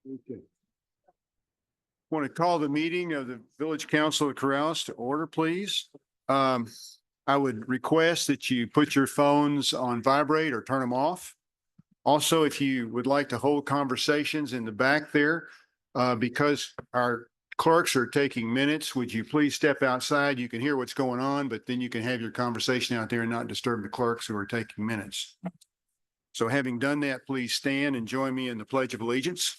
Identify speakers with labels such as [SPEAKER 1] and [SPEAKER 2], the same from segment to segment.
[SPEAKER 1] Okay. Want to call the meeting of the Village Council of Corrales to order, please. I would request that you put your phones on vibrate or turn them off. Also, if you would like to hold conversations in the back there, because our clerks are taking minutes, would you please step outside? You can hear what's going on, but then you can have your conversation out there and not disturb the clerks who are taking minutes. So having done that, please stand and join me in the Pledge of Allegiance.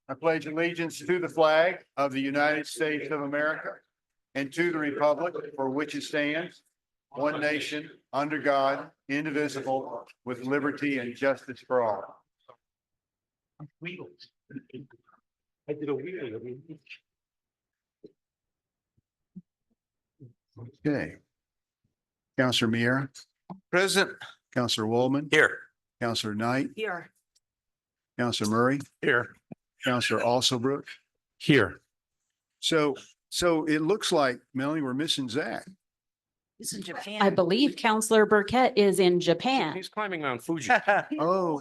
[SPEAKER 1] I pledge allegiance to the flag of the United States of America and to the republic for which it stands, one nation, under God, indivisible, with liberty and justice for all.
[SPEAKER 2] Wheels. I did a wheel.
[SPEAKER 1] Okay. Counselor Miera,
[SPEAKER 2] Present.
[SPEAKER 1] Counselor Woolman,
[SPEAKER 2] Here.
[SPEAKER 1] Counselor Knight,
[SPEAKER 3] Here.
[SPEAKER 1] Counselor Murray,
[SPEAKER 2] Here.
[SPEAKER 1] Counselor Alsobrook.
[SPEAKER 2] Here.
[SPEAKER 1] So it looks like, Melanie, we're missing Zach.
[SPEAKER 3] It's in Japan.
[SPEAKER 4] I believe Counselor Burkett is in Japan.
[SPEAKER 2] He's climbing Mount Fuji.
[SPEAKER 1] Oh,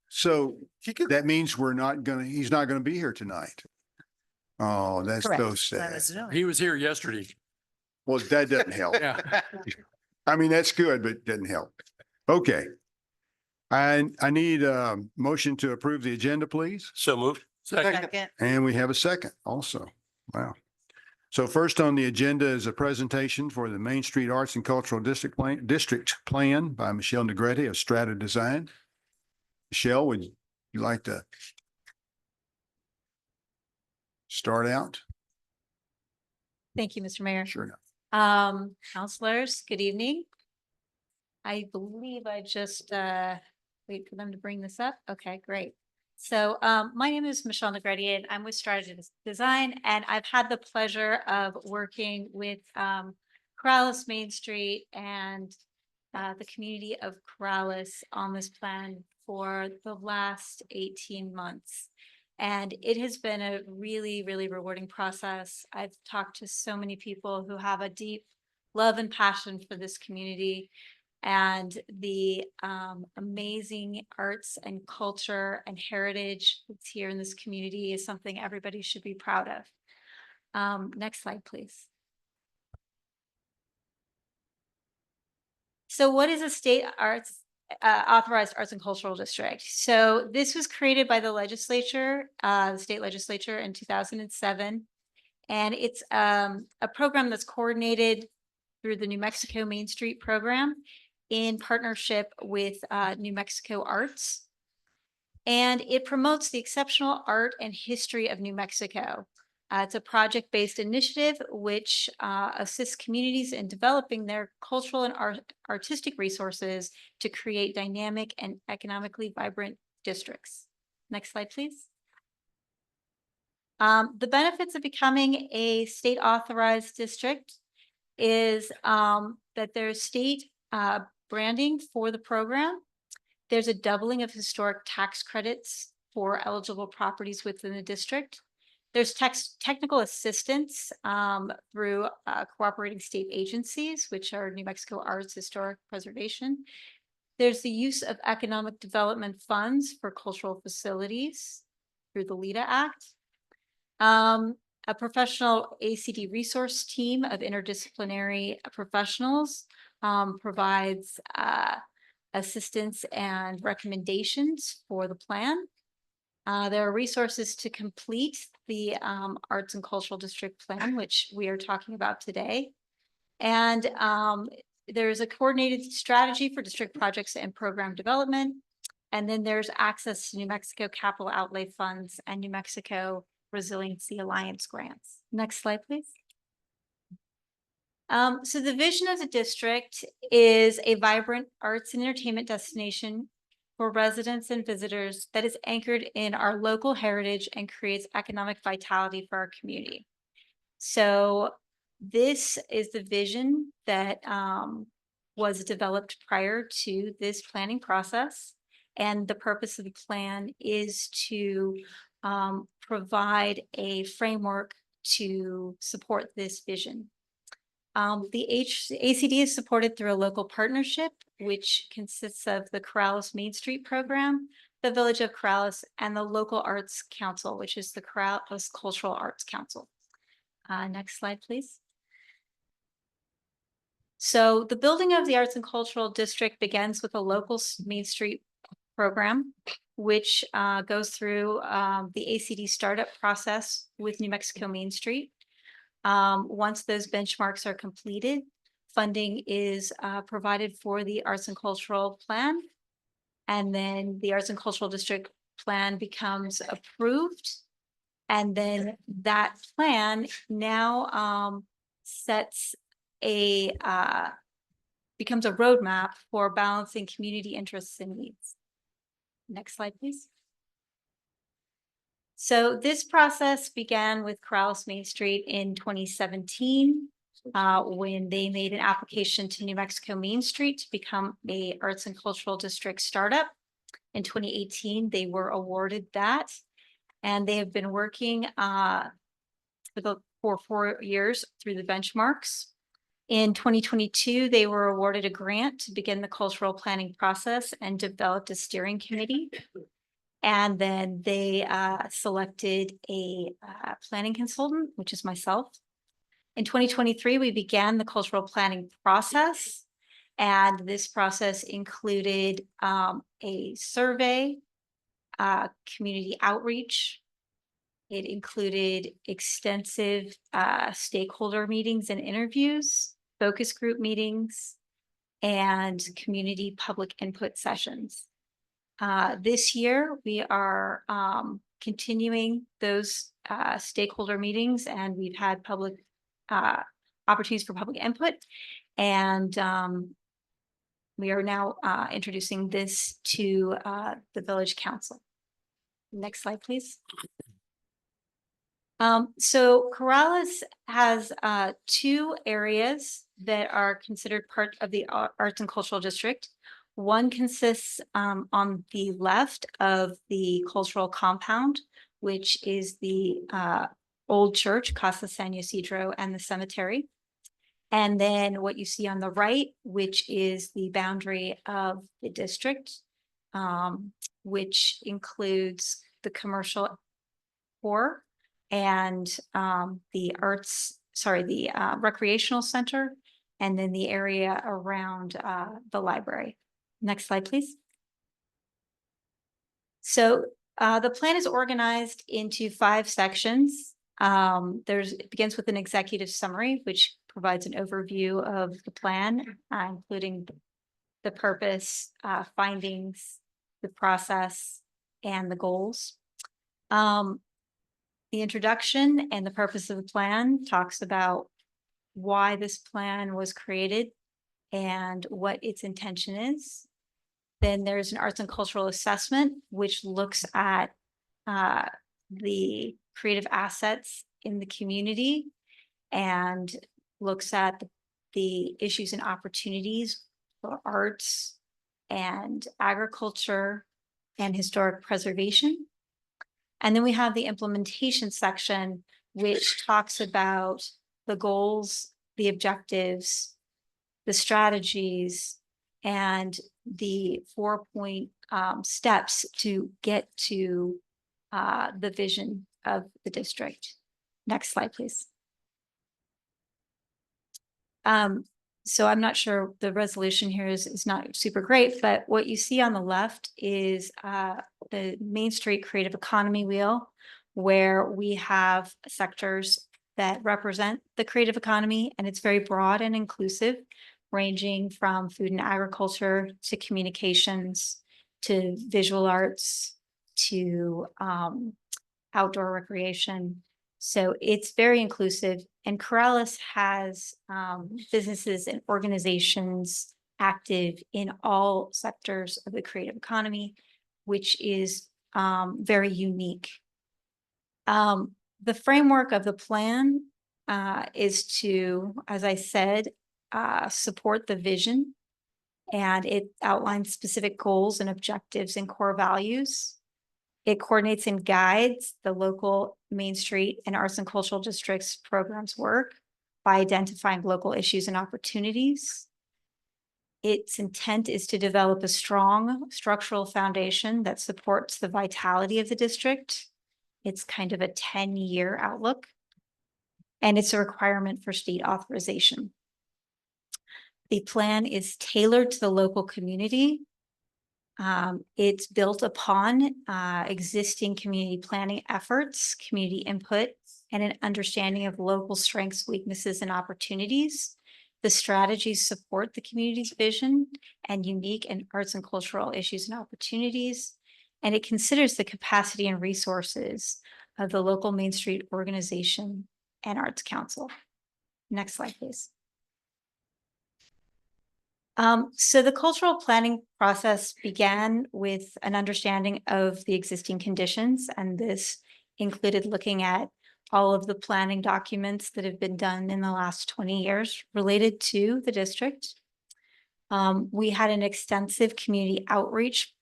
[SPEAKER 1] so that means he's not gonna be here tonight. Oh, that's so
[SPEAKER 4] Correct.
[SPEAKER 1] sad.
[SPEAKER 2] He was here yesterday.
[SPEAKER 1] Well, that doesn't help.
[SPEAKER 2] Yeah.
[SPEAKER 1] I mean, that's good, but it doesn't help. Okay. I need a motion to approve the agenda, please.
[SPEAKER 2] So moved. Second.
[SPEAKER 3] Second.
[SPEAKER 1] And we have a second also. Wow. So first on the agenda is a presentation for the Main Street Arts and Cultural District Plan by Michelle Negrete of Strata Design. Michelle, would you like to start out?
[SPEAKER 5] Thank you, Mr. Mayor.
[SPEAKER 1] Sure enough.
[SPEAKER 5] Counselors, good evening. I believe I just wait for them to bring this up. Okay, great. So my name is Michelle Negrete and I'm with Strata Design, and I've had the pleasure of working with Corrales Main Street and the community of Corrales on this plan for the last 18 months. And it has been a really, really rewarding process. I've talked to so many people who have a deep love and passion for this community, and the amazing arts and culture and heritage that's here in this community is something everybody should be proud of. Next slide, please. So what is a state arts authorized arts and cultural district? So this was created by the legislature, the state legislature in 2007. And it's a program that's coordinated through the New Mexico Main Street program in partnership with New Mexico Arts. And it promotes the exceptional art and history of New Mexico. It's a project-based initiative which assists communities in developing their cultural and artistic resources to create dynamic and economically vibrant districts. Next slide, please. The benefits of becoming a state authorized district is that there's state branding for the program. There's a doubling of historic tax credits for eligible properties within the district. There's technical assistance through cooperating state agencies, which are New Mexico Arts Historic Preservation. There's the use of economic development funds for cultural facilities through the LEDA Act. A professional ACD resource team of interdisciplinary professionals provides assistance and recommendations for the plan. There are resources to complete the Arts and Cultural District Plan, which we are talking about today. And there's a coordinated strategy for district projects and program development. And then there's access to New Mexico Capital Outlay Funds and New Mexico Resiliency Alliance grants. Next slide, please. So the vision of the district is a vibrant arts and entertainment destination for residents and visitors that is anchored in our local heritage and creates economic vitality for our community. So this is the vision that was developed prior to this planning process. And the purpose of the plan is to provide a framework to support this vision. The ACD is supported through a local partnership, which consists of the Corrales Main Street program, the Village of Corrales, and the Local Arts Council, which is the Corrales Cultural Arts Council. Next slide, please. So the building of the Arts and Cultural District begins with a local Main Street program, which goes through the ACD startup process with New Mexico Main Street. Once those benchmarks are completed, funding is provided for the Arts and Cultural Plan. And then the Arts and Cultural District Plan becomes approved. And then that plan now sets becomes a roadmap for balancing community interests and needs. Next slide, please. So this process began with Corrales Main Street in 2017, when they made an application to New Mexico Main Street to become a Arts and Cultural District startup. In 2018, they were awarded that, and they have been working for 4 years through the benchmarks. In 2022, they were awarded a grant to begin the cultural planning process and developed a steering committee. And then they selected a planning consultant, which is myself. In 2023, we began the cultural planning process. And this process included a survey, community outreach. It included extensive stakeholder meetings and interviews, focus group meetings, and community public input sessions. This year, we are continuing those stakeholder meetings, and we've had public opportunities for public input. And we are now introducing this to the Village Council. Next slide, please. So Corrales has 2 areas that are considered part of the Arts and Cultural District. One consists on the left of the cultural compound, which is the old church, Casa San Ysidro, and the cemetery. And then what you see on the right, which is the boundary of the district, which includes the commercial core and the recreational center, and then the area around the library. Next slide, please. So the plan is organized into 5 sections. It begins with an executive summary, which provides an overview of the plan, including the purpose, findings, the process, and the goals. The introduction and the purpose of the plan talks about why this plan was created and what its intention is. Then there's an arts and cultural assessment, which looks at the creative assets in the community and looks at the issues and opportunities for arts and agriculture and historic preservation. And then we have the implementation section, which talks about the goals, the objectives, the strategies, and the 4-point steps to get to the vision of the district. Next slide, please. So I'm not sure, the resolution here is not super great, but what you see on the left is the Main Street Creative Economy Wheel, where we have sectors that represent the creative economy, and it's very broad and inclusive, ranging from food and agriculture to communications to visual arts to outdoor recreation. So it's very inclusive, and Corrales has businesses and organizations active in all sectors of the creative economy, which is very unique. The framework of the plan is to, as I said, support the vision, and it outlines specific goals and objectives and core values. It coordinates and guides the local Main Street and Arts and Cultural Districts programs work by identifying local issues and opportunities. Its intent is to develop a strong structural foundation that supports the vitality of the district. It's kind of a 10-year outlook. And it's a requirement for state authorization. The plan is tailored to the local community. It's built upon existing community planning efforts, community input, and an understanding of local strengths, weaknesses, and opportunities. The strategies support the community's vision and unique and arts and cultural issues and opportunities. And it considers the capacity and resources of the local Main Street organization and Arts Council. Next slide, please. So the cultural planning process began with an understanding of the existing conditions, and this included looking at all of the planning documents that have been done in the last 20 years related to the district. We had an extensive community outreach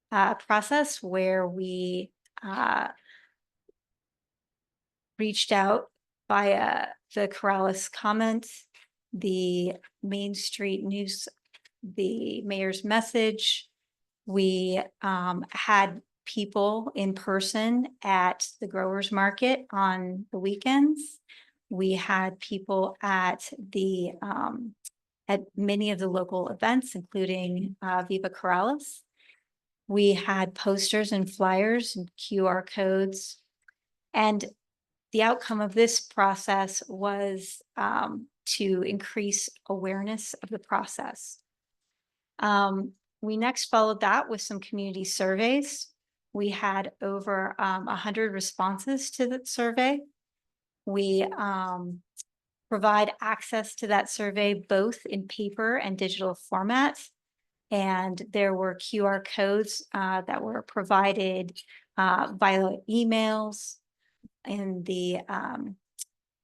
[SPEAKER 5] process where we reached out via the Corrales comments, the Main Street News, the mayor's message. We had people in person at the growers market on the weekends. We had people at the at many of the local events, including Viva Corrales. We had posters and flyers and QR codes. And the outcome of this process was to increase awareness of the process. We next followed that with some community surveys. We had over 100 responses to the survey. We provide access to that survey both in paper and digital format. And there were QR codes that were provided via emails in the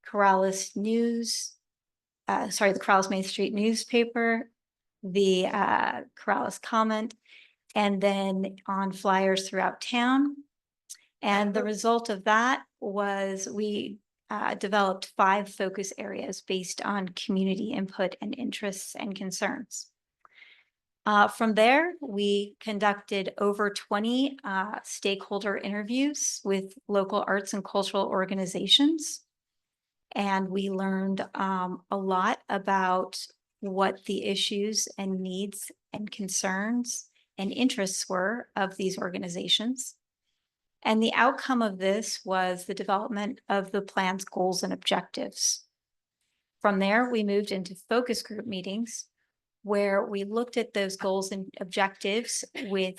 [SPEAKER 5] Corrales News, the Corrales Main Street newspaper, the Corrales Comment, and then on flyers throughout town. And the result of that was we developed 5 focus areas based on community input and interests and concerns. From there, we conducted over 20 stakeholder interviews with local arts and cultural organizations. And we learned a lot about what the issues and needs and concerns and interests were of these organizations. And the outcome of this was the development of the plan's goals and objectives. From there, we moved into focus group meetings where we looked at those goals and objectives with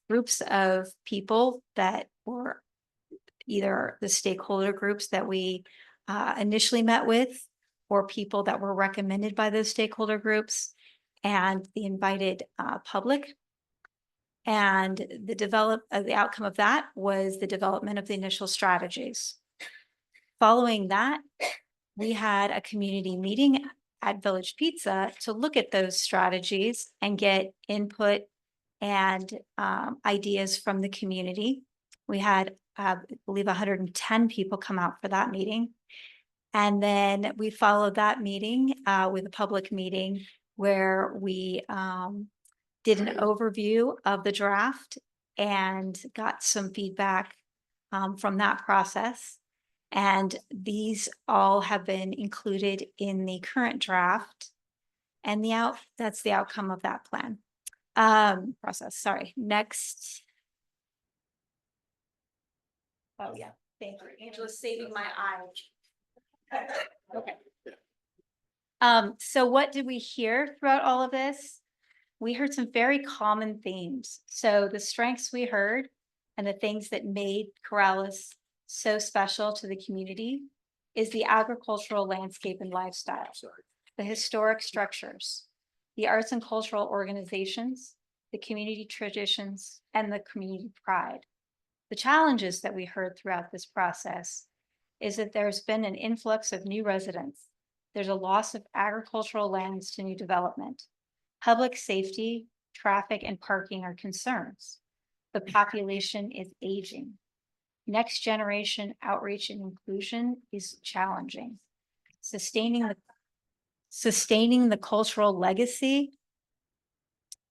[SPEAKER 5] groups of people that were either the stakeholder groups that we initially met with, or people that were recommended by those stakeholder groups, and the invited public. And the outcome of that was the development of the initial strategies. Following that, we had a community meeting at Village Pizza to look at those strategies and get input and ideas from the community. We had, I believe, 110 people come out for that meeting. And then we followed that meeting with a public meeting where we did an overview of the draft and got some feedback from that process. And these all have been included in the current draft. And that's the outcome of that plan process. Sorry. Next. Oh yeah, thank you. Angela's saving my eye. Okay. So what did we hear throughout all of this? We heard some very common themes. So the strengths we heard and the things that made Corrales so special to the community is the agricultural landscape and lifestyle, the historic structures, the arts and cultural organizations, the community traditions, and the community pride. The challenges that we heard throughout this process is that there's been an influx of new residents. There's a loss of agricultural lands to new development. Public safety, traffic, and parking are concerns. The population is aging. Next generation outreach and inclusion is challenging. Sustaining sustaining the cultural legacy,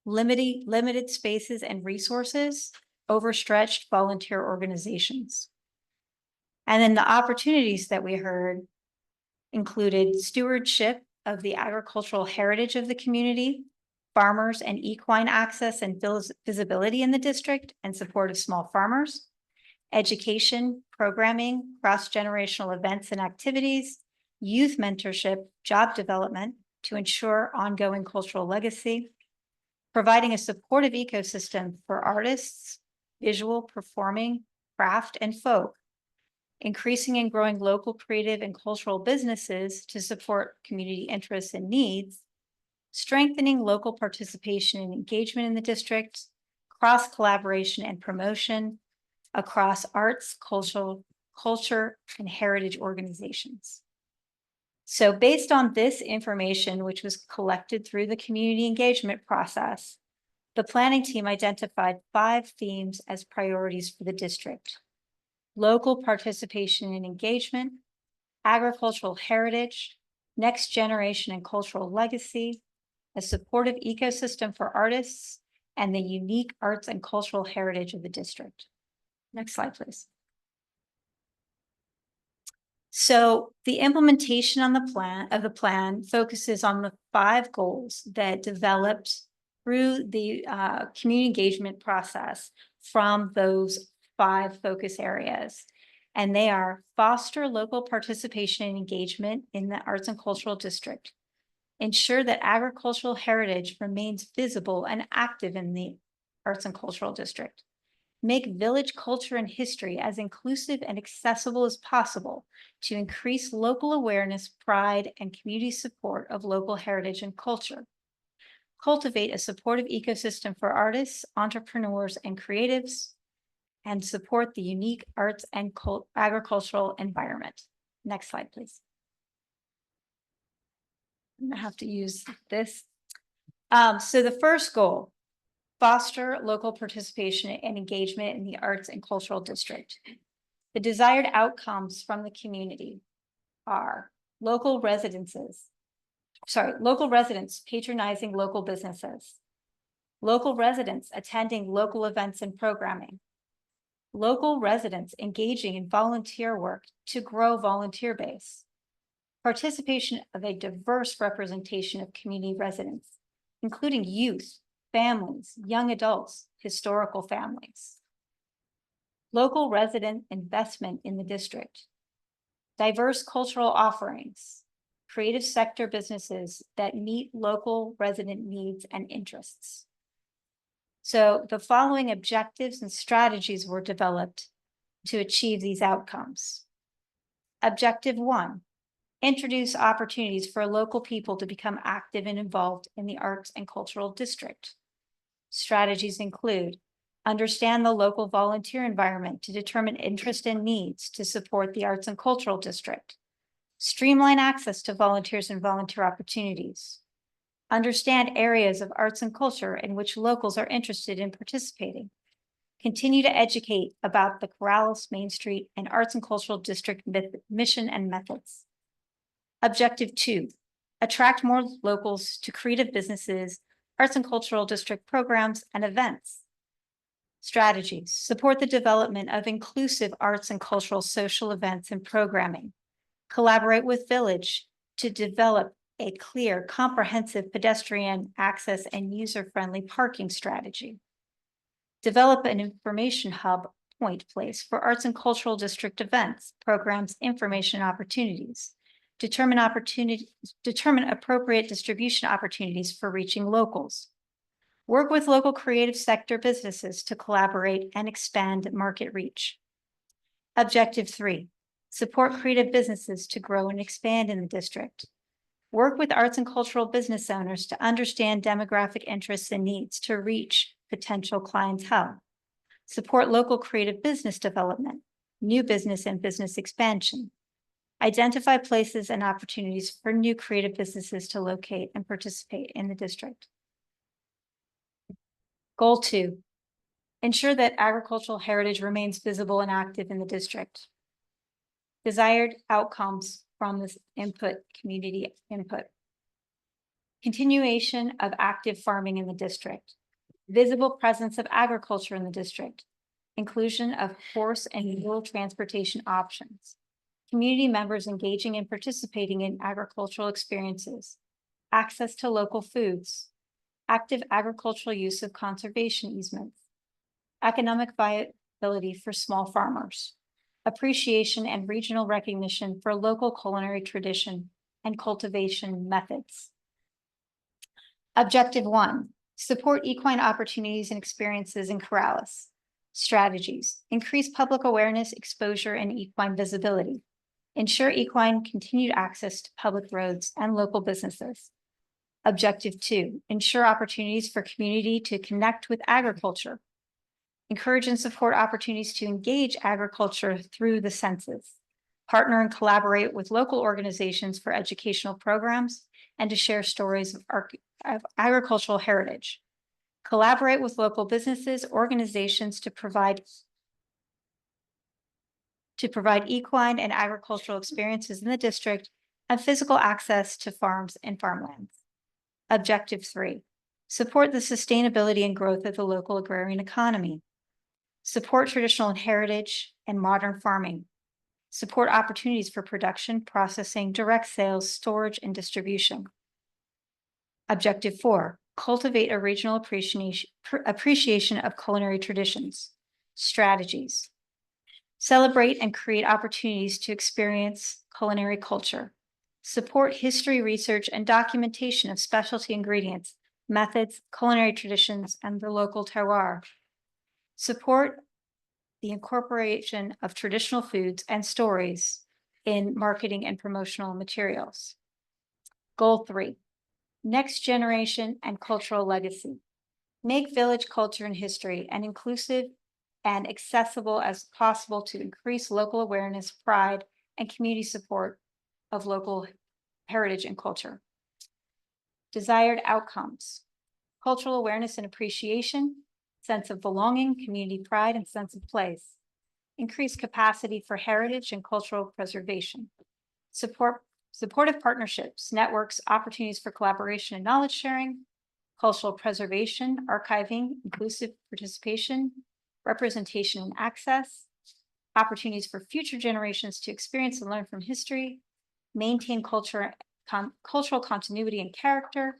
[SPEAKER 5] limited spaces and resources, overstretched volunteer organizations. And then the opportunities that we heard included stewardship of the agricultural heritage of the community, farmers and equine access and visibility in the district and support of small farmers, education, programming, cross-generational events and activities, youth mentorship, job development to ensure ongoing cultural legacy, providing a supportive ecosystem for artists, visual, performing, craft, and folk, increasing and growing local creative and cultural businesses to support community interests and needs, strengthening local participation and engagement in the district, cross-collaboration and promotion across arts, culture, and heritage organizations. So based on this information, which was collected through the community engagement process, the planning team identified 5 themes as priorities for the district: local participation and engagement, agricultural heritage, next generation and cultural legacy, a supportive ecosystem for artists, and the unique arts and cultural heritage of the district. Next slide, please. So the implementation on the plan focuses on the 5 goals that developed through the community engagement process from those 5 focus areas. And they are: foster local participation and engagement in the arts and cultural district, ensure that agricultural heritage remains visible and active in the arts and cultural district, make village culture and history as inclusive and accessible as possible to increase local awareness, pride, and community support of local heritage and culture. Cultivate a supportive ecosystem for artists, entrepreneurs, and creatives, and support the unique arts and agricultural environment. Next slide, please. I'm gonna have to use this. So the first goal: foster local participation and engagement in the arts and cultural district. The desired outcomes from the community are local residents patronizing local businesses, local residents attending local events and programming, local residents engaging in volunteer work to grow volunteer base, participation of a diverse representation of community residents, including youth, families, young adults, historical families, local resident investment in the district, diverse cultural offerings, creative sector businesses that meet local resident needs and interests. So the following objectives and strategies were developed to achieve these outcomes. Objective 1, introduce opportunities for local people to become active and involved in the arts and cultural district. Strategies include: understand the local volunteer environment to determine interest and needs to support the arts and cultural district. Streamline access to volunteers and volunteer opportunities. Understand areas of arts and culture in which locals are interested in participating. Continue to educate about the Corrales, Main Street, and Arts and Cultural District mission and methods. Objective 2, attract more locals to creative businesses, arts and cultural district programs, and events. Strategies: support the development of inclusive arts and cultural social events and programming. Collaborate with Village to develop a clear, comprehensive pedestrian access and user-friendly parking strategy. Develop an information hub point place for arts and cultural district events, programs, information opportunities. Determine appropriate distribution opportunities for reaching locals. Work with local creative sector businesses to collaborate and expand market reach. Objective 3, support creative businesses to grow and expand in the district. Work with arts and cultural business owners to understand demographic interests and needs to reach potential clientele. Support local creative business development, new business and business expansion. Identify places and opportunities for new creative businesses to locate and participate in the district. Goal 2, ensure that agricultural heritage remains visible and active in the district. Desired outcomes from this community input. Continuation of active farming in the district. Visible presence of agriculture in the district. Inclusion of horse and rural transportation options. Community members engaging and participating in agricultural experiences. Access to local foods. Active agricultural use of conservation easements. Economic viability for small farmers. Appreciation and regional recognition for local culinary tradition and cultivation methods. Objective 1, support equine opportunities and experiences in Corrales. Strategies, increase public awareness, exposure, and equine visibility. Ensure equine continued access to public roads and local businesses. Objective 2, ensure opportunities for community to connect with agriculture. Encourage and support opportunities to engage agriculture through the census. Partner and collaborate with local organizations for educational programs and to share stories of agricultural heritage. Collaborate with local businesses, organizations to provide equine and agricultural experiences in the district and physical access to farms and farmlands. Objective 3, support the sustainability and growth of the local agrarian economy. Support traditional and heritage and modern farming. Support opportunities for production, processing, direct sales, storage, and distribution. Objective 4, cultivate a regional appreciation of culinary traditions. Strategies. Celebrate and create opportunities to experience culinary culture. Support history, research, and documentation of specialty ingredients, methods, culinary traditions, and the local terroir. Support the incorporation of traditional foods and stories in marketing and promotional materials. Goal 3, next generation and cultural legacy. Make village culture and history and inclusive and accessible as possible to increase local awareness, pride, and community support of local heritage and culture. Desired outcomes, cultural awareness and appreciation, sense of belonging, community pride, and sense of place. Increase capacity for heritage and cultural preservation. Supportive partnerships, networks, opportunities for collaboration and knowledge sharing, cultural preservation, archiving, inclusive participation, representation and access, opportunities for future generations to experience and learn from history, maintain cultural continuity and character,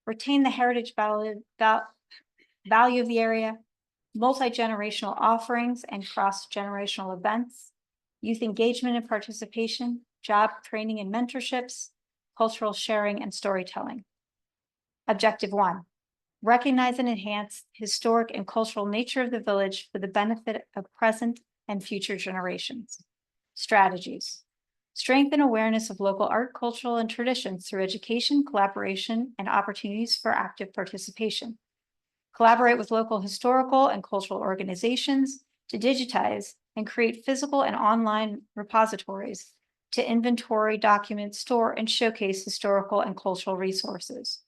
[SPEAKER 5] retain the heritage value of the area, multi-generational offerings and cross-generational events, youth engagement and participation, job training and mentorships, cultural sharing and storytelling. Objective 1, recognize and enhance historic and cultural nature of the village for the benefit of present and future generations. Strategies, strengthen awareness of local art, cultural, and traditions through education, collaboration, and opportunities for active participation. Collaborate with local historical and cultural organizations to digitize and create physical and online repositories to inventory, document, store, and showcase historical and cultural resources.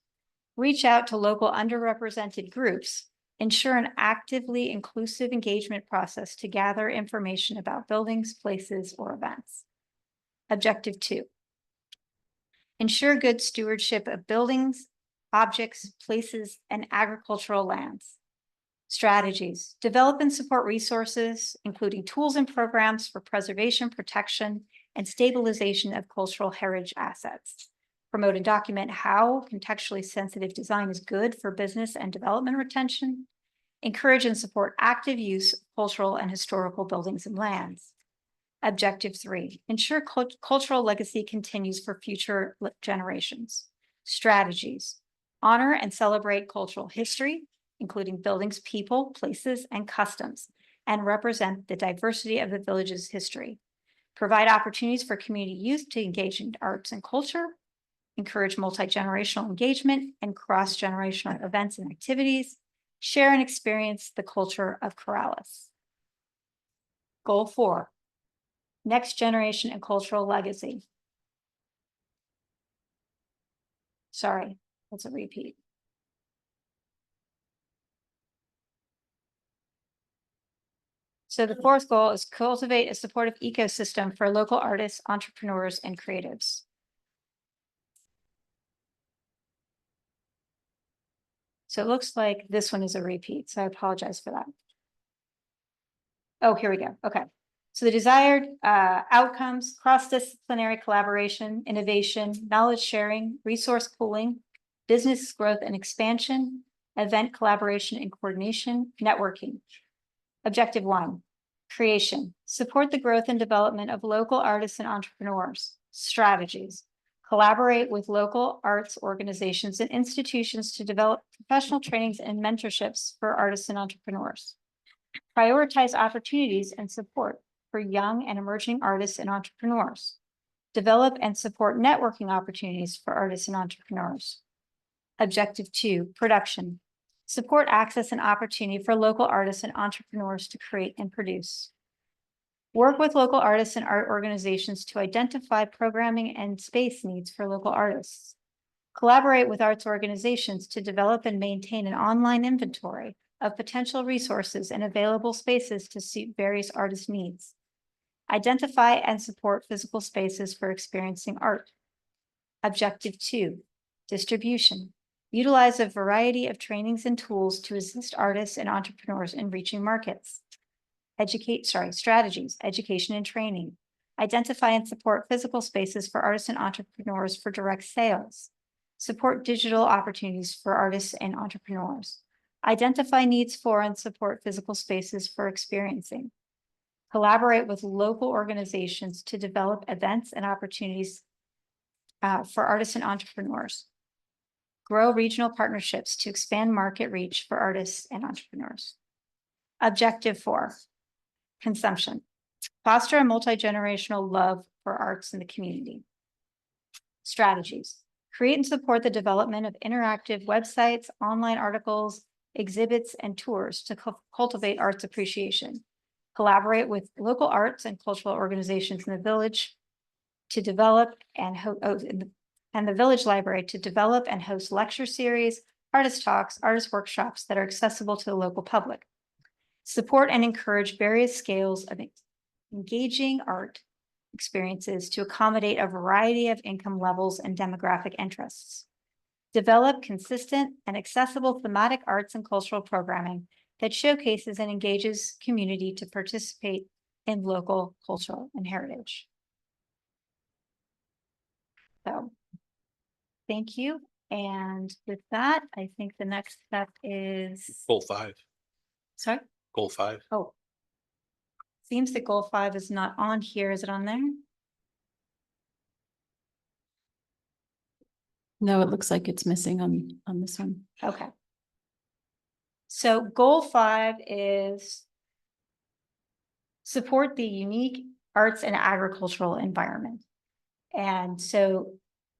[SPEAKER 5] Reach out to local underrepresented groups. Ensure an actively inclusive engagement process to gather information about buildings, places, or events. Objective 2, ensure good stewardship of buildings, objects, places, and agricultural lands. Strategies, develop and support resources, including tools and programs for preservation, protection, and stabilization of cultural heritage assets. Promote and document how contextually sensitive design is good for business and development retention. Encourage and support active use of cultural and historical buildings and lands. Objective 3, ensure cultural legacy continues for future generations. Strategies, honor and celebrate cultural history, including buildings, people, places, and customs, and represent the diversity of the village's history. Provide opportunities for community youth to engage in arts and culture. Encourage multi-generational engagement and cross-generational events and activities. Share and experience the culture of Corrales. Goal 4, next generation and cultural legacy. Sorry, that's a repeat. So the fourth goal is cultivate a supportive ecosystem for local artists, entrepreneurs, and creatives. So it looks like this one is a repeat, so I apologize for that. Oh, here we go. Okay. So the desired outcomes, cross-disciplinary collaboration, innovation, knowledge sharing, resource pooling, business growth and expansion, event collaboration and coordination, networking. Objective 1, creation, support the growth and development of local artists and entrepreneurs. Strategies, collaborate with local arts organizations and institutions to develop professional trainings and mentorships for artists and entrepreneurs. Prioritize opportunities and support for young and emerging artists and entrepreneurs. Develop and support networking opportunities for artists and entrepreneurs. Objective 2, production. Support access and opportunity for local artists and entrepreneurs to create and produce. Work with local artists and art organizations to identify programming and space needs for local artists. Collaborate with arts organizations to develop and maintain an online inventory of potential resources and available spaces to suit various artist needs. Identify and support physical spaces for experiencing art. Objective 2, distribution. Utilize a variety of trainings and tools to assist artists and entrepreneurs in reaching markets. Strategies, education and training. Identify and support physical spaces for artists and entrepreneurs for direct sales. Support digital opportunities for artists and entrepreneurs. Identify needs for and support physical spaces for experiencing. Collaborate with local organizations to develop events and opportunities for artists and entrepreneurs. Grow regional partnerships to expand market reach for artists and entrepreneurs. Objective 4, consumption. Foster a multi-generational love for arts in the community. Strategies. Create and support the development of interactive websites, online articles, exhibits, and tours to cultivate arts appreciation. Collaborate with local arts and cultural organizations in the village to develop and the village library to develop and host lecture series, artist talks, artist workshops that are accessible to the local public. Support and encourage various scales of engaging art experiences to accommodate a variety of income levels and demographic interests. Develop consistent and accessible thematic arts and cultural programming that showcases and engages community to participate in local culture and heritage. So, thank you. And with that, I think the next step is,
[SPEAKER 2] Goal 5,
[SPEAKER 5] sorry?
[SPEAKER 2] goal 5.
[SPEAKER 5] Oh. Seems that goal 5 is not on here. Is it on there?
[SPEAKER 4] No, it looks like it's missing on this one.
[SPEAKER 5] Okay. So goal 5 is support the unique arts and agricultural environment. And so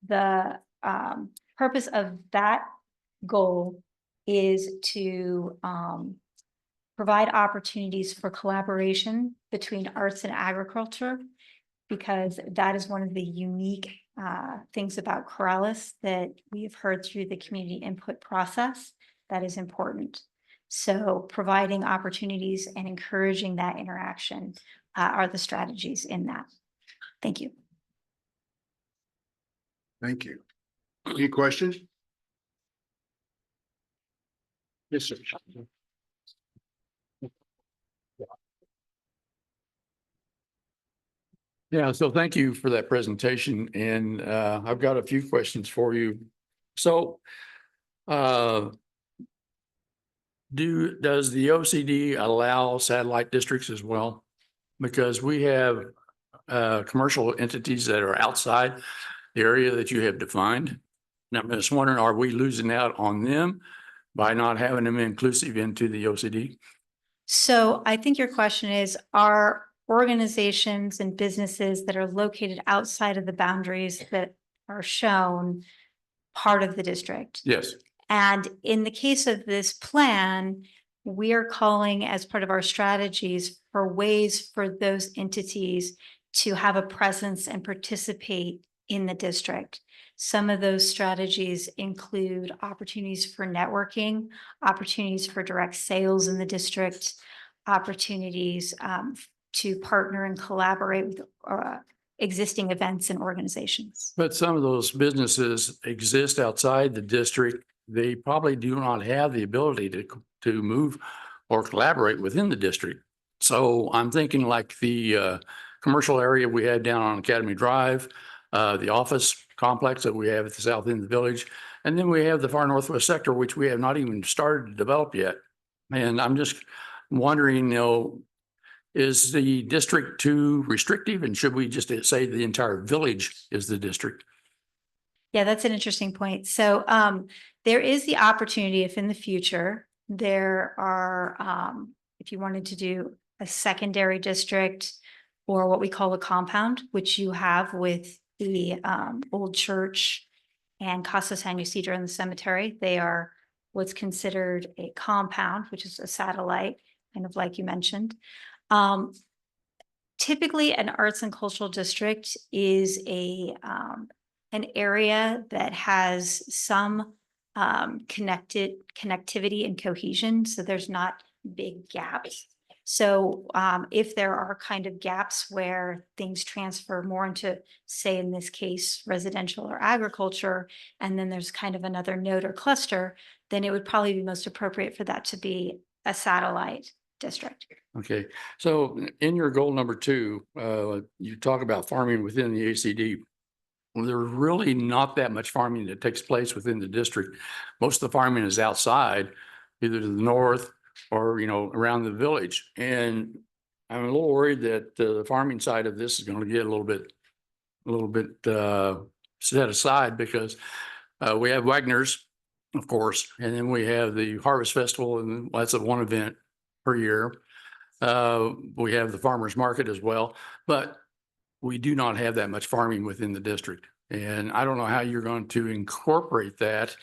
[SPEAKER 5] the purpose of that goal is to provide opportunities for collaboration between arts and agriculture, because that is one of the unique things about Corrales that we have heard through the community input process that is important. So providing opportunities and encouraging that interaction are the strategies in that. Thank you.
[SPEAKER 1] Thank you. Any questions? Yes, sir.
[SPEAKER 2] Yeah, so thank you for that presentation, and I've got a few questions for you. So does the OCD allow satellite districts as well? Because we have commercial entities that are outside the area that you have defined. And I'm just wondering, are we losing out on them by not having them inclusive into the OCD?
[SPEAKER 5] So I think your question is, are organizations and businesses that are located outside of the boundaries that are shown part of the district?
[SPEAKER 2] Yes.
[SPEAKER 5] And in the case of this plan, we are calling as part of our strategies for ways for those entities to have a presence and participate in the district. Some of those strategies include opportunities for networking, opportunities for direct sales in the district, opportunities to partner and collaborate with existing events and organizations.
[SPEAKER 2] But some of those businesses exist outside the district they probably do not have the ability to move or collaborate within the district. So I'm thinking like the commercial area we have down on Academy Drive, the office complex that we have at the south end of the village, and then we have the far northwest sector, which we have not even started to develop yet. And I'm just wondering, is the district too restrictive, and should we just say the entire village is the district?
[SPEAKER 5] Yeah, that's an interesting point. So there is the opportunity if in the future there are, if you wanted to do a secondary district or what we call a compound, which you have with the old church and Casa San Ysidro in the cemetery, they are what's considered a compound, which is a satellite, kind of like you mentioned. Typically, an arts and cultural district is an area that has some connectivity and cohesion, so there's not big gaps. So if there are kind of gaps where things transfer more into, say, in this case, residential or agriculture, and then there's kind of another node or cluster, then it would probably be most appropriate for that to be a satellite district.
[SPEAKER 2] Okay, so in your goal number 2, you talk about farming within the ACD. Well, there's really not that much farming that takes place within the district. Most of the farming is outside, either to the north or, around the village. And I'm a little worried that the farming side of this is going to get a little bit set aside, because we have Wagner's, of course, and then we have the Harvest Festival, and that's one event per year. We have the farmers market as well, but we do not have that much farming within the district. And I don't know how you're going to incorporate that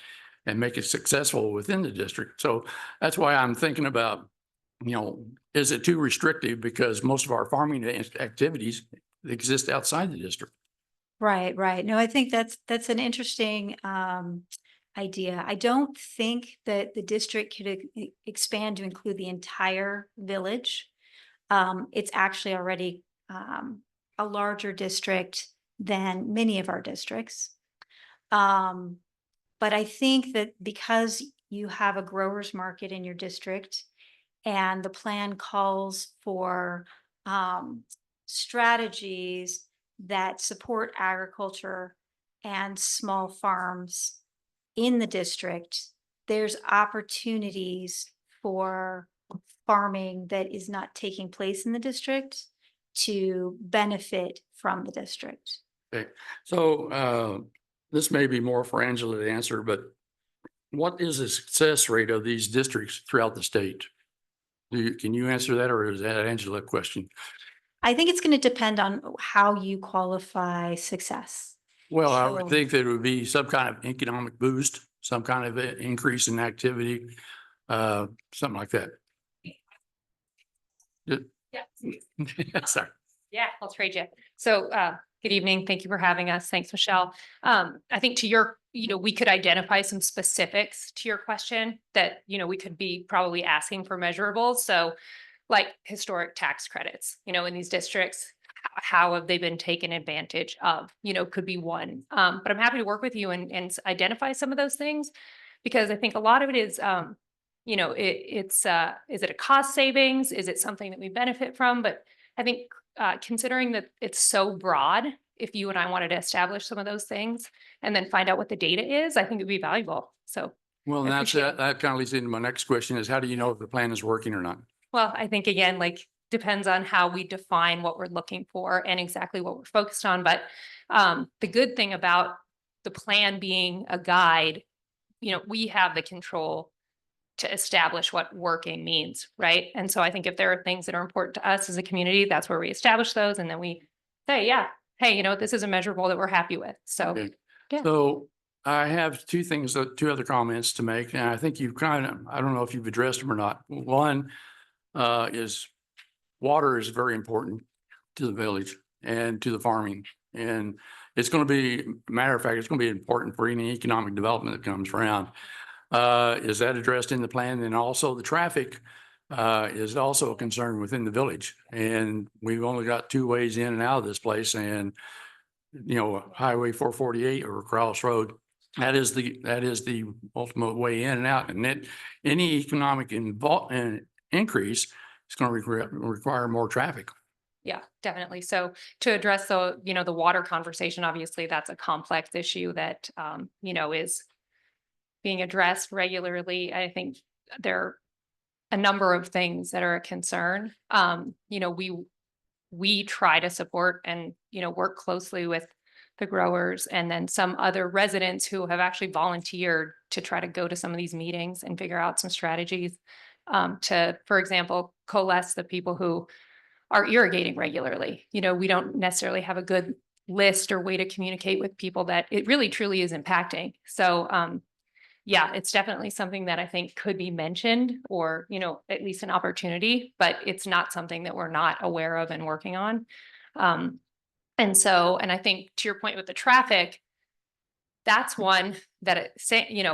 [SPEAKER 2] and make it successful within the district. So that's why I'm thinking about, is it too restrictive? Because most of our farming activities exist outside the district.
[SPEAKER 5] Right, right. No, I think that's an interesting idea. I don't think that the district could expand to include the entire village. It's actually already a larger district than many of our districts. But I think that because you have a growers market in your district and the plan calls for strategies that support agriculture and small farms in the district, there's opportunities for farming that is not taking place in the district to benefit from the district.
[SPEAKER 2] Okay, so this may be more for Angela to answer, but what is the success rate of these districts throughout the state? Can you answer that, or is that Angela question?
[SPEAKER 5] I think it's going to depend on how you qualify success.
[SPEAKER 2] Well, I would
[SPEAKER 5] So-
[SPEAKER 2] think that it would be some kind of economic boost, some kind of increase in activity, something like that.
[SPEAKER 6] Yeah.
[SPEAKER 2] Sorry.
[SPEAKER 6] Yeah, I'll trade you. So, good evening. Thank you for having us. Thanks, Michelle. I think to your, we could identify some specifics to your question that, we could be probably asking for measurables. So like historic tax credits, in these districts, how have they been taken advantage of, could be one. But I'm happy to work with you and identify some of those things, because I think a lot of it is, is it a cost savings? Is it something that we benefit from? But I think considering that it's so broad, if you and I wanted to establish some of those things and then find out what the data is, I think it'd be valuable. So,
[SPEAKER 2] Well,
[SPEAKER 6] I
[SPEAKER 2] that's,
[SPEAKER 6] appreciate it.
[SPEAKER 2] that kind of leads into my next question is, how do you know if the plan is working or not?
[SPEAKER 6] well, I think again, depends on how we define what we're looking for and exactly what we're focused on. But the good thing about the plan being a guide, we have the control to establish what working means, right? And so I think if there are things that are important to us as a community, that's where we establish those. And then we say, yeah, hey, this is a measurable that we're happy with. So,
[SPEAKER 2] Okay.
[SPEAKER 6] yeah.
[SPEAKER 2] So I have two other comments to make, and I think you've I don't know if you've addressed them or not. One is water is very important to the village and to the farming. And it's going to be, matter of fact, it's going to be important for any economic development that comes around. Is that addressed in the plan? And also the traffic is also a concern within the village. And we've only got 2 ways in and out of this place, and Highway 448 or Cross Road That is the ultimate way in and out. And any economic increase is going to require more traffic.
[SPEAKER 6] Yeah, definitely. So to address the, the water conversation, obviously that's a complex issue that, is being addressed regularly. I think there are a number of things that are a concern. We try to support and, work closely with the growers and then some other residents who have actually volunteered to try to go to some of these meetings and figure out some strategies to, for example, coalesce the people who are irrigating regularly. We don't necessarily have a good list or way to communicate with people that it really truly is impacting. So, yeah, it's definitely something that I think could be mentioned or, at least an opportunity, but it's not something that we're not aware of and working on. And I think to your point with the traffic, that's one that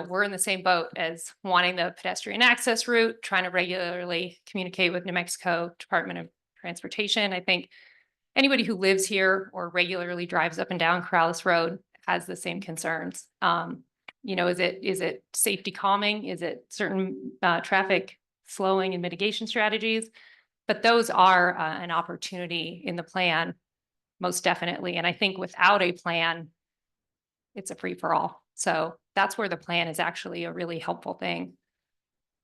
[SPEAKER 6] we're in the same boat as wanting the pedestrian access route, trying to regularly communicate with New Mexico Department of Transportation. I think anybody who lives here or regularly drives up and down Corrales Road has the same concerns. Is it safety calming? Is it certain traffic slowing and mitigation strategies? But those are an opportunity in the plan, most definitely. And I think without a plan, it's a free for all. So that's where the plan is actually a really helpful thing.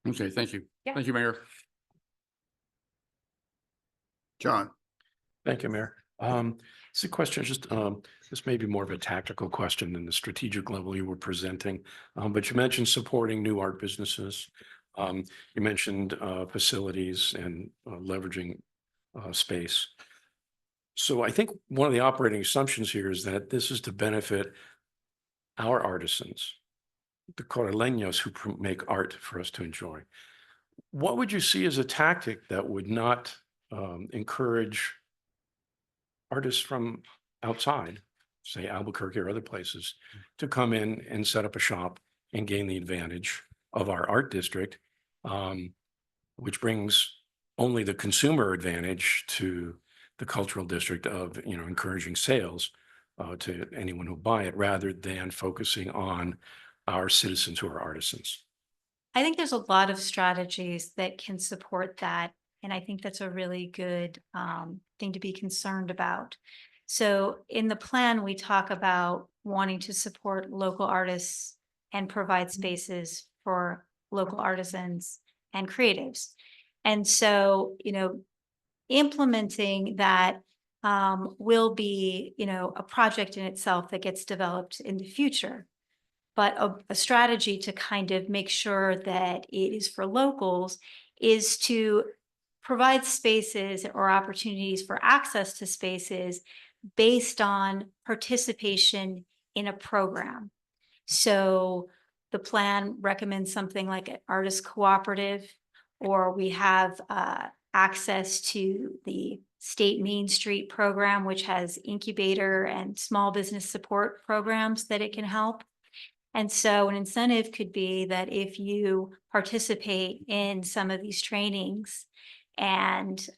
[SPEAKER 2] Okay, thank you.
[SPEAKER 6] Yeah.
[SPEAKER 2] Thank you, Mayor.
[SPEAKER 1] John,
[SPEAKER 7] Thank you, Mayor. It's a question, just, this may be more of a tactical question than the strategic level you were presenting. But you mentioned supporting new art businesses. You mentioned, facilities and leveraging, space. So I think one of the operating assumptions here is that this is to benefit our artisans, the coraleños who make art for us to enjoy. What would you see as a tactic that would not encourage artists from outside, say Albuquerque or other places, to come in and set up a shop and gain the advantage of our art district, which brings only the consumer advantage to the cultural district of, encouraging sales to anyone who buy it, rather than focusing on our citizens who are artisans.
[SPEAKER 5] I think there's a lot of strategies that can support that. And I think that's a really good thing to be concerned about. So in the plan, we talk about wanting to support local artists and provide spaces for local artisans and creatives. And so, implementing that will be, a project in itself that gets developed in the future. But a strategy to kind of make sure that it is for locals is to provide spaces or opportunities for access to spaces based on participation in a program. So the plan recommends something like an artist cooperative, or we have access to the State Main Street program, which has incubator and small business support programs that it can help. And so an incentive could be that if you participate in some of these trainings and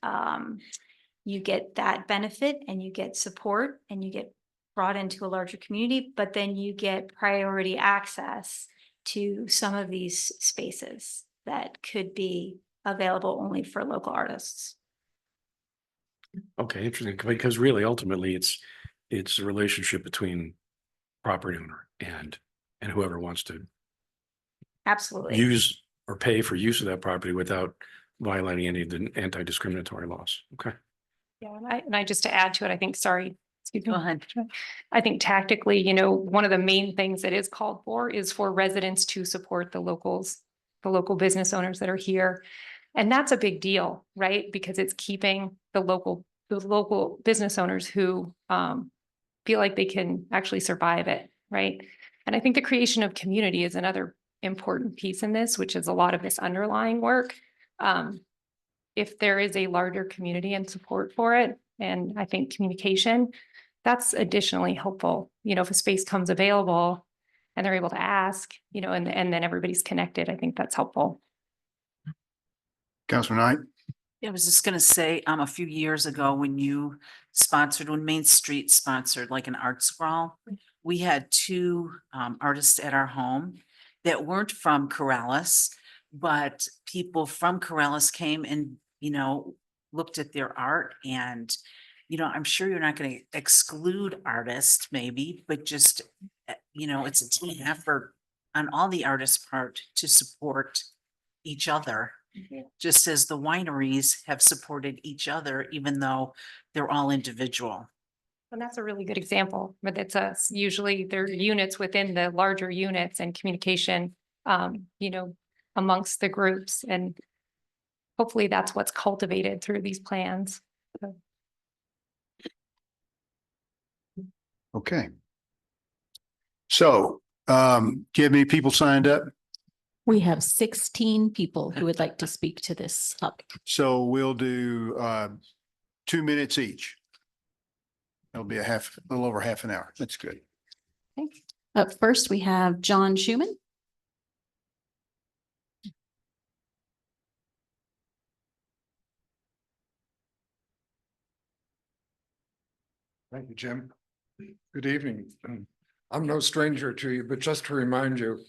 [SPEAKER 5] you get that benefit and you get support and you get brought into a larger community, but then you get priority access to some of these spaces that could be available only for local artists.
[SPEAKER 7] Okay, interesting, because really ultimately it's a relationship between property owner and whoever wants to
[SPEAKER 5] Absolutely.
[SPEAKER 7] use or pay for use of that property without violating any of the anti-discriminatory laws. Okay.
[SPEAKER 6] Yeah, and I just to add to it, I think, sorry, excuse me.
[SPEAKER 3] Go ahead.
[SPEAKER 6] I think tactically, one of the main things that is called for is for residents to support the local business owners that are here. And that's a big deal, right? Because it's keeping the local business owners who feel like they can actually survive it, right? And I think the creation of community is another important piece in this, which is a lot of this underlying work. If there is a larger community and support for it, and I think communication, that's additionally helpful. If a space comes available and they're able to ask, and then everybody's connected, I think that's helpful.
[SPEAKER 1] Councilman Knight.
[SPEAKER 3] Yeah, I was just gonna say, a few years ago when Main Street sponsored like an art scroll, we had two artists at our home that weren't from Corrales, but people from Corrales came and, looked at their art and, I'm sure you're not going to exclude artists maybe, but just, it's a team effort on all the artists' part to support each other. Just as the wineries have supported each other, even though they're all individual.
[SPEAKER 6] And that's a really good example, but it's usually there are units within the larger units and communication, amongst the groups, and hopefully that's what's cultivated through these plans. So,
[SPEAKER 1] Okay. So, do you have any people signed up?
[SPEAKER 4] We have 16 people who would like to speak to this topic.
[SPEAKER 1] So we'll do 2 minutes each. It'll be a little over half an hour. That's good.
[SPEAKER 4] Up first, we have John Schuman.
[SPEAKER 8] Thank you, Jim. Good evening. I'm no stranger to you, but just to remind you,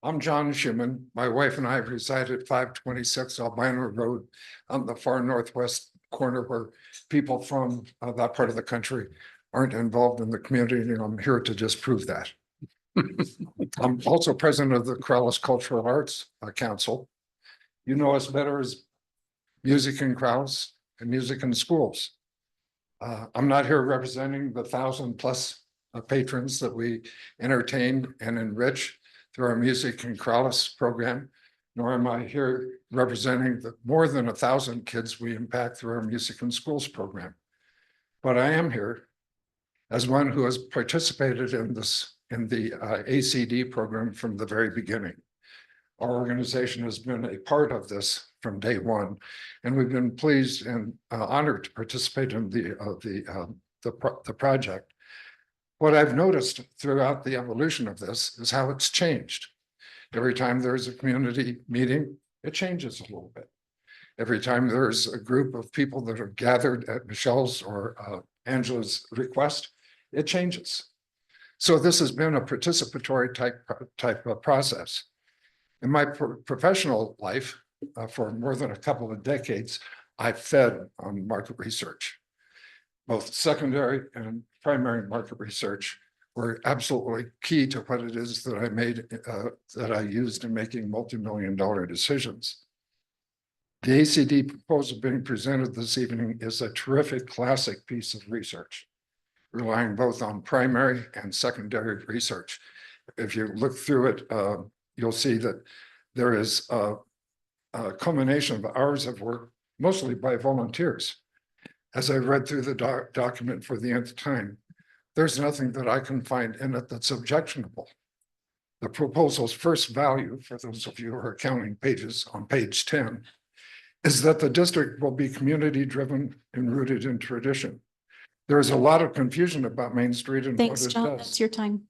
[SPEAKER 8] I'm John Schuman. My wife and I reside at 526 Albina Road on the far northwest corner where people from that part of the country aren't involved in the community, and I'm here to disprove that. I'm also president of the Corrales Cultural Arts Council. You know us better as Music in Crowds and Music in Schools. I'm not here representing the 1,000+ patrons that we entertain and enrich through our Music in Crowds program, nor am I here representing the more than 1,000 kids we impact through our Music in Schools program. But I am here as one who has participated in the ACD program from the very beginning. Our organization has been a part of this from day one, and we've been pleased and honored to participate in the project. What I've noticed throughout the evolution of this is how it's changed. Every time there's a community meeting, it changes a little bit. Every time there's a group of people that are gathered at Michelle's or Angela's request, it changes. So this has been a participatory type of process. In my professional life, for more than a couple of decades, I fed on market research. Both secondary and primary market research were absolutely key to what it is that I used in making multi-million-dollar decisions. The ACD proposal being presented this evening is a terrific classic piece of research, relying both on primary and secondary research. If you look through it, you'll see that there is a culmination of hours of work, mostly by volunteers. As I read through the document for the nth time, there's nothing that I can find in it that's objectionable. The proposal's first value, for those of you who are counting pages on page 10, is that the district will be community-driven and rooted in tradition. There is a lot of confusion about Main Street and
[SPEAKER 4] Thanks,
[SPEAKER 8] what it
[SPEAKER 4] John.
[SPEAKER 8] does.
[SPEAKER 4] That's your time.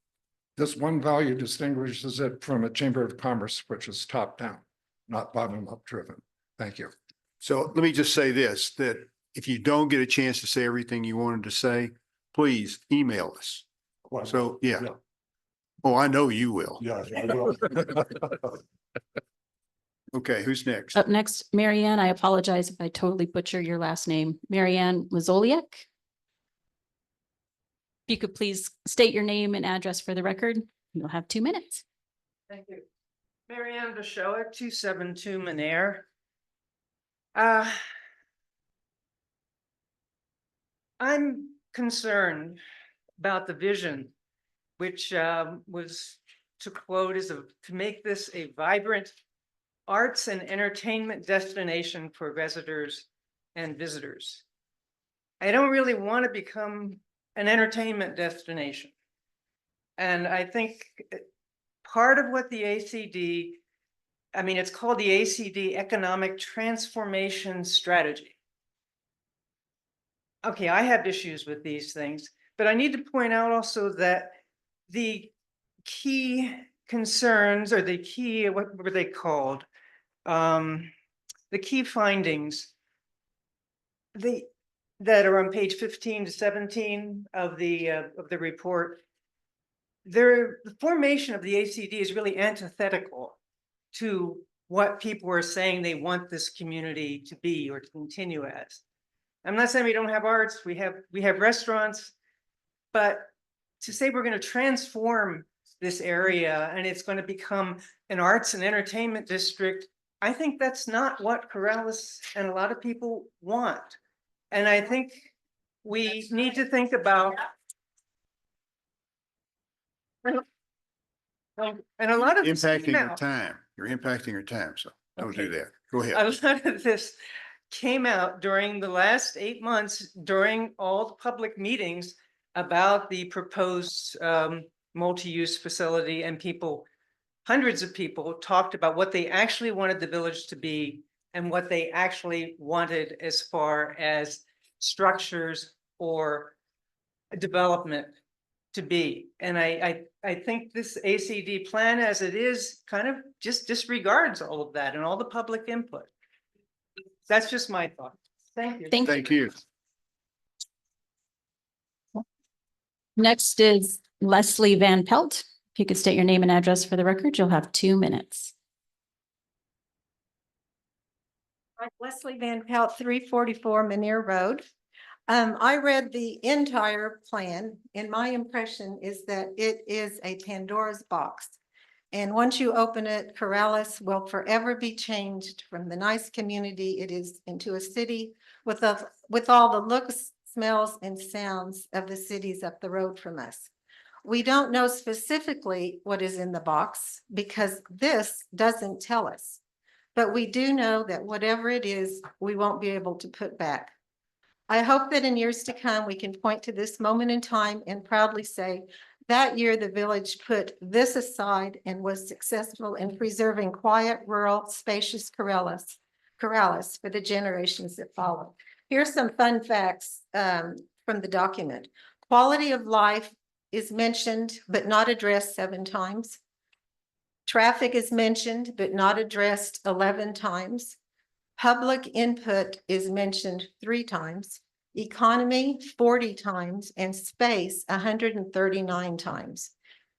[SPEAKER 8] This one value distinguishes it from a Chamber of Commerce, which is top-down, not bottom-up driven. Thank you.
[SPEAKER 1] So let me just say this, that if you don't get a chance to say everything you wanted to say, please email us. So, yeah.
[SPEAKER 8] Yeah.
[SPEAKER 1] Oh, I know you will.
[SPEAKER 8] Yeah, I will.
[SPEAKER 1] Okay, who's next?
[SPEAKER 4] Up next, Marianne, I apologize if I totally butcher your last name. Marianne Mazoliak. If you could please state your name and address for the record, you'll have 2 minutes.
[SPEAKER 9] Thank you. Marianne Vashoek, 272 Manair. I'm concerned about the vision, which was, to quote, to make this a vibrant arts and entertainment destination for visitors and visitors. I don't really want to become an entertainment destination. And I think part of what the ACD, it's called the ACD Economic Transformation Strategy. Okay, I have issues with these things, but I need to point out also that the key concerns, or the key, what were they called? The key findings that are on page 15 to 17 of the report, the formation of the ACD is really antithetical to what people are saying they want this community to be or to continue as. I'm not saying we don't have arts, we have restaurants, but to say we're going to transform this area and it's going to become an arts and entertainment district, I think that's not what Corrales and a lot of people want. And I think we need to think about. And a lot of this
[SPEAKER 1] Impacting
[SPEAKER 9] came
[SPEAKER 1] your
[SPEAKER 9] out-
[SPEAKER 1] time. You're impacting your time, so don't do
[SPEAKER 9] Okay.
[SPEAKER 1] that. Go ahead.
[SPEAKER 9] A lot of this came out during the last 8 months, during all the public meetings about the proposed multi-use facility, and people, hundreds of people talked about what they actually wanted the village to be and what they actually wanted as far as structures or development to be. And I think this ACD plan as it is kind of just disregards all of that and all the public input. That's just my thought. Thank you.
[SPEAKER 1] Thank you.
[SPEAKER 4] Next is Leslie Van Pelt. If you could state your name and address for the record, you'll have 2 minutes.
[SPEAKER 10] I'm Leslie Van Pelt, 344 Manier Road. I read the entire plan and my impression is that it is a Pandora's box. And once you open it, Corrales will forever be changed from the nice community it is into a city with all the looks, smells, and sounds of the cities up the road from us. We don't know specifically what is in the box because this doesn't tell us. But we do know that whatever it is, we won't be able to put back. I hope that in years to come, we can point to this moment in time and proudly say, that year the village put this aside and was successful in preserving quiet, rural, spacious Corrales for the generations that follow. Here's some fun facts from the document. Quality of life is mentioned but not addressed 7 times. Traffic is mentioned but not addressed 11 times. Public input is mentioned 3 times. Economy 40 times and space 139 times.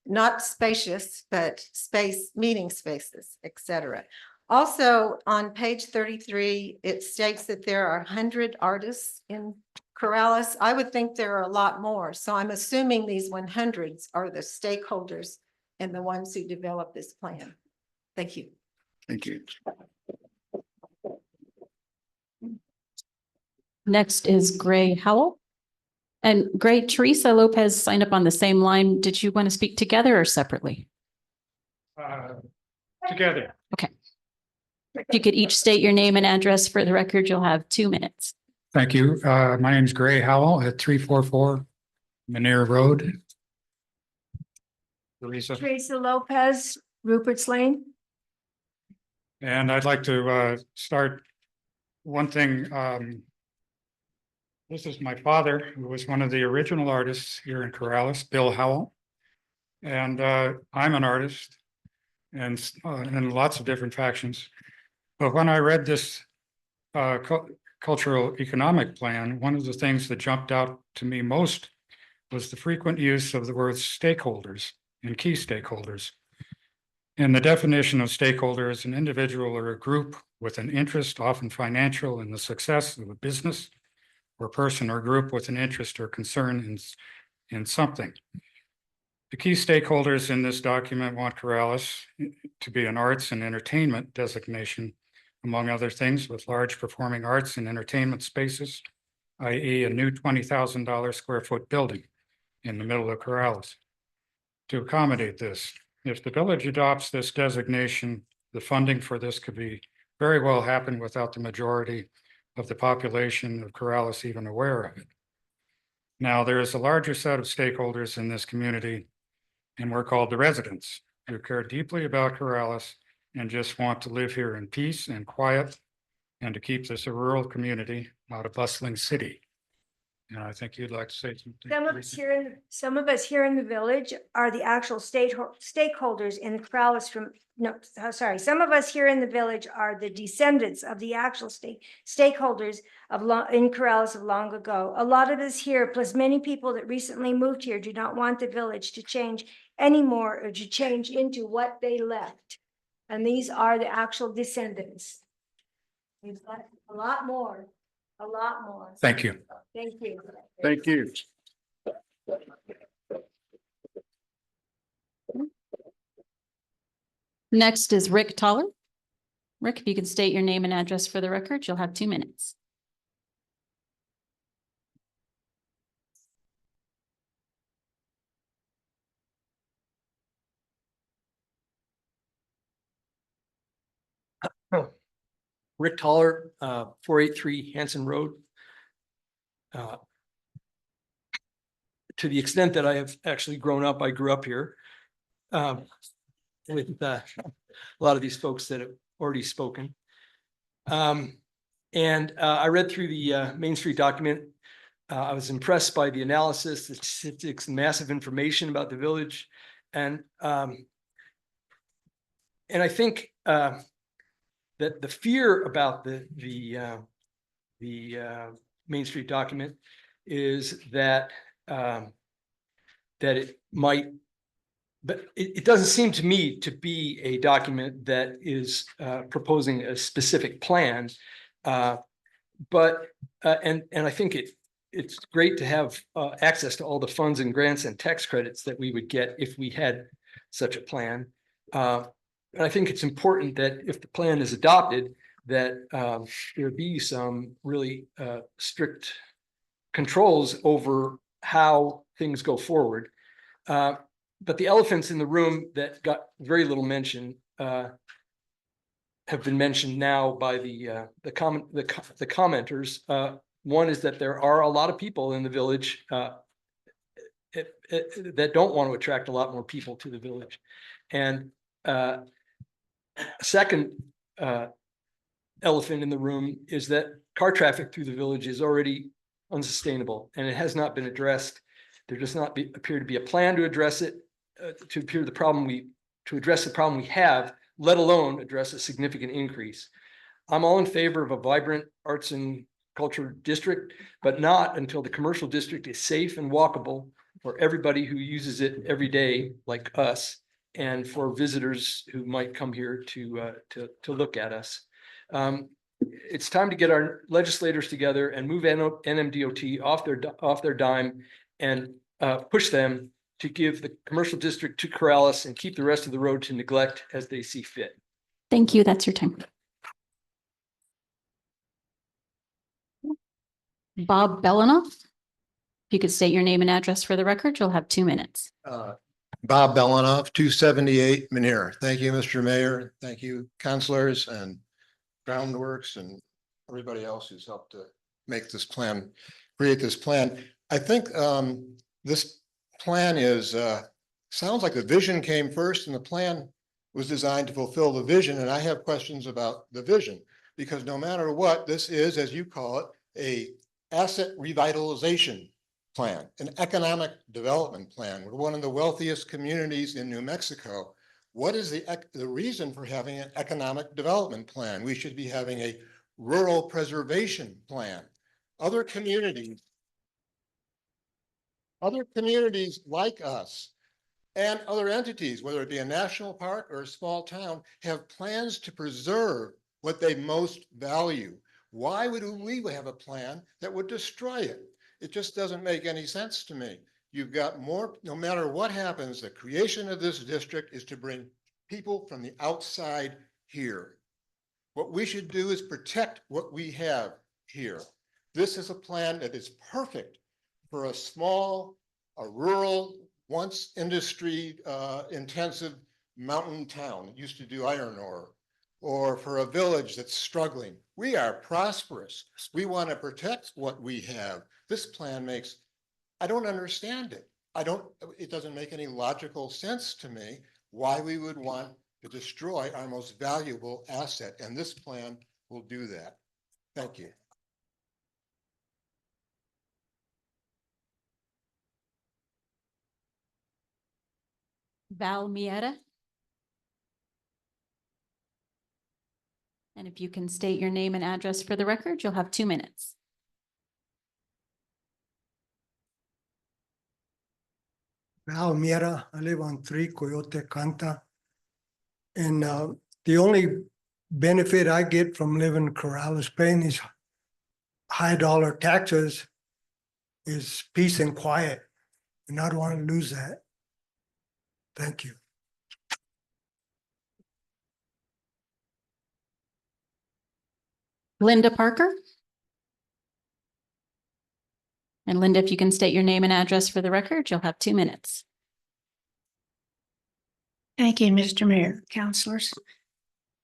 [SPEAKER 10] Not spacious, but space, meeting spaces, etc. Also on page 33, it states that there are 100 artists in Corrales. I would think there are a lot more. So I'm assuming these 100s are the stakeholders and the ones who developed this plan. Thank you.
[SPEAKER 1] Thank you.
[SPEAKER 4] Next is Gray Howell. And Gray, Teresa Lopez signed up on the same line. Did you want to speak together or separately?
[SPEAKER 11] Together.
[SPEAKER 4] Okay. If you could each state your name and address for the record, you'll have 2 minutes.
[SPEAKER 11] Thank you. My name is Gray Howell at 344 Manier Road.
[SPEAKER 10] Teresa Lopez, Rupert's Lane.
[SPEAKER 11] And I'd like to start one thing. This is my father, who was one of the original artists here in Corrales, Bill Howell. And I'm an artist and in lots of different factions. But when I read this cultural economic plan, one of the things that jumped out to me most was the frequent use of the words stakeholders and key stakeholders. And the definition of stakeholder is an individual or a group with an interest, often financial, in the success of a business, or person or group with an interest or concern in something. The key stakeholders in this document want Corrales to be an arts and entertainment designation, among other things, with large performing arts and entertainment spaces, i.e. a new $20,000 square foot building in the middle of Corrales. To accommodate this, if the village adopts this designation, the funding for this could be very well happen without the majority of the population of Corrales even aware of it. Now, there is a larger set of stakeholders in this community, and we're called the residents, who care deeply about Corrales and just want to live here in peace and quiet and to keep this a rural community, not a bustling city. And I think you'd like to say something.
[SPEAKER 12] Some of us here in the village are the actual stakeholders in the Corrales some of us here in the village are the descendants of the actual stakeholders in Corrales of long ago. A lot of us here, plus many people that recently moved here, do not want the village to change anymore or to change into what they left. And these are the actual descendants. We've got a lot more.
[SPEAKER 11] Thank you.
[SPEAKER 12] Thank you.
[SPEAKER 1] Thank you.
[SPEAKER 4] Next is Rick Toller. Rick, if you can state your name and address for the record, you'll have 2 minutes.
[SPEAKER 13] Rick Toller, 483 Hanson Road. To the extent that I have actually grown up, I grew up here with a lot of these folks that have already spoken. And I read through the Main Street document. I was impressed by the analysis, the statistics, massive information about the village. And I think that the fear about the Main Street document is that that it might, but it doesn't seem to me to be a document that is proposing a specific plan. But I think it's great to have access to all the funds and grants and tax credits that we would get if we had such a plan. And I think it's important that if the plan is adopted, that there be some really strict controls over how things go forward. But the elephants in the room that got very little mention have been mentioned now by the commenters. One is that there are a lot of people in the village that don't want to attract a lot more people to the village. And second elephant in the room is that car traffic through the village is already unsustainable and it has not been addressed. There does not appear to be a plan to address it, to address the problem we have, let alone address a significant increase. I'm all in favor of a vibrant arts and culture district, but not until the commercial district is safe and walkable for everybody who uses it every day, like us, and for visitors who might come here to look at us. It's time to get our legislators together and move NMDOT off their dime and push them to give the commercial district to Corrales and keep the rest of the road to neglect as they see fit.
[SPEAKER 4] Thank you. That's your time. Bob Belanoff. If you could state your name and address for the record, you'll have 2 minutes.
[SPEAKER 14] Bob Belanoff, 278 Manir. Thank you, Mr. Mayor. Thank you, councilors and Groundworks and everybody else who's helped to make this plan, create this plan. I think this plan is, sounds like the vision came first and the plan was designed to fulfill the vision. And I have questions about the vision because no matter what, this is, as you call it, a asset revitalization plan, an economic development plan. We're one of the wealthiest communities in New Mexico. What is the reason for having an economic development plan? We should be having a rural preservation plan. Other communities like us and other entities, whether it be a national park or a small town, have plans to preserve what they most value. Why would we have a plan that would destroy it? It just doesn't make any sense to me. You've got more, no matter what happens, the creation of this district is to bring people from the outside here. What we should do is protect what we have here. This is a plan that is perfect for a small, a rural, once industry intensive mountain town that used to do iron ore, or for a village that's struggling. We are prosperous. We want to protect what we have. This plan makes, I don't understand it. It doesn't make any logical sense to me why we would want to destroy our most valuable asset. And this plan will do that. Thank you.
[SPEAKER 4] Val Mieta. And if you can state your name and address for the record, you'll have 2 minutes.
[SPEAKER 15] Val Miera, I live on 3 Coyote Canta. And the only benefit I get from living in Corrales, paying these high dollar taxes is peace and quiet. And I don't want to lose that. Thank you.
[SPEAKER 4] Linda Parker. And Linda, if you can state your name and address for the record, you'll have 2 minutes.
[SPEAKER 12] Thank you, Mr. Mayor, councilors.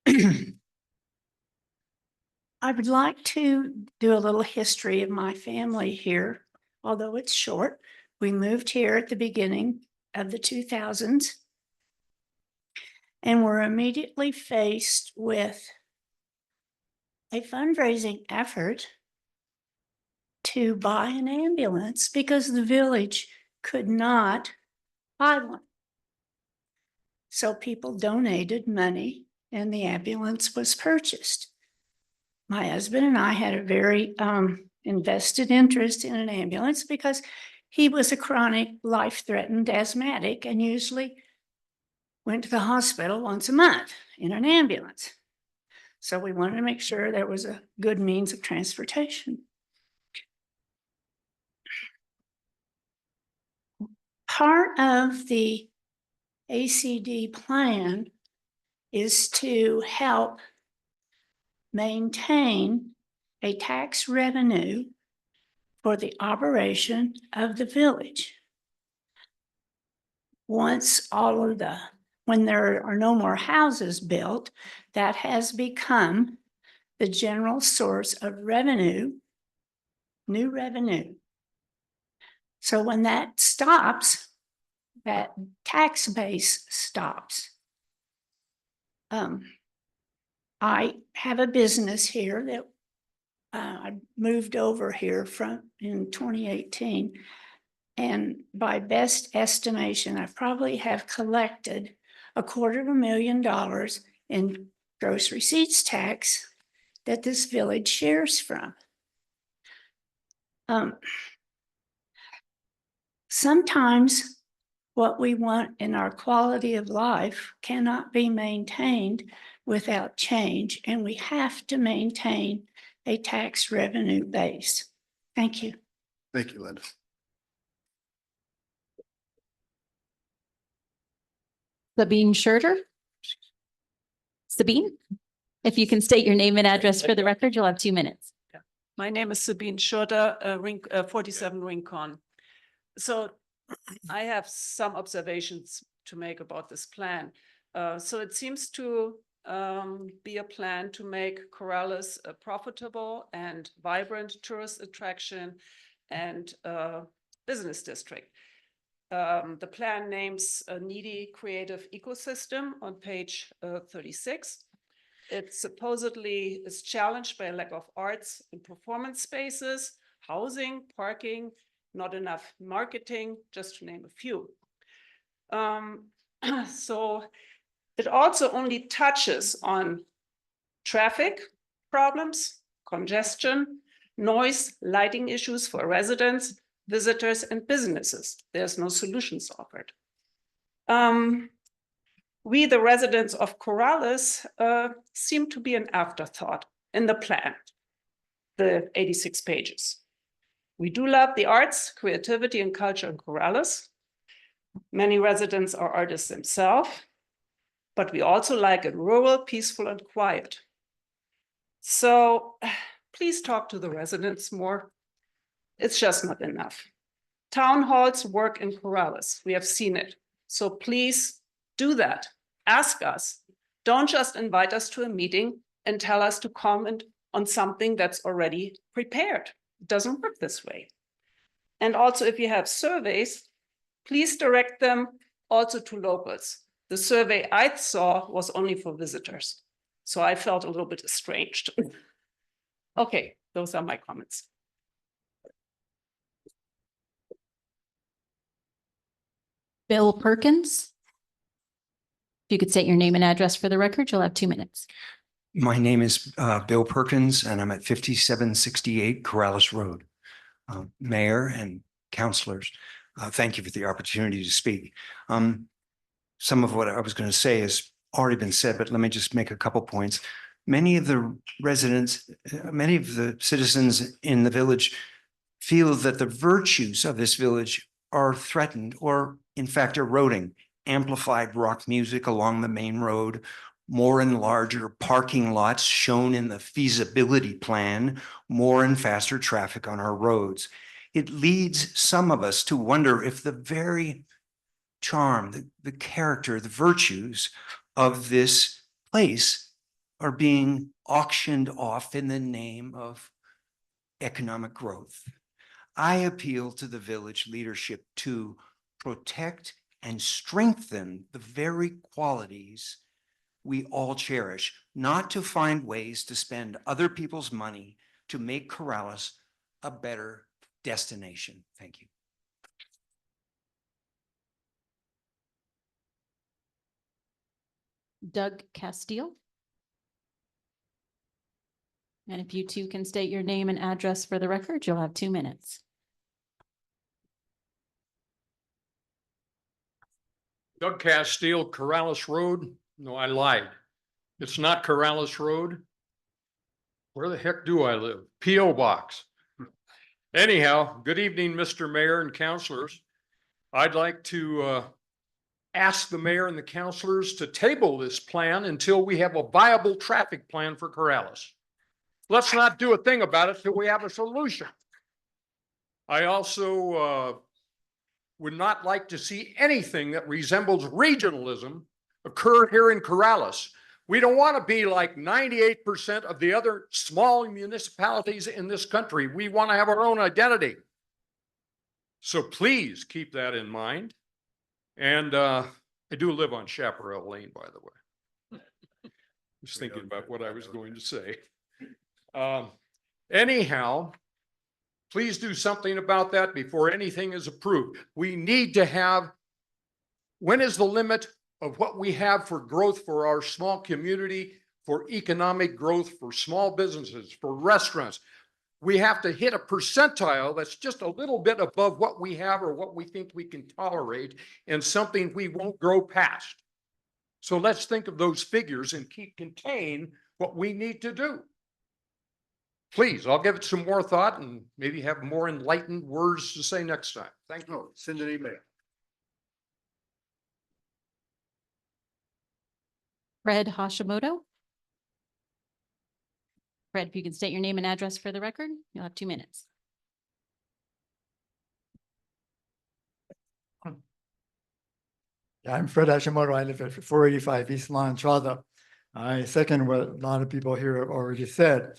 [SPEAKER 12] I would like to do a little history of my family here, although it's short. We moved here at the beginning of the 2000s and were immediately faced with a fundraising effort to buy an ambulance because the village could not buy one. So people donated money and the ambulance was purchased. My husband and I had a very invested interest in an ambulance because he was a chronic life-threatened asthmatic and usually went to the hospital once a month in an ambulance. So we wanted to make sure there was a good means of transportation. Part of the ACD plan is to help maintain a tax revenue for the operation of the village. Once when there are no more houses built, that has become the general source of revenue, new revenue. So when that stops, that tax base stops. I have a business here that I moved over here in 2018. And by best estimation, I probably have collected $250,000 in gross receipts tax that this village shares from. Sometimes what we want in our quality of life cannot be maintained without change, and we have to maintain a tax revenue base. Thank you.
[SPEAKER 1] Thank you, Linda.
[SPEAKER 4] Sabine Schurter. Sabine, if you can state your name and address for the record, you'll have 2 minutes.
[SPEAKER 16] My name is Sabine Schurter, 47 Rincon. So I have some observations to make about this plan. So it seems to be a plan to make Corrales a profitable and vibrant tourist attraction and business district. The plan names a needy creative ecosystem on page 36. It supposedly is challenged by a lack of arts and performance spaces, housing, parking, not enough marketing, just to name a few. So it also only touches on traffic problems, congestion, noise, lighting issues for residents, visitors, and businesses. There's no solutions offered. We, the residents of Corrales, seem to be an afterthought in the plan, the 86 pages. We do love the arts, creativity, and culture in Corrales. Many residents are artists themselves, but we also like it rural, peaceful, and quiet. So please talk to the residents more. It's just not enough. Town halls work in Corrales. We have seen it. So please do that. Ask us. Don't just invite us to a meeting and tell us to comment on something that's already prepared. It doesn't work this way. And also, if you have surveys, please direct them also to locals. The survey I saw was only for visitors. So I felt a little bit estranged. Okay, those are my comments.
[SPEAKER 4] Bill Perkins. If you could state your name and address for the record, you'll have 2 minutes.
[SPEAKER 17] My name is Bill Perkins, and I'm at 5768 Corrales Road. Mayor and councilors, thank you for the opportunity to speak. Some of what I was going to say has already been said, but let me just make a couple points. Many of the residents, many of the citizens in the village feel that the virtues of this village are threatened or in fact eroding. Amplified rock music along the main road, more and larger parking lots shown in the feasibility plan, more and faster traffic on our roads. It leads some of us to wonder if the very charm, the character, the virtues of this place are being auctioned off in the name of economic growth. I appeal to the village leadership to protect and strengthen the very qualities we all cherish, not to find ways to spend other people's money to make Corrales a better destination. Thank you.
[SPEAKER 4] Doug Castile. And if you two can state your name and address for the record, you'll have 2 minutes.
[SPEAKER 18] Doug Castile, Corrales Road. No, I lied. It's not Corrales Road. Where the heck do I live? P.O. Box. Anyhow, good evening, Mr. Mayor and councilors. I'd like to ask the mayor and the councilors to table this plan until we have a viable traffic plan for Corrales. Let's not do a thing about it till we have a solution. I also would not like to see anything that resembles regionalism occur here in Corrales. We don't want to be like 98% of the other small municipalities in this country. We want to have our own identity. So please keep that in mind. And I do live on Chaparral Lane, by the way. Just thinking about what I was going to say. Anyhow, please do something about that before anything is approved. We need to have, when is the limit of what we have for growth for our small community, for economic growth, for small businesses, for restaurants? We have to hit a percentile that's just a little bit above what we have or what we think we can tolerate, and something we won't grow past. So let's think of those figures and contain what we need to do. Please, I'll give it some more thought and maybe have more enlightened words to say next time. Thank you.
[SPEAKER 1] Send an email.
[SPEAKER 4] Fred Hashimoto. Fred, if you can state your name and address for the record, you'll have 2 minutes.
[SPEAKER 19] I'm Fred Hashimoto. I live at 485 East La Entrada. I second what a lot of people here have already said.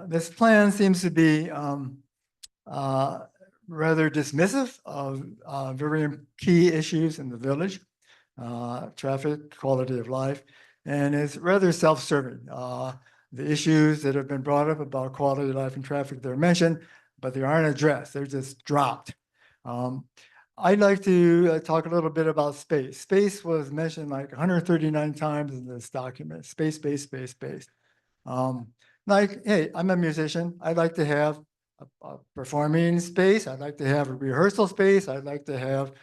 [SPEAKER 19] This plan seems to be rather dismissive of very key issues in the village, traffic, quality of life, and it's rather self-serving. The issues that have been brought up about quality of life and traffic, they're mentioned, but they aren't addressed. They're just dropped. I'd like to talk a little bit about space. Space was mentioned like 139 times in this document. Space, space, space, space. Like, hey, I'm a musician. I'd like to have a performing space. I'd like to have a rehearsal space. I'd like to have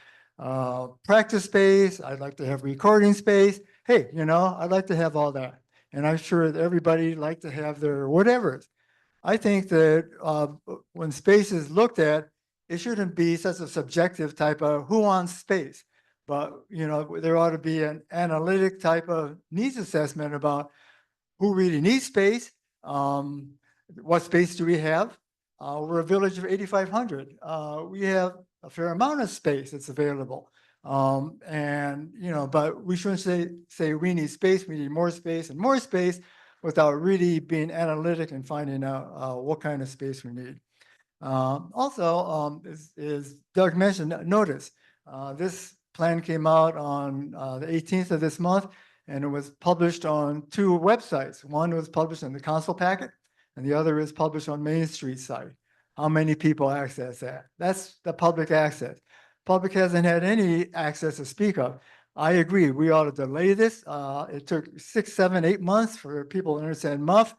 [SPEAKER 19] practice space. I'd like to have recording space. Hey, you know, I'd like to have all that. And I'm sure that everybody like to have their whatever. I think that when space is looked at, it shouldn't be such a subjective type of who wants space. But, you know, there ought to be an analytic type of needs assessment about who really needs space. What space do we have? We're a village of 8,500. We have a fair amount of space that's available. And, you know, but we shouldn't say we need space, we need more space and more space without really being analytic and finding out what kind of space we need. Also, as Doug mentioned, notice this plan came out on the 18th of this month, and it was published on 2 websites. One was published in the council packet, and the other is published on Main Street site. How many people access that? That's the public access. Public hasn't had any access to speak of. I agree. We ought to delay this. It took 6, 7, 8 months for people to understand MUF.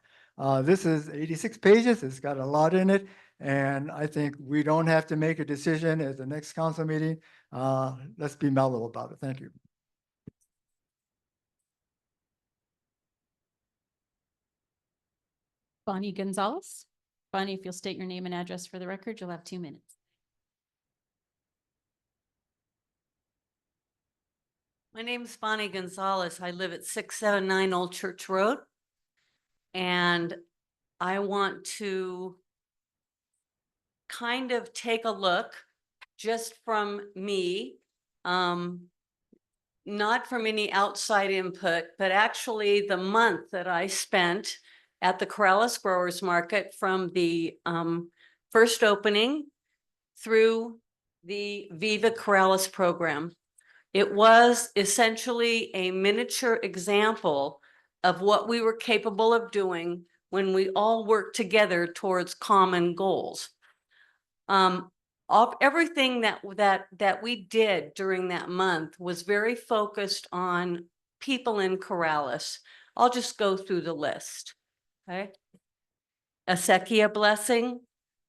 [SPEAKER 19] This is 86 pages. It's got a lot in it. And I think we don't have to make a decision at the next council meeting. Let's be mellow about it. Thank you.
[SPEAKER 4] Bonnie Gonzalez. Bonnie, if you'll state your name and address for the record, you'll have 2 minutes.
[SPEAKER 20] My name is Bonnie Gonzalez. I live at 679 Old Church Road. And I want to kind of take a look just from me, not from any outside input, but actually the month that I spent at the Corrales Growers Market from the first opening through the Viva Corrales program. It was essentially a miniature example of what we were capable of doing when we all worked together towards common goals. Everything that we did during that month was very focused on people in Corrales. I'll just go through the list. Okay. Acequia Blessing,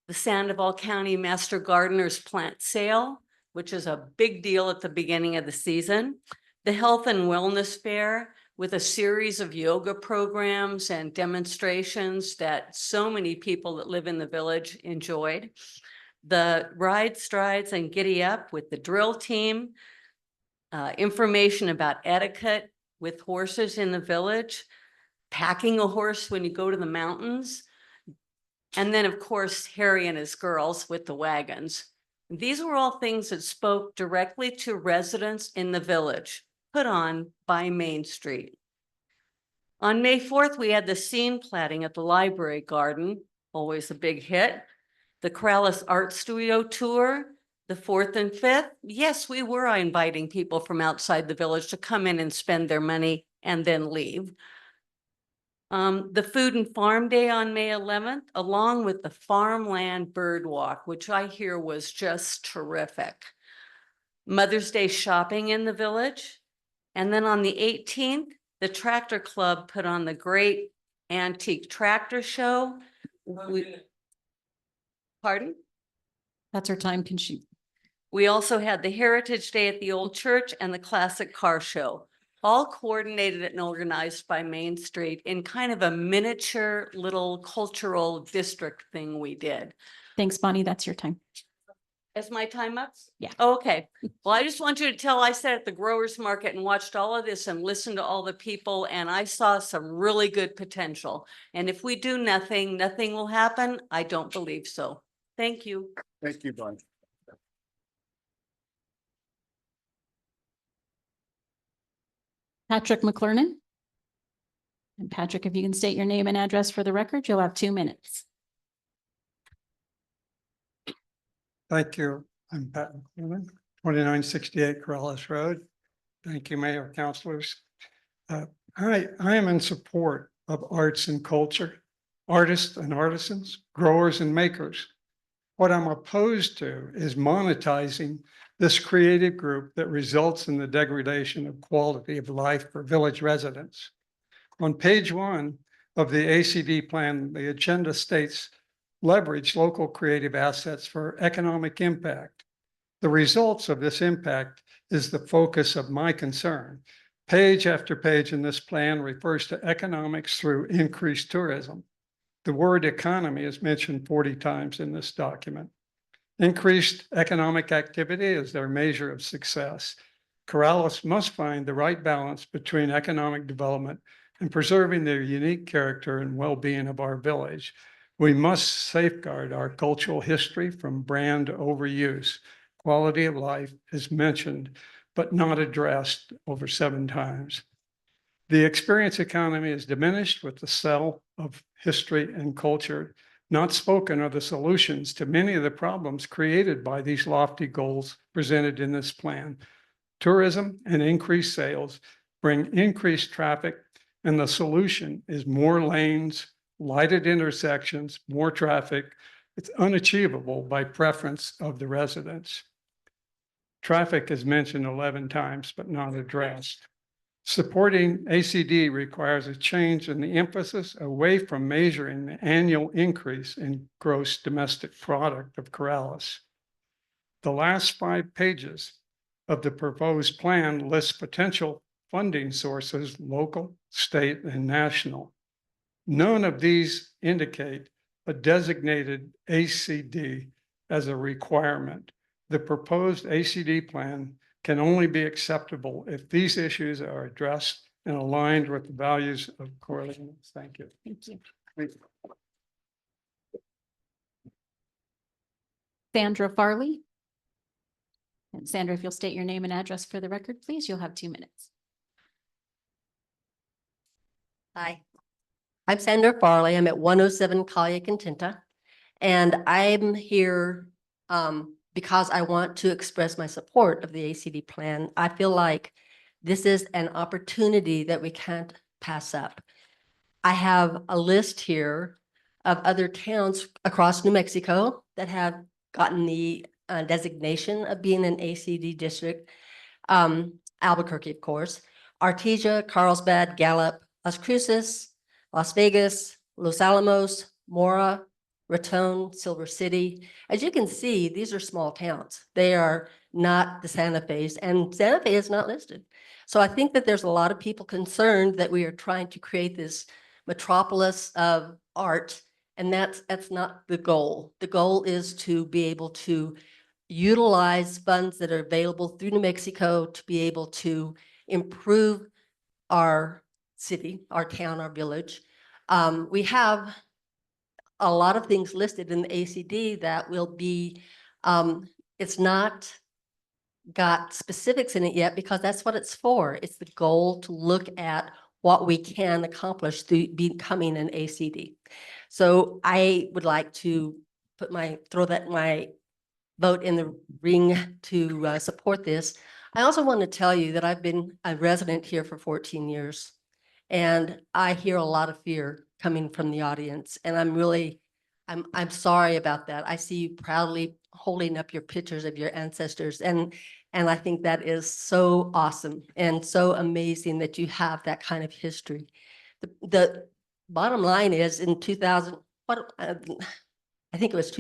[SPEAKER 20] the Sandoval County Master Gardeners Plant Sale, which is a big deal at the beginning of the season. The Health and Wellness Fair with a series of yoga programs and demonstrations that so many people that live in the village enjoyed. The Ride, Strides, and Giddy Up with the drill team. Information about etiquette with horses in the village. Packing a horse when you go to the mountains. And then, of course, Harry and his girls with the wagons. These were all things that spoke directly to residents in the village, put on by Main Street. On May 4th, we had the scene platting at the library garden, always a big hit. The Corrales Art Studio Tour, the 4th and 5th. Yes, we were inviting people from outside the village to come in and spend their money and then leave. The Food and Farm Day on May 11th, along with the Farmland Bird Walk, which I hear was just terrific. Mother's Day shopping in the village. And then on the 18th, the Tractor Club put on the Great Antique Tractor Show. Pardon?
[SPEAKER 4] That's her time. Can she?
[SPEAKER 20] We also had the Heritage Day at the Old Church and the Classic Car Show, all coordinated and organized by Main Street in kind of a miniature little cultural district thing we did.
[SPEAKER 4] Thanks, Bonnie. That's your time.
[SPEAKER 20] Is my time up?
[SPEAKER 4] Yeah.
[SPEAKER 20] Okay. Well, I just want you to tell, I sat at the growers market and watched all of this and listened to all the people, and I saw some really good potential. And if we do nothing, nothing will happen. I don't believe so. Thank you.
[SPEAKER 1] Thank you, Bonnie.
[SPEAKER 4] Patrick McClernand. And Patrick, if you can state your name and address for the record, you'll have 2 minutes.
[SPEAKER 21] Thank you. I'm Pat McClernand, 2968 Corrales Road. Thank you, Mayor, councilors. All right, I am in support of arts and culture, artists and artisans, growers and makers. What I'm opposed to is monetizing this creative group that results in the degradation of quality of life for village residents. On page 1 of the ACD plan, the agenda states, leverage local creative assets for economic impact. The results of this impact is the focus of my concern. Page after page in this plan refers to economics through increased tourism. The word economy is mentioned 40 times in this document. Increased economic activity is their measure of success. Corrales must find the right balance between economic development and preserving the unique character and well-being of our village. We must safeguard our cultural history from brand overuse. Quality of life is mentioned, but not addressed over 7 times. The experience economy is diminished with the sale of history and culture. Not spoken are the solutions to many of the problems created by these lofty goals presented in this plan. Tourism and increased sales bring increased traffic, and the solution is more lanes, lighted intersections, more traffic. It's unachievable by preference of the residents. Traffic is mentioned 11 times, but not addressed. Supporting ACD requires a change in the emphasis away from measuring the annual increase in gross domestic product of Corrales. The last 5 pages of the proposed plan lists potential funding sources, local, state, and national. None of these indicate a designated ACD as a requirement. The proposed ACD plan can only be acceptable if these issues are addressed and aligned with the values of Corrales. Thank you.
[SPEAKER 4] Thank you. Sandra Farley. And Sandra, if you'll state your name and address for the record, please, you'll have 2 minutes.
[SPEAKER 2] Hi, I'm Sandra Farley. I'm at 107 Collier Contenta. And I'm here because I want to express my support of the ACD plan. I feel like this is an opportunity that we can't pass up. I have a list here of other towns across New Mexico that have gotten the designation of being an ACD district. Albuquerque, of course, Artesia, Carlsbad, Gallup, Las Cruces, Las Vegas, Los Alamos, Mora, Raton, Silver City. As you can see, these are small towns. They are not the Santa Fe's, and Santa Fe is not listed. So I think that there's a lot of people concerned that we are trying to create this metropolis of art, and that's not the goal. The goal is to be able to utilize funds that are available through New Mexico to be able to improve our city, our town, our village. We have a lot of things listed in the ACD that will be, it's not got specifics in it yet because that's what it's for. It's the goal to look at what we can accomplish through becoming an ACD. So I would like to put my vote in the ring to support this. I also want to tell you that I've been a resident here for 14 years, and I hear a lot of fear coming from the audience, and I'm sorry about that. I see you proudly holding up your pictures of your ancestors, and I think that is so awesome and so amazing that you have that kind of history. The bottom line is in 2000, I think it was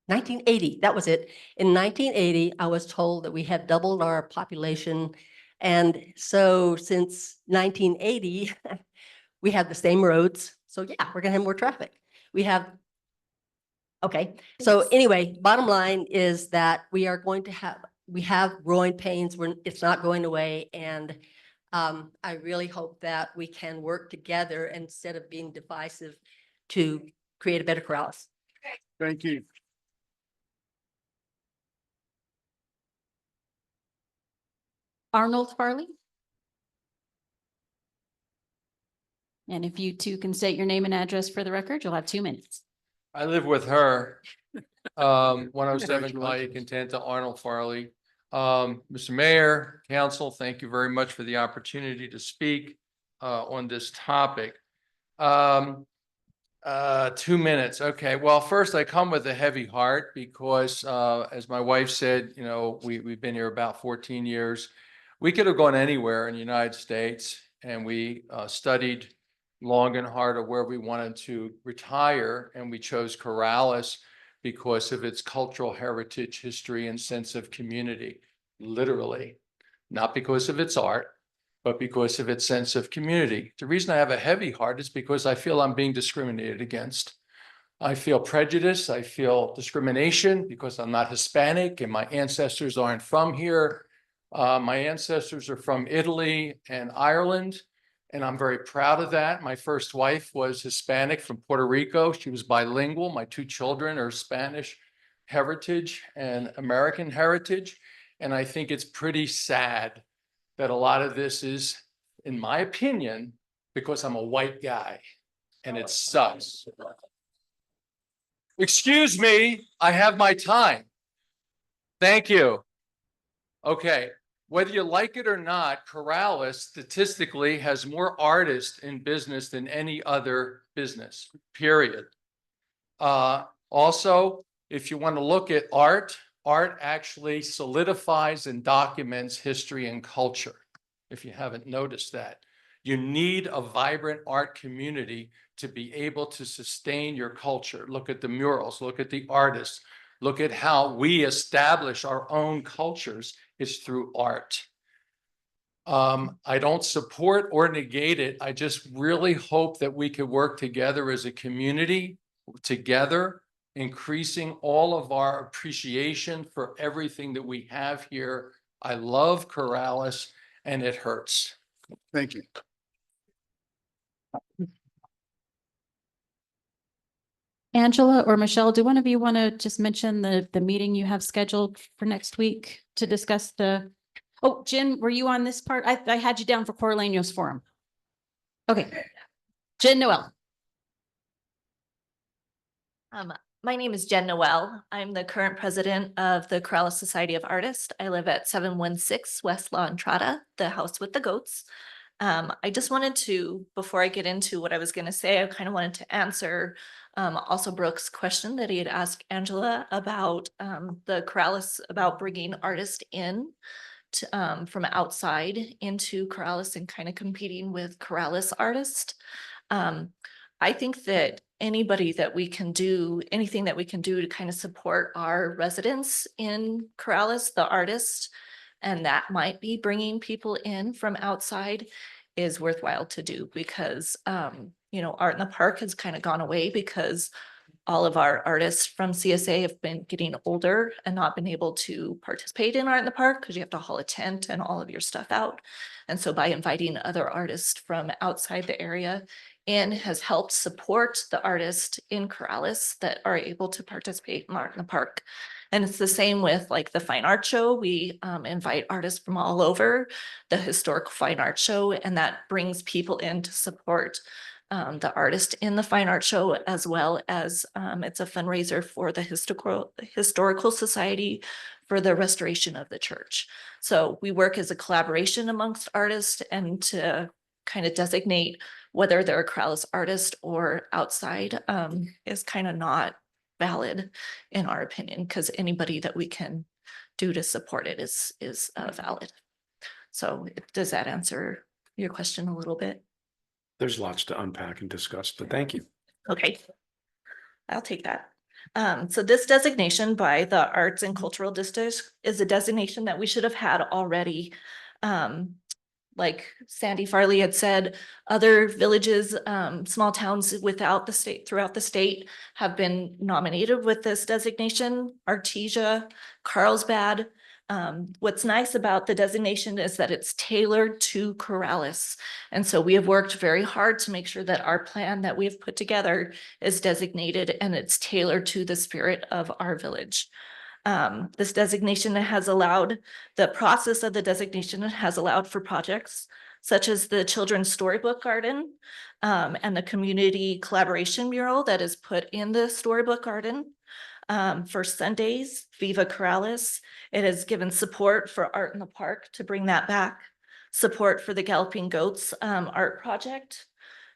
[SPEAKER 2] 1980, that was it. In 1980, I was told that we had doubled our population. And so since 1980, we have the same roads. So yeah, we're gonna have more traffic. We have, okay. So anyway, bottom line is that we are going to have growing pains when it's not going away. And I really hope that we can work together instead of being divisive to create a better Corrales.
[SPEAKER 1] Thank you.
[SPEAKER 4] Arnold Farley. And if you two can state your name and address for the record, you'll have 2 minutes.
[SPEAKER 18] I live with her. 107 Collier Contenta, Arnold Farley. Mr. Mayor, Council, thank you very much for the opportunity to speak on this topic. 2 minutes. Okay. Well, first I come with a heavy heart because as my wife said, you know, we've been here about 14 years. We could have gone anywhere in the United States, and we studied long and hard of where we wanted to retire, and we chose Corrales because of its cultural heritage, history, and sense of community, literally, not because of its art, but because of its sense of community. The reason I have a heavy heart is because I feel I'm being discriminated against. I feel prejudice, I feel discrimination because I'm not Hispanic and my ancestors aren't from here. My ancestors are from Italy and Ireland, and I'm very proud of that. My first wife was Hispanic from Puerto Rico. She was bilingual. My 2 children are Spanish heritage and American heritage. And I think it's pretty sad that a lot of this is, in my opinion, because I'm a white guy, and it sucks. Excuse me, I have my time. Thank you. Okay. Whether you like it or not, Corrales statistically has more artists in business than any other business, period. Also, if you want to look at art, art actually solidifies and documents history and culture. If you haven't noticed that, you need a vibrant art community to be able to sustain your culture. Look at the murals, look at the artists, look at how we establish our own cultures. It's through art. I don't support or negate it. I just really hope that we could work together as a community, together, increasing all of our appreciation for everything that we have here. I love Corrales and it hurts.
[SPEAKER 1] Thank you.
[SPEAKER 4] Angela or Michelle, do one of you want to just mention the meeting you have scheduled for next week to discuss the, oh, Jen, were you on this part? I had you down for Corleano's Forum. Okay. Jen Noel.
[SPEAKER 5] My name is Jen Noel. I'm the current president of the Corrales Society of Artists. I live at 716 West La Entrada, the house with the goats. I just wanted to, before I get into what I was going to say, I kind of wanted to answer also Brooke's question that he had asked Angela about the Corrales, about bringing artists in to, from outside into Corrales and kind of competing with Corrales artists. I think that anybody that we can do, anything that we can do to kind of support our residents in Corrales, the artists, and that might be bringing people in from outside, is worthwhile to do because, you know, Art in the Park has kind of gone away because all of our artists from CSA have been getting older and not been able to participate in Art in the Park because you have to haul a tent and all of your stuff out. And so by inviting other artists from outside the area in has helped support the artists in Corrales that are able to participate in Art in the Park. And it's the same with like the Fine Art Show. We invite artists from all over the Historical Fine Art Show, and that brings people in to support the artist in the Fine Art Show, as well as it's a fundraiser for the Historical Society for the restoration of the church. So we work as a collaboration amongst artists and to kind of designate whether they're a Corrales artist or outside is kind of not valid in our opinion, because anybody that we can do to support it is valid. So does that answer your question a little bit?
[SPEAKER 7] There's lots to unpack and discuss, but thank you.
[SPEAKER 5] Okay, I'll take that. So this designation by the Arts and Cultural District is a designation that we should have had already. Like Sandy Farley had said, other villages, small towns without the state, throughout the state have been nominated with this designation, Artesia, Carlsbad. What's nice about the designation is that it's tailored to Corrales. And so we have worked very hard to make sure that our plan that we've put together is designated and it's tailored to the spirit of our village. This designation has allowed, the process of the designation has allowed for projects such as the Children's Storybook Garden and the community collaboration mural that is put in the Storybook Garden. For Sundays, Viva Corrales. It has given support for Art in the Park to bring that back, support for the Galloping Goats art project,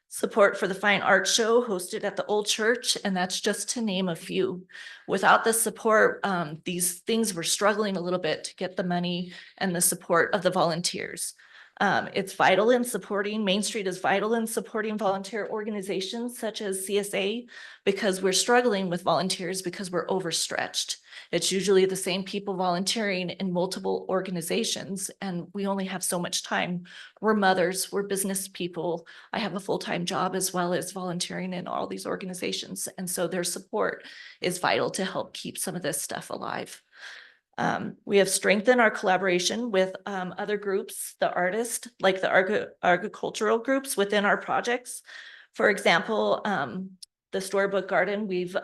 [SPEAKER 5] support for the Fine Art Show hosted at the Old Church, and that's just to name a few. Without the support, these things were struggling a little bit to get the money and the support of the volunteers. It's vital in supporting, Main Street is vital in supporting volunteer organizations such as CSA because we're struggling with volunteers because we're overstretched. It's usually the same people volunteering in multiple organizations and we only have so much time. We're mothers, we're business people. I have a full-time job as well as volunteering in all these organizations. And so their support is vital to help keep some of this stuff alive. We have strengthened our collaboration with other groups, the artists, like the agricultural groups within our projects. For example, the Storybook Garden, we've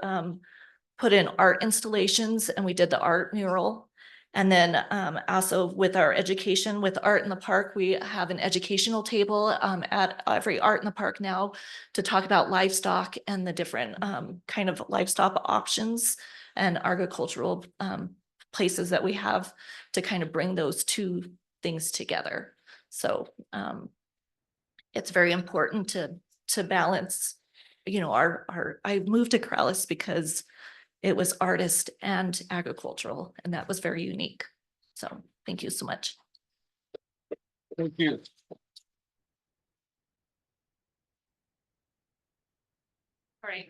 [SPEAKER 5] put in art installations and we did the art mural. And then also with our education, with Art in the Park, we have an educational table at every Art in the Park now to talk about livestock and the different kind of livestock options and agricultural places that we have to kind of bring those two things together. So it's very important to balance, you know, I moved to Corrales because it was artist and agricultural, and that was very unique. So thank you so much.
[SPEAKER 18] Thank you.
[SPEAKER 6] All right.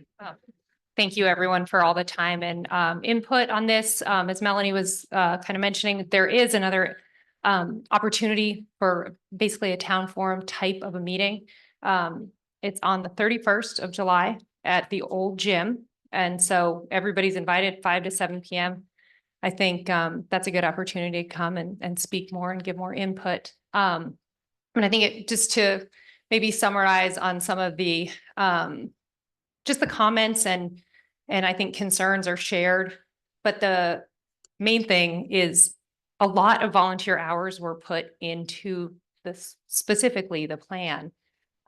[SPEAKER 6] Thank you, everyone, for all the time and input on this. As Melanie was kind of mentioning, there is another opportunity for basically a town forum type of a meeting. It's on the 31st of July at the old gym. And so everybody's invited 5 to 7 p.m. I think that's a good opportunity to come and speak more and give more input. And I think it just to maybe summarize on some of the just the comments and I think concerns are shared. But the main thing is a lot of volunteer hours were put into this, specifically the plan.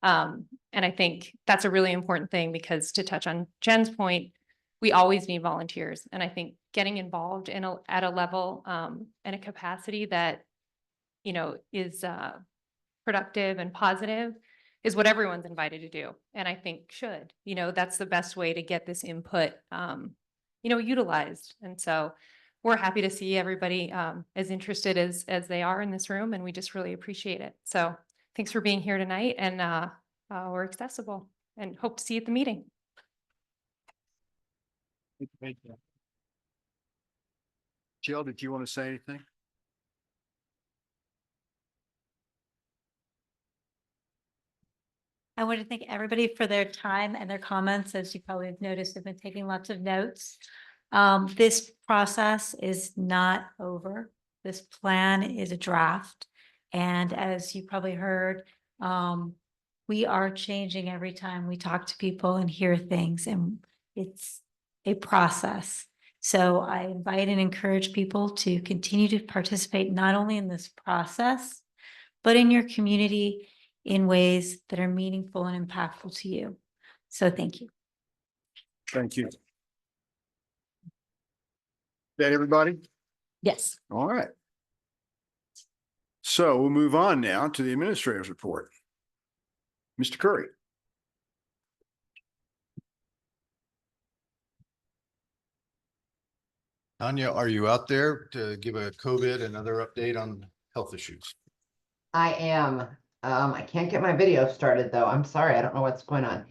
[SPEAKER 6] And I think that's a really important thing because to touch on Jen's point, we always need volunteers. And I think getting involved at a level and a capacity that, you know, is productive and positive is what everyone's invited to do. And I think should, you know, that's the best way to get this input, you know, utilized. And so we're happy to see everybody as interested as they are in this room. And we just really appreciate it. So thanks for being here tonight. And we're accessible and hope to see you at the meeting.
[SPEAKER 1] Thank you. Jill, did you want to say anything?
[SPEAKER 3] I want to thank everybody for their time and their comments. As you probably have noticed, I've been taking lots of notes. This process is not over. This plan is a draft. And as you probably heard, we are changing every time we talk to people and hear things, and it's a process. So I invite and encourage people to continue to participate not only in this process, but in your community in ways that are meaningful and impactful to you. So thank you.
[SPEAKER 1] Thank you. That everybody?
[SPEAKER 2] Yes.
[SPEAKER 1] All right. So we'll move on now to the administrator's report. Mr. Curry.
[SPEAKER 22] Tanya, are you out there to give a COVID and other update on health issues?
[SPEAKER 23] I am. I can't get my video started though. I'm sorry. I don't know what's going on.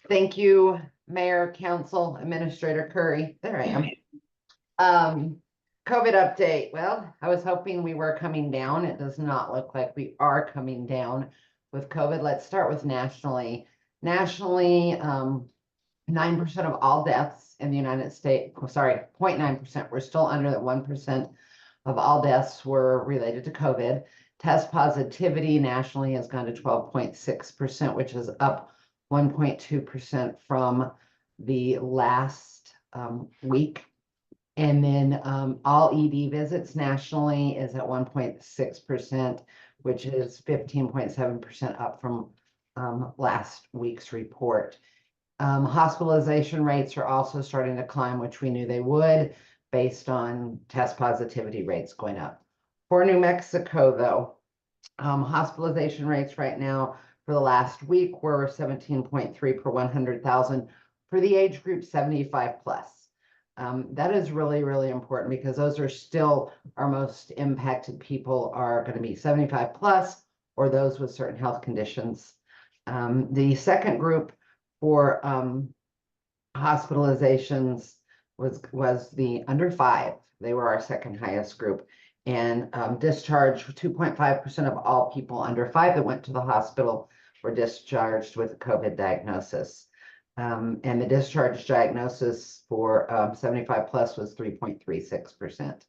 [SPEAKER 23] Thank you, Mayor, Council, Administrator Curry. There I am. COVID update. Well, I was hoping we were coming down. It does not look like we are coming down with COVID. Let's start with nationally. Nationally, 9% of all deaths in the United States, 0.9%. We're still under the 1% of all deaths were related to COVID. Test positivity nationally has gone to 12.6%, which is up 1.2% from the last week. And then all ED visits nationally is at 1.6%, which is 15.7% up from last week's report. Hospitalization rates are also starting to climb, which we knew they would, based on test positivity rates going up. For New Mexico, though, hospitalization rates right now for the last week were 17.3 per 100,000 for the age group 75 plus. That is really, really important because those are still our most impacted people are going to be 75 plus or those with certain health conditions. The second group for hospitalizations was the under 5. They were our second highest group. And discharge, 2.5% of all people under 5 that went to the hospital were discharged with a COVID diagnosis. And the discharge diagnosis for 75 plus was 3.36%.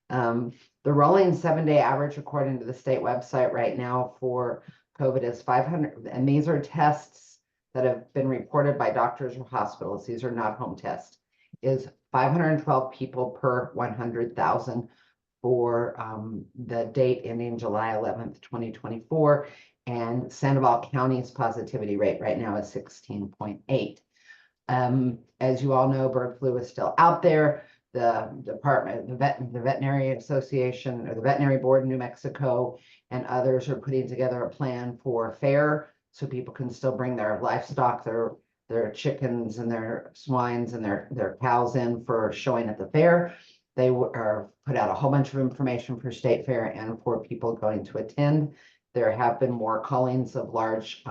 [SPEAKER 23] The rolling 7-day average, according to the state website right now for COVID is 500. And these are tests that have been reported by doctors or hospitals. These are not home tests, is 512 people per 100,000 for the date ending July 11th, 2024. And Sandoval County's positivity rate right now is 16.8. As you all know, bird flu is still out there. The department, the Veterinary Association or the Veterinary Board in New Mexico and others are putting together a plan for fair so people can still bring their livestock, their their chickens and their swines and their cows in for showing at the fair. They are put out a whole bunch of information for State Fair and for people going to attend. There have been more callings of large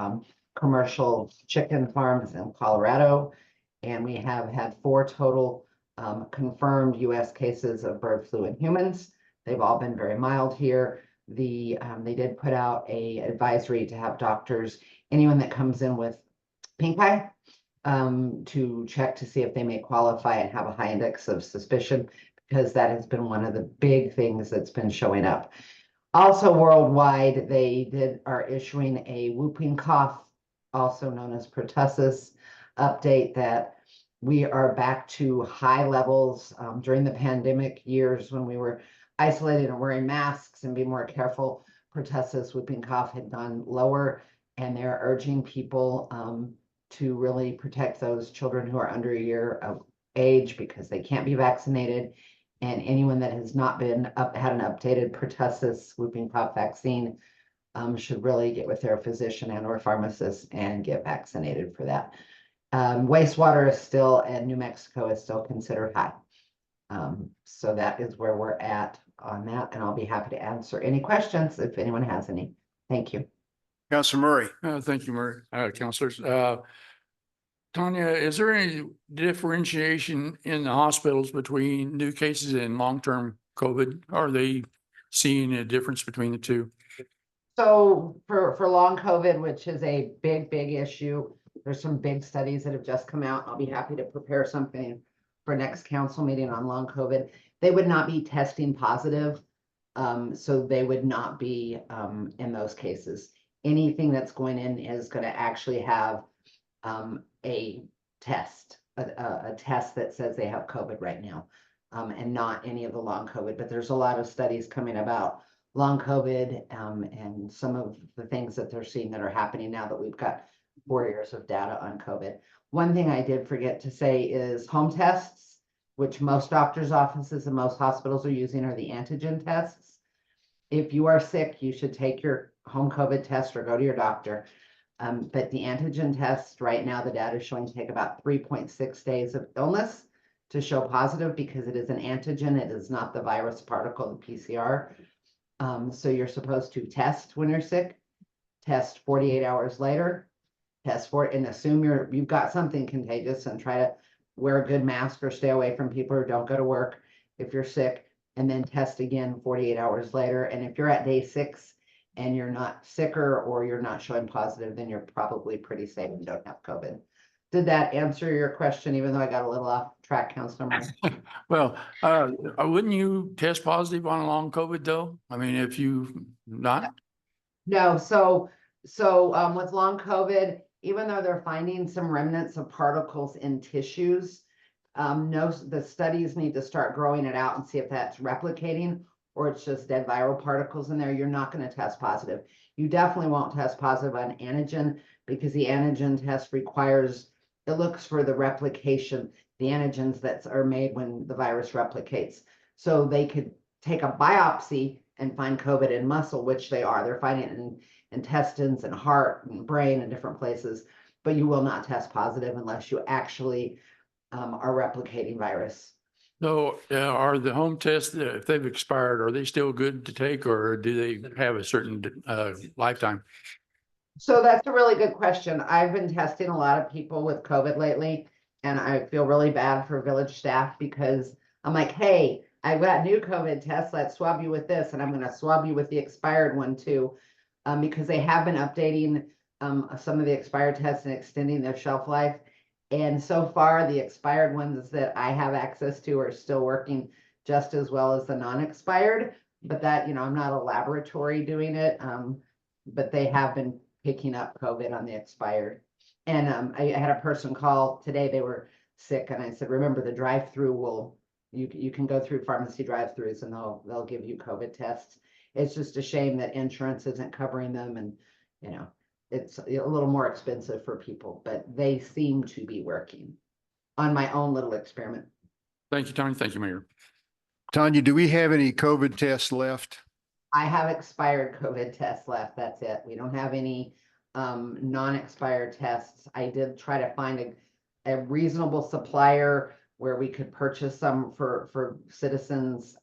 [SPEAKER 23] commercial chicken farms in Colorado. And we have had 4 total confirmed US cases of bird flu in humans. They've all been very mild here. They did put out a advisory to have doctors, anyone that comes in with pink eye, to check to see if they may qualify and have a high index of suspicion, because that has been one of the big things that's been showing up. Also worldwide, they are issuing a whooping cough, also known as pertussis, update that we are back to high levels. During the pandemic years when we were isolated and wearing masks and be more careful, pertussis, whooping cough had gone lower, and they're urging people to really protect those children who are under a year of age because they can't be vaccinated. And anyone that has not been had an updated pertussis whooping cough vaccine should really get with their physician and or pharmacist and get vaccinated for that. Wastewater is still, and New Mexico is still considered high. So that is where we're at on that, and I'll be happy to answer any questions if anyone has any. Thank you.
[SPEAKER 1] Councilor Murray.
[SPEAKER 18] Thank you, Murray. Councilors. Tanya, is there any differentiation in the hospitals between new cases and long-term COVID? Are they seeing a difference between the two?
[SPEAKER 23] So for long COVID, which is a big issue, there's some big studies that have just come out. I'll be happy to prepare something for next council meeting on long COVID. They would not be testing positive. So they would not be in those cases. Anything that's going in is going to actually have a test, a test that says they have COVID right now, and not any of the long COVID. But there's a lot of studies coming about long COVID and some of the things that they're seeing that are happening now that we've got 4 years of data on COVID. One thing I did forget to say is home tests, which most doctors' offices and most hospitals are using, are the antigen tests. If you are sick, you should take your home COVID test or go to your doctor. But the antigen tests right now, the data is showing to take about 3.6 days of illness to show positive, because it is an antigen. It is not the virus particle, the PCR. So you're supposed to test when you're sick, test 48 hours later, test for it, and assume you've got something contagious, and try to wear a good mask or stay away from people who don't go to work if you're sick, and then test again 48 hours later. And if you're at day 6 and you're not sicker or you're not showing positive, then you're probably pretty safe and don't have COVID. Did that answer your question, even though I got a little off track, Councilor Murray?
[SPEAKER 18] Well, wouldn't you test positive on long COVID though? I mean, if you not?
[SPEAKER 23] No, so with long COVID, even though they're finding some remnants of particles in tissues, the studies need to start growing it out and see if that's replicating or it's just dead viral particles in there. You're not going to test positive. You definitely won't test positive on antigen, because the antigen test requires, it looks for the replication, the antigens that are made when the virus replicates. So they could take a biopsy and find COVID in muscle, which they are. They're finding it in intestines and heart and brain and different places, but you will not test positive unless you actually are replicating virus.
[SPEAKER 18] So are the home tests, if they've expired, are they still good to take, or do they have a certain lifetime?
[SPEAKER 23] So that's a really good question. I've been testing a lot of people with COVID lately, and I feel really bad for village staff, because I'm like, hey, I've got new COVID tests. Let's swab you with this, and I'm going to swab you with the expired one too, because they have been updating some of the expired tests and extending their shelf life. And so far, the expired ones that I have access to are still working just as well as the non-expired. But that, I'm not a laboratory doing it, but they have been picking up COVID on the expired. And I had a person call today, they were sick, and I said, remember, the drive-through you can go through pharmacy drive-throughs and they'll give you COVID tests. It's just a shame that insurance isn't covering them, and it's a little more expensive for people, but they seem to be working on my own little experiment.
[SPEAKER 18] Thank you, Tony. Thank you, Mayor.
[SPEAKER 1] Tanya, do we have any COVID tests left?
[SPEAKER 23] I have expired COVID tests left. That's it. We don't have any non-expired tests. I did try to find a reasonable supplier where we could purchase some for citizens.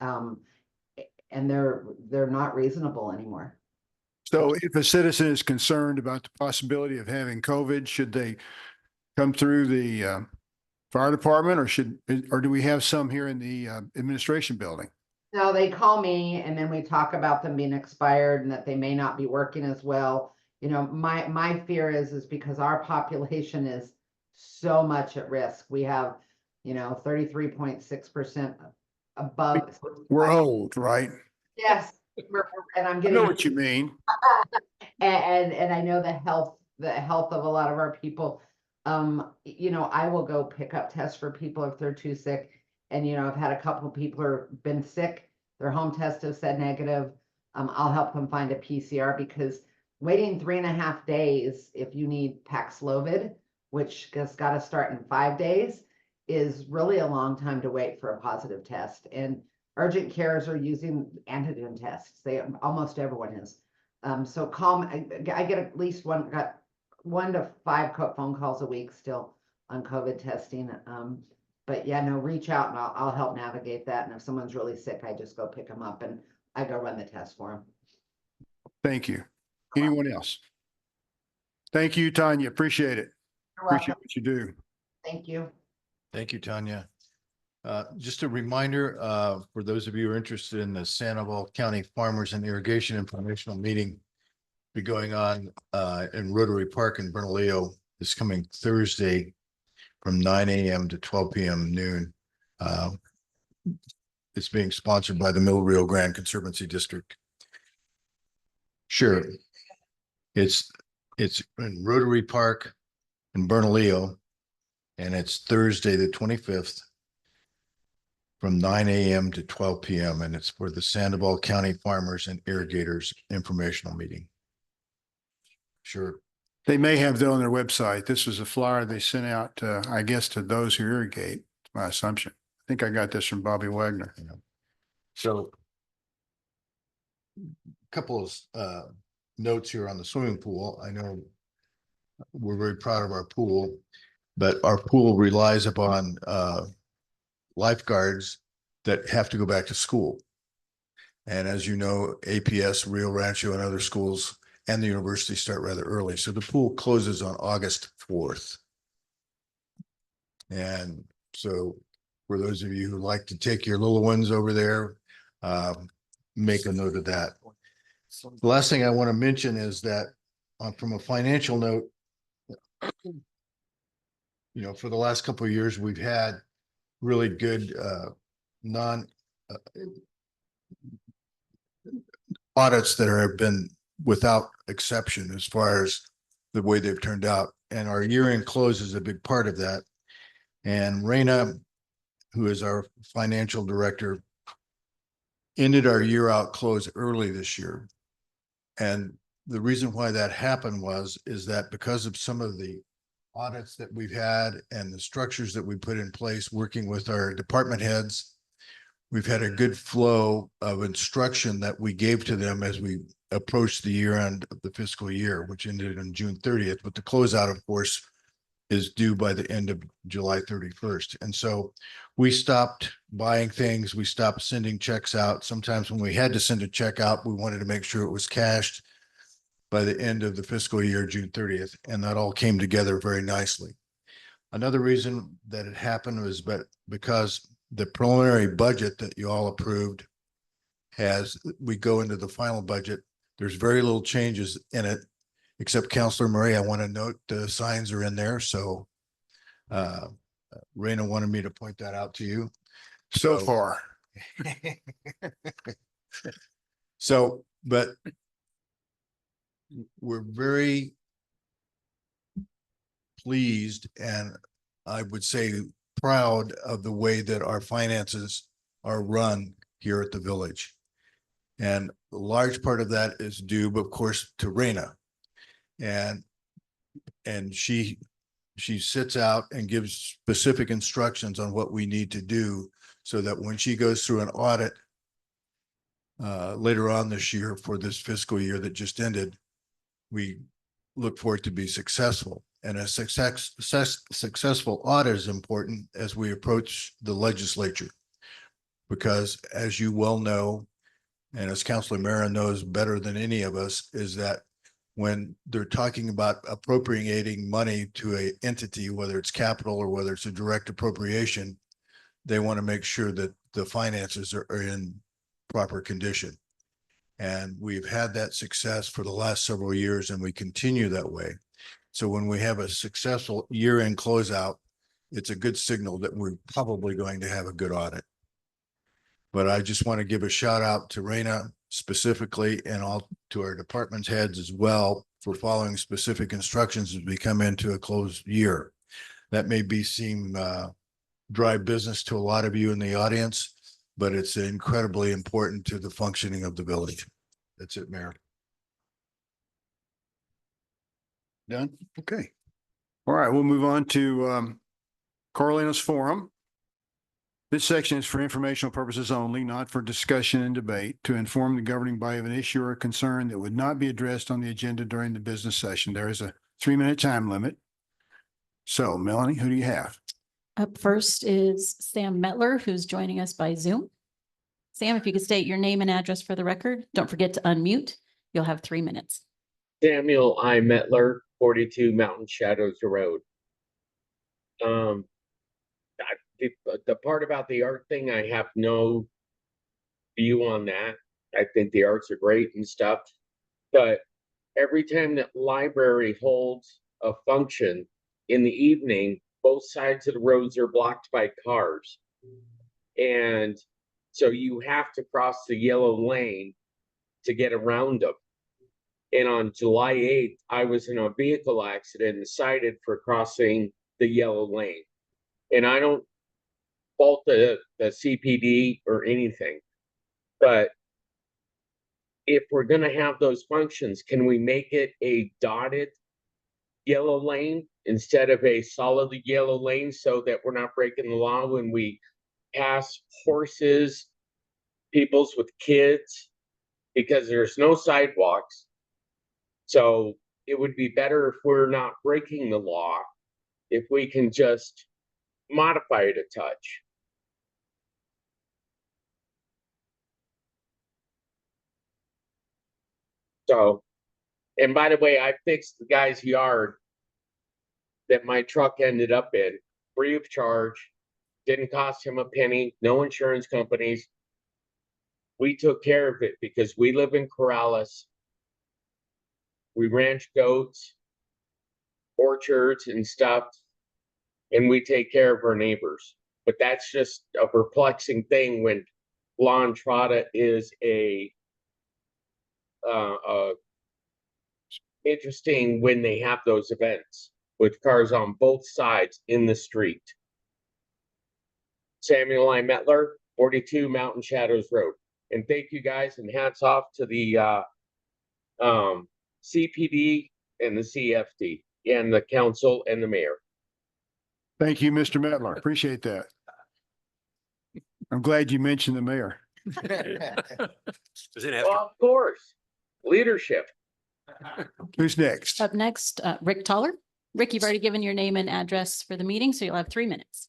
[SPEAKER 23] And they're not reasonable anymore.
[SPEAKER 1] So if a citizen is concerned about the possibility of having COVID, should they come through the fire department or do we have some here in the administration building?
[SPEAKER 23] No, they call me and then we talk about them being expired and that they may not be working as well. You know, my fear is because our population is so much at risk. We have, 33.6% above.
[SPEAKER 1] We're old, right?
[SPEAKER 23] Yes, and I'm
[SPEAKER 1] I
[SPEAKER 23] getting.
[SPEAKER 1] know what you mean.
[SPEAKER 23] And I know the health of a lot of our people. I will go pick up tests for people if they're too sick. And, I've had a couple of people who have been sick, their home test have said negative. I'll help them find a PCR because waiting 3.5 days, if you need Paxlovid, which has got to start in 5 days, is really a long time to wait for a positive test. And urgent cares are using antigen tests. Almost everyone is. So call me. I get at least got 1 to 5 phone calls a week still on COVID testing. But yeah, no, reach out and I'll help navigate that. And if someone's really sick, I just go pick them up and I go run the test for them.
[SPEAKER 1] Thank you. Anyone else? Thank you, Tanya. Appreciate it.
[SPEAKER 23] You're welcome.
[SPEAKER 1] Appreciate what you do.
[SPEAKER 23] Thank you.
[SPEAKER 22] Thank you, Tanya. Just a reminder, for those of you who are interested in the Sandoval County Farmers and Irrigation Informational Meeting be going on in Rotary Park in Bernalillo this coming Thursday from 9 a.m. to 12 p.m. noon. It's being sponsored by the Middle Rio Grande Conservancy District. Sure. It's in Rotary Park in Bernalillo, and it's Thursday, the 25th from 9 a.m. to 12 p.m. And it's for the Sandoval County Farmers and Irrigators Informational Meeting. Sure.
[SPEAKER 1] They may have that on their website. This was a flyer they sent out, I guess, to those who irrigate, my assumption. I think I got this from Bobby Wagner.
[SPEAKER 22] So a couple of notes here on the swimming pool. I know we're very proud of our pool, but our pool relies upon lifeguards that have to go back to school. And as you know, APS, Rio Rancho, and other schools and the university start rather early. So the pool closes on August 4th. And so for those of you who like to take your little ones over there, make a note of that. The last thing I want to mention is that from a financial note, for the last couple of years, we've had really good audits that have been without exception as far as the way they've turned out. And our year-end close is a big part of that. And Raina, who is our financial director, ended our year out close early this year. And the reason why that happened is that because of some of the audits that we've had and the structures that we put in place working with our department heads, we've had a good flow of instruction that we gave to them as we approached the year end of the fiscal year, which ended on June 30th. But the closeout, of course, is due by the end of July 31st. And so we stopped buying things. We stopped sending checks out. Sometimes when we had to send a check out, we wanted to make sure it was cashed by the end of the fiscal year, June 30th. And that all came together very nicely. Another reason that it happened was because the preliminary budget that you all approved we go into the final budget, there's very little changes in it, except Counselor Murray, I want to note the signs are in there. So Raina wanted me to point that out to you.
[SPEAKER 1] So far.
[SPEAKER 22] But we're very pleased and I would say proud of the way that our finances are run here at the village. And a large part of that is due, of course, to Raina. And she sits out and gives specific instructions on what we need to do so that when she goes through an audit later on this year for this fiscal year that just ended, we look for it to be successful. And a successful audit is important as we approach the legislature. Because as you well know, and as Councilor Mara knows better than any of us, is that when they're talking about appropriating money to a entity, whether it's capital or whether it's a direct appropriation, they want to make sure that the finances are in proper condition. And we've had that success for the last several years, and we continue that way. So when we have a successful year-end closeout, it's a good signal that we're probably going to have a good audit. But I just want to give a shout out to Raina specifically, and all to our department heads as well, for following specific instructions as we come into a closed year. That may seem dry business to a lot of you in the audience, but it's incredibly important to the functioning of the village. That's it, Mayor.
[SPEAKER 1] Done? Okay. All right, we'll move on to Corralinos Forum. This section is for informational purposes only, not for discussion and debate, to inform the governing body of an issue or concern that would not be addressed on the agenda during the business session. There is a 3-minute time limit. So Melanie, who do you have?
[SPEAKER 4] Up first is Sam Metler, who's joining us by Zoom. Sam, if you could state your name and address for the record, don't forget to unmute. You'll have 3 minutes.
[SPEAKER 8] Samuel I. Metler, 42 Mountain Shadows Road. The part about the art thing, I have no view on that. I think the arts are great and stuff, but every time that library holds a function in the evening, both sides of the roads are blocked by cars. And so you have to cross the yellow lane to get around them. And on July 8th, I was in a vehicle accident and cited for crossing the yellow lane. And I don't fault the CPD or anything, but if we're going to have those functions, can we make it a dotted yellow lane instead of a solid yellow lane, so that we're not breaking the law when we pass horses, peoples with kids, because there's no sidewalks. So it would be better if we're not breaking the law, if we can just modify it a touch. So, and by the way, I fixed the guy's yard that my truck ended up in free of charge. Didn't cost him a penny, no insurance companies. We took care of it because we live in Corrales. We ranch goats, orchards and stuff, and we take care of our neighbors. But that's just a perplexing thing when La Entrada is interesting when they have those events with cars on both sides in the street. Samuel I. Metler, 42 Mountain Shadows Road. And thank you guys, and hats off to the CPD and the CFD and the council and the mayor.
[SPEAKER 1] Thank you, Mr. Metler. Appreciate that. I'm glad you mentioned the mayor.
[SPEAKER 7] Does it have
[SPEAKER 8] Well, of course, leadership.
[SPEAKER 1] Who's next?
[SPEAKER 4] Up next, Rick Toller. Rick, you've already given your name and address for the meeting, so you'll have 3 minutes.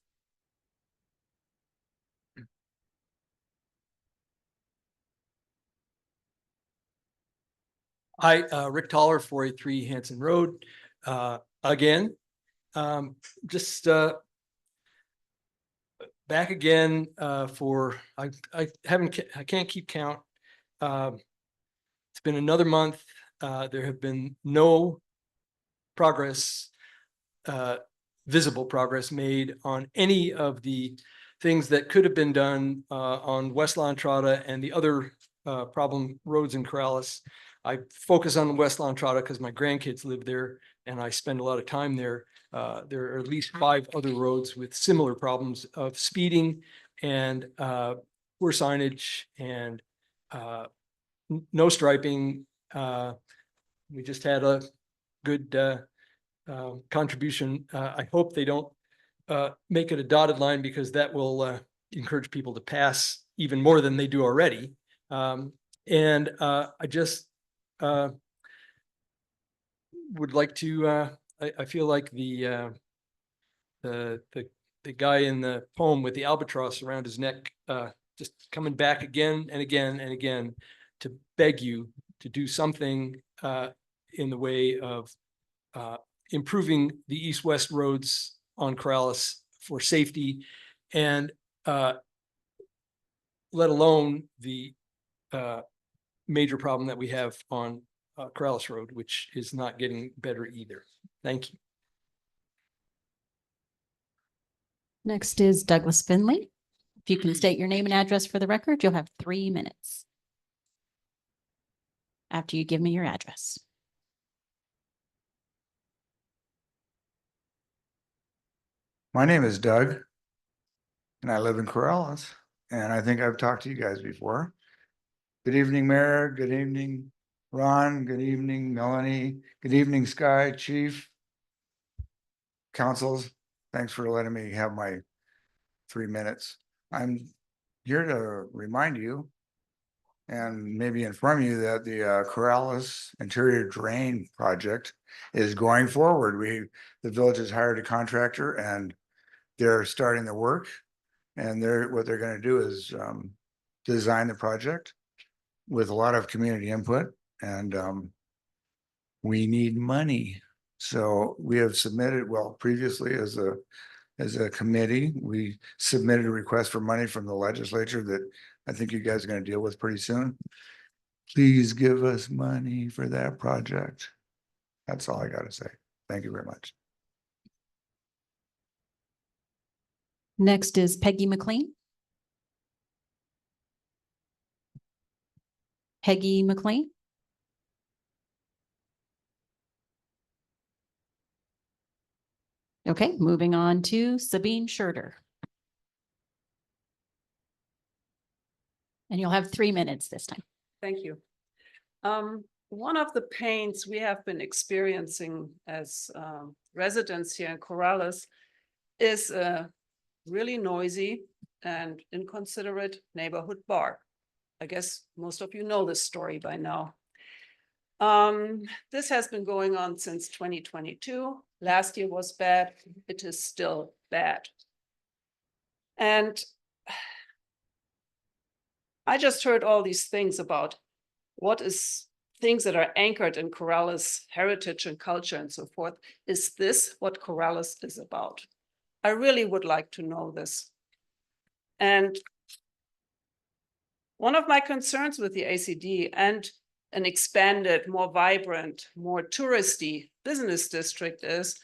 [SPEAKER 13] Hi, Rick Toller, 483 Hanson Road. Again, just back again for, I can't keep count. It's been another month. There have been no progress, visible progress made on any of the things that could have been done on West La Entrada and the other problem roads in Corrales. I focus on West La Entrada because my grandkids live there and I spend a lot of time there. There are at least 5 other roads with similar problems of speeding and poor signage and no striping. We just had a good contribution. I hope they don't make it a dotted line, because that will encourage people to pass even more than they do already. would like to, I feel like the guy in the poem with the albatross around his neck, just coming back again and again and again to beg you to do something in the way of improving the east-west roads on Corrales for safety, and let alone the major problem that we have on Corrales Road, which is not getting better either. Thank you.
[SPEAKER 4] Next is Douglas Finley. If you can state your name and address for the record, you'll have 3 minutes. After you give me your address.
[SPEAKER 22] My name is Doug, and I live in Corrales, and I think I've talked to you guys before. Good evening, Mayor. Good evening, Ron. Good evening, Melanie. Good evening, Sky, Chief, councils. Thanks for letting me have my 3 minutes. I'm here to remind you and maybe inform you that the Corrales interior drain project is going forward. The village has hired a contractor and they're starting the work. And what they're going to do is design the project with a lot of community input, and we need money. So we have submitted, well, previously as a committee, we submitted a request for money from the legislature that I think you guys are going to deal with pretty soon. Please give us money for that project. That's all I got to say. Thank you very much.
[SPEAKER 4] Next is Peggy McLean. Peggy McLean. Okay, moving on to Sabine Schurter. And you'll have 3 minutes this time.
[SPEAKER 16] Thank you. One of the pains we have been experiencing as residents here in Corrales is a really noisy and inconsiderate neighborhood bar. I guess most of you know this story by now. This has been going on since 2022. Last year was bad. It is still bad. And I just heard all these things about what is things that are anchored in Corrales heritage and culture and so forth. Is this what Corrales is about? I really would like to know this. And one of my concerns with the ACD and an expanded, more vibrant, more touristy business district is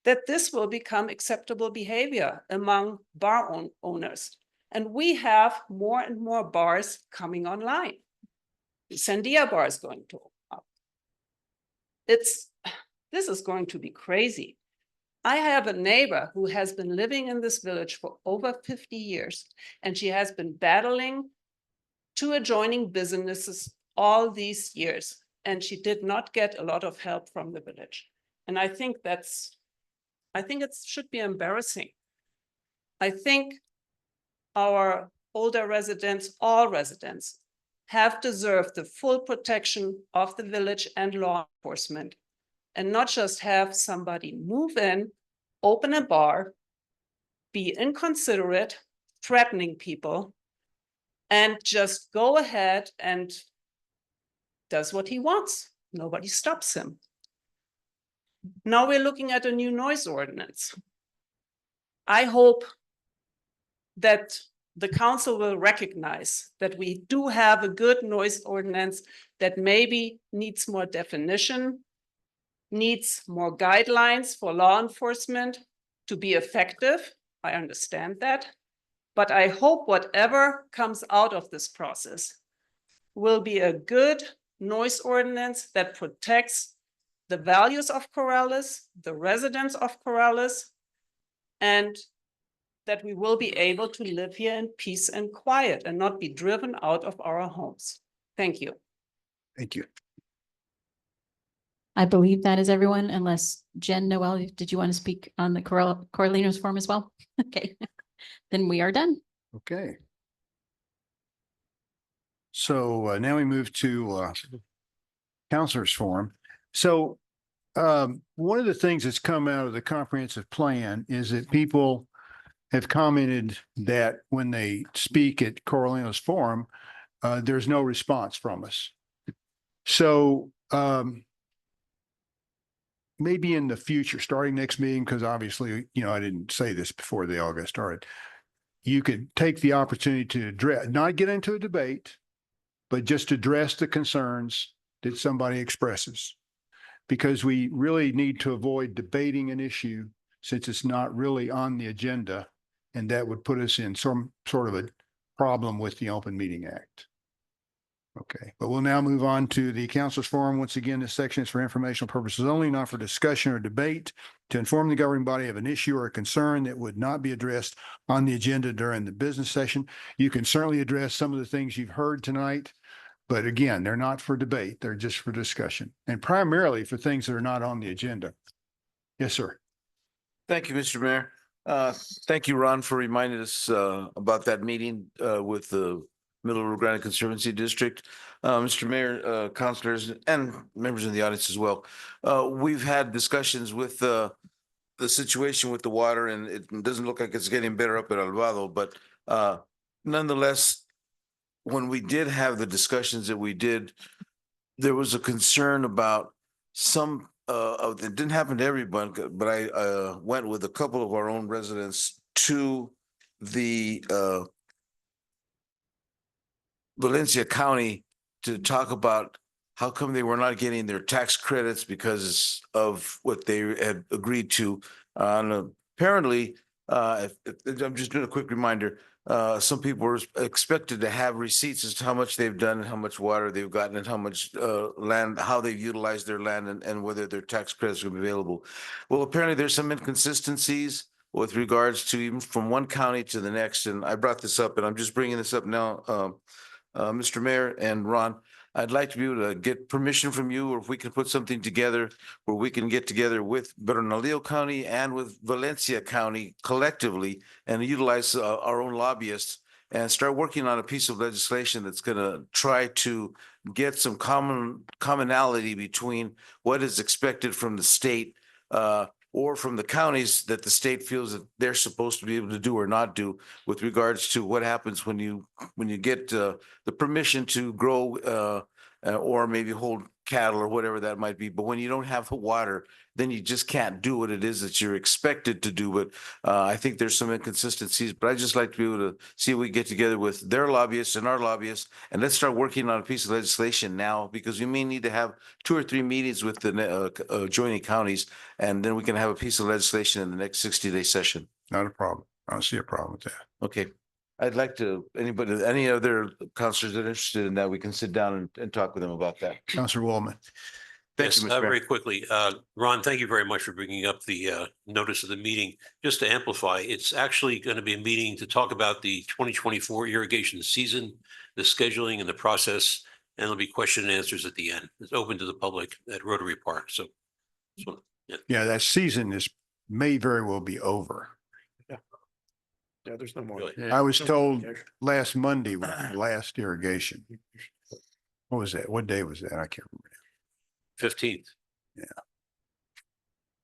[SPEAKER 16] that this will become acceptable behavior among bar owners. And we have more and more bars coming online. The Sandia bar is going to open up. This is going to be crazy. I have a neighbor who has been living in this village for over 50 years, and she has been battling two adjoining businesses all these years, and she did not get a lot of help from the village. And I think it should be embarrassing. I think our older residents, all residents, have deserved the full protection of the village and law enforcement, and not just have somebody move in, open a bar, be inconsiderate, threatening people, and just go ahead and does what he wants. Nobody stops him. Now we're looking at a new noise ordinance. I hope that the council will recognize that we do have a good noise ordinance that maybe needs more definition, needs more guidelines for law enforcement to be effective. I understand that. But I hope whatever comes out of this process will be a good noise ordinance that protects the values of Corrales, the residents of Corrales, and that we will be able to live here in peace and quiet and not be driven out of our homes. Thank you.
[SPEAKER 22] Thank you.
[SPEAKER 4] I believe that is everyone, unless Jen, Noel, did you want to speak on the Corralinos Forum as well? Okay, then we are done.
[SPEAKER 1] Okay. So now we move to Counselors Forum. So One of the things that's come out of the comprehensive plan is that people have commented that when they speak at Coralinos Forum, there's no response from us. So, maybe in the future, starting next meeting, because obviously, I didn't say this before they all got started. You could take the opportunity to address, not get into a debate, but just address the concerns that somebody expresses. Because we really need to avoid debating an issue since it's not really on the agenda. And that would put us in some sort of a problem with the Open Meeting Act. Okay, but we'll now move on to the Councilors Forum. Once again, this section is for informational purposes only, not for discussion or debate. To inform the governing body of an issue or a concern that would not be addressed on the agenda during the business session. You can certainly address some of the things you've heard tonight, but again, they're not for debate. They're just for discussion and primarily for things that are not on the agenda. Yes, sir.
[SPEAKER 9] Thank you, Mr. Mayor. Thank you, Ron, for reminding us about that meeting with the Middle Rio Grande Conservancy District. Mr. Mayor, councilors, and members of the audience as well. We've had discussions with the situation with the water, and it doesn't look like it's getting better up at Alvado, but nonetheless, when we did have the discussions that we did, there was a concern about some it didn't happen to everyone, but I went with a couple of our own residents to the Valencia County to talk about how come they were not getting their tax credits because of what they had agreed to. And apparently, I'm just doing a quick reminder, some people were expected to have receipts as to how much they've done and how much water they've gotten and how much land, how they've utilized their land and whether their tax credits are available. Well, apparently there's some inconsistencies with regards to even from one county to the next. And I brought this up and I'm just bringing this up now, Mr. Mayor and Ron. I'd like to be able to get permission from you, or if we can put something together where we can get together with Bernalillo County and with Valencia County collectively and utilize our own lobbyists and start working on a piece of legislation that's going to try to get some commonality between what is expected from the state or from the counties that the state feels that they're supposed to be able to do or not do with regards to what happens when you get the permission to grow or maybe hold cattle or whatever that might be. But when you don't have the water, then you just can't do what it is that you're expected to do. But I think there's some inconsistencies, but I just like to be able to see if we get together with their lobbyists and our lobbyists, and let's start working on a piece of legislation now, because we may need to have 2 or 3 meetings with the adjoining counties, and then we can have a piece of legislation in the next 60-day session.
[SPEAKER 1] Not a problem. I don't see a problem with that.
[SPEAKER 9] Okay. I'd like to, any other counselors that are interested in that, we can sit down and talk with them about that.
[SPEAKER 1] Counselor Wallman.
[SPEAKER 9] Thank
[SPEAKER 10] Yes,
[SPEAKER 9] you, Mr. Mayor.
[SPEAKER 10] very quickly. Ron, thank you very much for bringing up the notice of the meeting. Just to amplify, it's actually going to be a meeting to talk about the 2024 irrigation season, the scheduling and the process, and there'll be question and answers at the end. It's open to the public at Rotary Park. So,
[SPEAKER 1] Yeah, that season may very well be over.
[SPEAKER 7] Yeah, there's no more.
[SPEAKER 1] I was told last Monday was the last irrigation. What was that? What day was that? I can't remember.
[SPEAKER 10] 15th.
[SPEAKER 1] Yeah.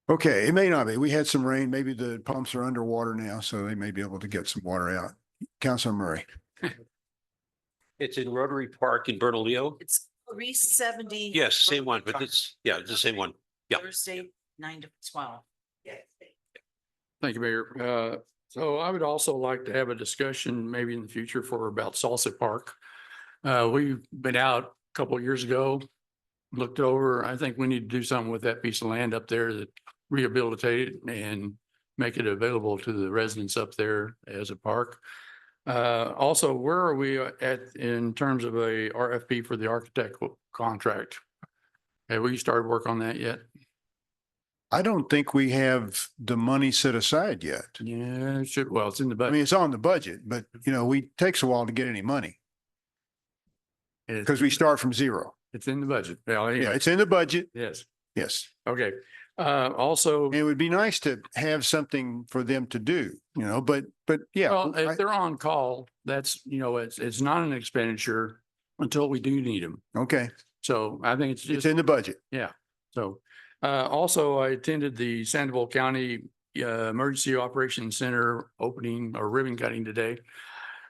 [SPEAKER 1] Okay, it may not be. We had some rain. Maybe the pumps are underwater now, so they may be able to get some water out. Councilor Murray.
[SPEAKER 10] It's in Rotary Park in Bernalillo.
[SPEAKER 11] It's 370.
[SPEAKER 10] Yes, same one, but it's the same one. Yeah.
[SPEAKER 11] Thursday, 9 to 12.
[SPEAKER 18] Thank you, Mayor. So I would also like to have a discussion maybe in the future about Salsa Park. We've been out a couple of years ago, looked over. I think we need to do something with that piece of land up there, that rehabilitate it and make it available to the residents up there as a park. Also, where are we at in terms of a RFP for the architect contract? Have we started work on that yet?
[SPEAKER 1] I don't think we have the money set aside yet.
[SPEAKER 18] Yeah, it should. Well, it's in the budget.
[SPEAKER 1] I mean, it's on the budget, but it takes a while to get any money because we start from zero.
[SPEAKER 18] It's in the budget. Well, anyway.
[SPEAKER 1] Yeah, it's in the budget.
[SPEAKER 18] Yes.
[SPEAKER 1] Yes.
[SPEAKER 18] Okay. Also,
[SPEAKER 1] it would be nice to have something for them to do, but yeah.
[SPEAKER 18] Well, if they're on call, that's, it's not an expenditure until we do need them.
[SPEAKER 1] Okay.
[SPEAKER 18] So I think it's
[SPEAKER 1] in the budget.
[SPEAKER 18] Yeah. So Also, I attended the Sandoval County Emergency Operations Center opening or ribbon cutting today.